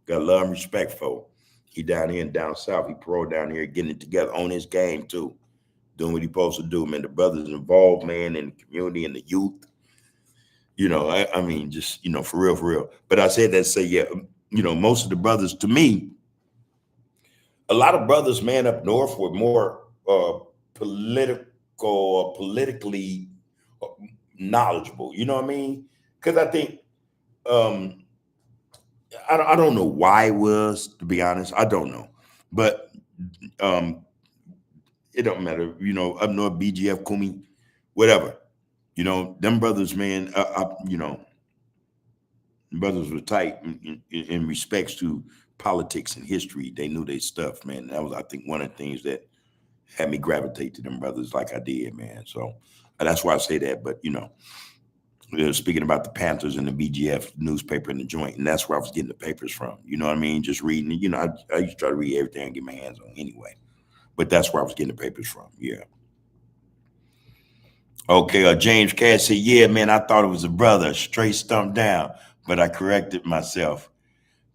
got love and respect for. He down here and down south. He paroled down here, getting it together on his game too, doing what he supposed to do, man. The brothers involved, man, in the community and the youth. I mean, just for real. But I said that to say, yeah, most of the brothers, to me, a lot of brothers, man, up north were more politically knowledgeable. You know what I mean? Because I think I don't know why it was, to be honest. I don't know, but um, it don't matter. Up north, BGF, Kumi, whatever. Them brothers, man. Brothers were tight in respects to politics and history. They knew their stuff, man. That was, I think, one of the things that had me gravitate to them brothers like I did, man. So that's why I say that. But Speaking about the Panthers and the BGF newspaper and the joint, and that's where I was getting the papers from. You know what I mean? Just reading. You know, I used to try to read everything I get my hands on anyway, but that's where I was getting the papers from. Yeah. Okay. James Cass said, "Yeah, man, I thought it was a brother, straight stumped down, but I corrected myself.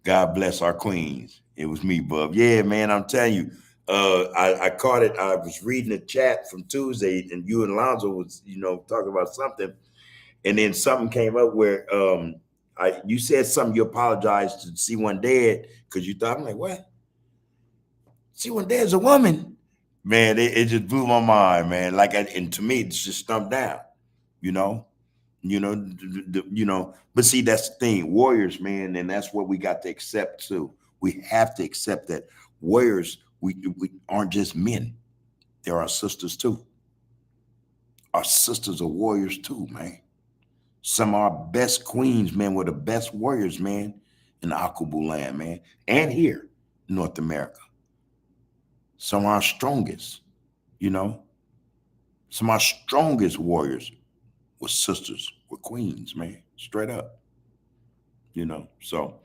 God bless our queens. It was me, bub. Yeah, man, I'm telling you." I caught it. I was reading the chat from Tuesday, and you and Alonzo was, talking about something. And then something came up where you said something. You apologized to C1 Dead because you thought, I'm like, what? C1 Dead's a woman, man. It just blew my mind, man. And to me, it's just stumped down, you know, But see, that's the thing, warriors, man, and that's what we got to accept too. We have to accept that warriors, we aren't just men; they're our sisters too. Our sisters are warriors too, man. Some of our best queens, man, were the best warriors, man, in the Akubu land, man, and here in North America. Some of our strongest, you know, some of our strongest warriors were sisters, were queens, man, straight up, So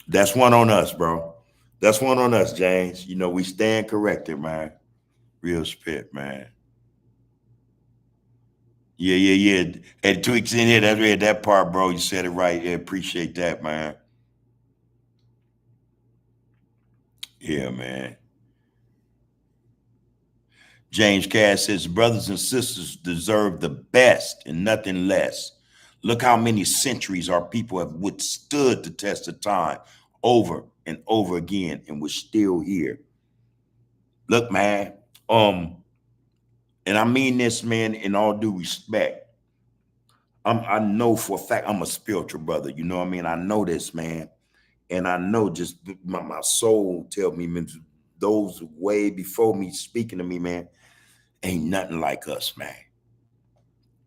that's one on us, bro. That's one on us, James. We stand corrected, man. Real spit, man. Yeah. And tweaks in here. That's read that part, bro. You said it right. Yeah, appreciate that, man. Yeah, man. James Cass says, brothers and sisters deserve the best and nothing less. Look how many centuries our people have withstood the test of time over and over again, and we're still here. Look, man, and I mean this, man, in all due respect. I know for a fact I'm a spiritual brother. You know what I mean? I know this, man. And I know just my soul tell me, man, those way before me speaking to me, man, ain't nothing like us, man.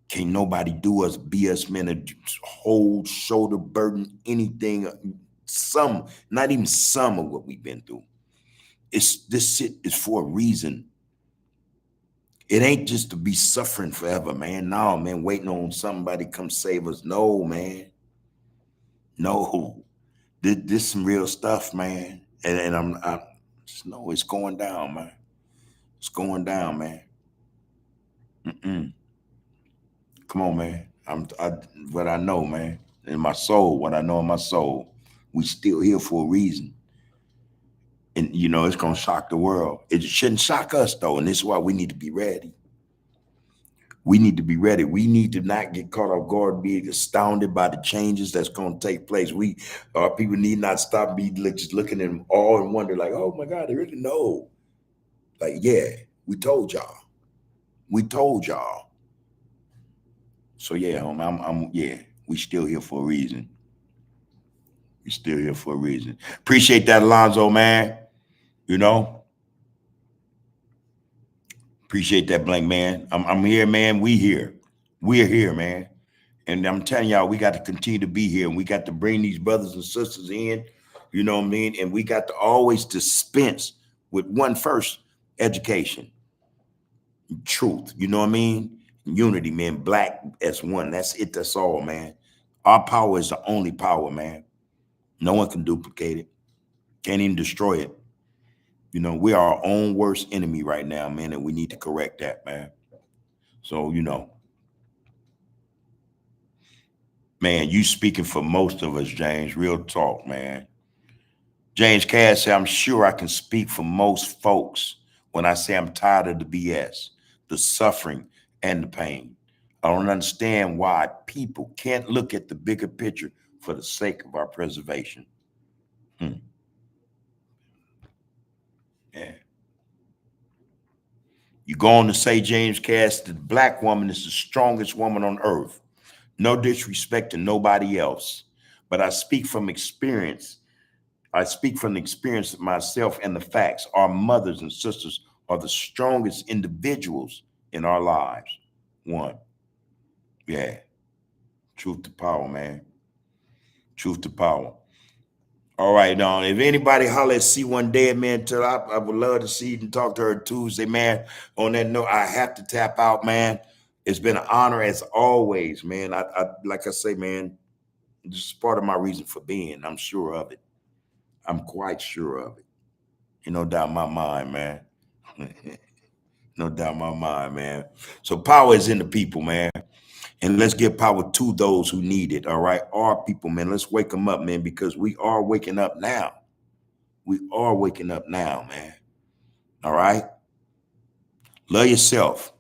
Can't nobody do us, be us, man, a whole shoulder burden, anything, not even some of what we've been through. This shit is for a reason. It ain't just to be suffering forever, man. No, man, waiting on somebody come save us. No, man. No. This some real stuff, man. And I just know it's going down, man. It's going down, man. Come on, man. What I know, man. In my soul, what I know in my soul, we still here for a reason. And it's gonna shock the world. It shouldn't shock us though, and this is why we need to be ready. We need to be ready. We need to not get caught off guard, being astounded by the changes that's going to take place. People need not stop just looking in awe and wonder, like, oh my God, they really know. Like, yeah, we told y'all. We told y'all. So yeah, we still here for a reason. We still here for a reason. Appreciate that, Alonzo, man. Appreciate that, Blank man. I'm here, man. We here. We're here, man. And I'm telling y'all, we got to continue to be here, and we got to bring these brothers and sisters in, you know what I mean? And we got to always dispense with one first, education, truth, you know what I mean? Unity, man, black as one. That's it, that's all, man. Our power is the only power, man. No one can duplicate it. Can't even destroy it. We are our own worst enemy right now, man, and we need to correct that, man. So, man, you speaking for most of us, James. Real talk, man. James Cass said, I'm sure I can speak for most folks when I say I'm tired of the BS, the suffering, and the pain. I don't understand why people can't look at the bigger picture for the sake of our preservation. Yeah. You go on to say, James Cass, the black woman is the strongest woman on earth. No disrespect to nobody else, but I speak from experience. I speak from the experience of myself and the facts. Our mothers and sisters are the strongest individuals in our lives. One. Yeah. Truth to power, man. Truth to power. All right, now, if anybody holler at C1 Dead, man, I would love to see you and talk to her Tuesday, man. On that note, I have to tap out, man. It's been an honor as always, man. I like I say, man, this is part of my reason for being. I'm sure of it. I'm quite sure of it. No doubt in my mind, man. No doubt in my mind, man. So power is in the people, man. And let's give power to those who need it. All right. Our people, man. Let's wake them up, man, because we are waking up now. We are waking up now, man. All right. Love yourself.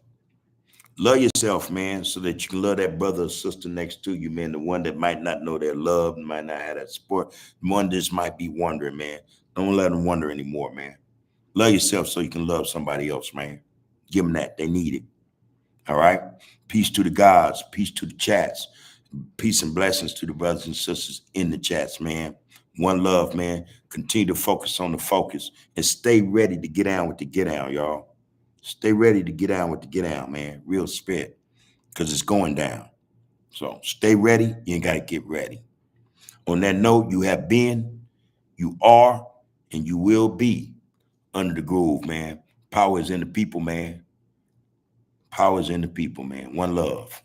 Love yourself, man, so that you can love that brother or sister next to you, man. The one that might not know their love, might not have that support. The one that just might be wondering, man. Don't let them wonder anymore, man. Love yourself so you can love somebody else, man. Give them that. They need it. All right. Peace to the gods. Peace to the chats. Peace and blessings to the brothers and sisters in the chats, man. One love, man. Continue to focus on the focus and stay ready to get down with the get down, y'all. Stay ready to get down with the get down, man. Real spit, because it's going down. So stay ready. You ain't got to get ready. On that note, you have been, you are, and you will be under the groove, man. Power is in the people, man. Power is in the people, man. One love.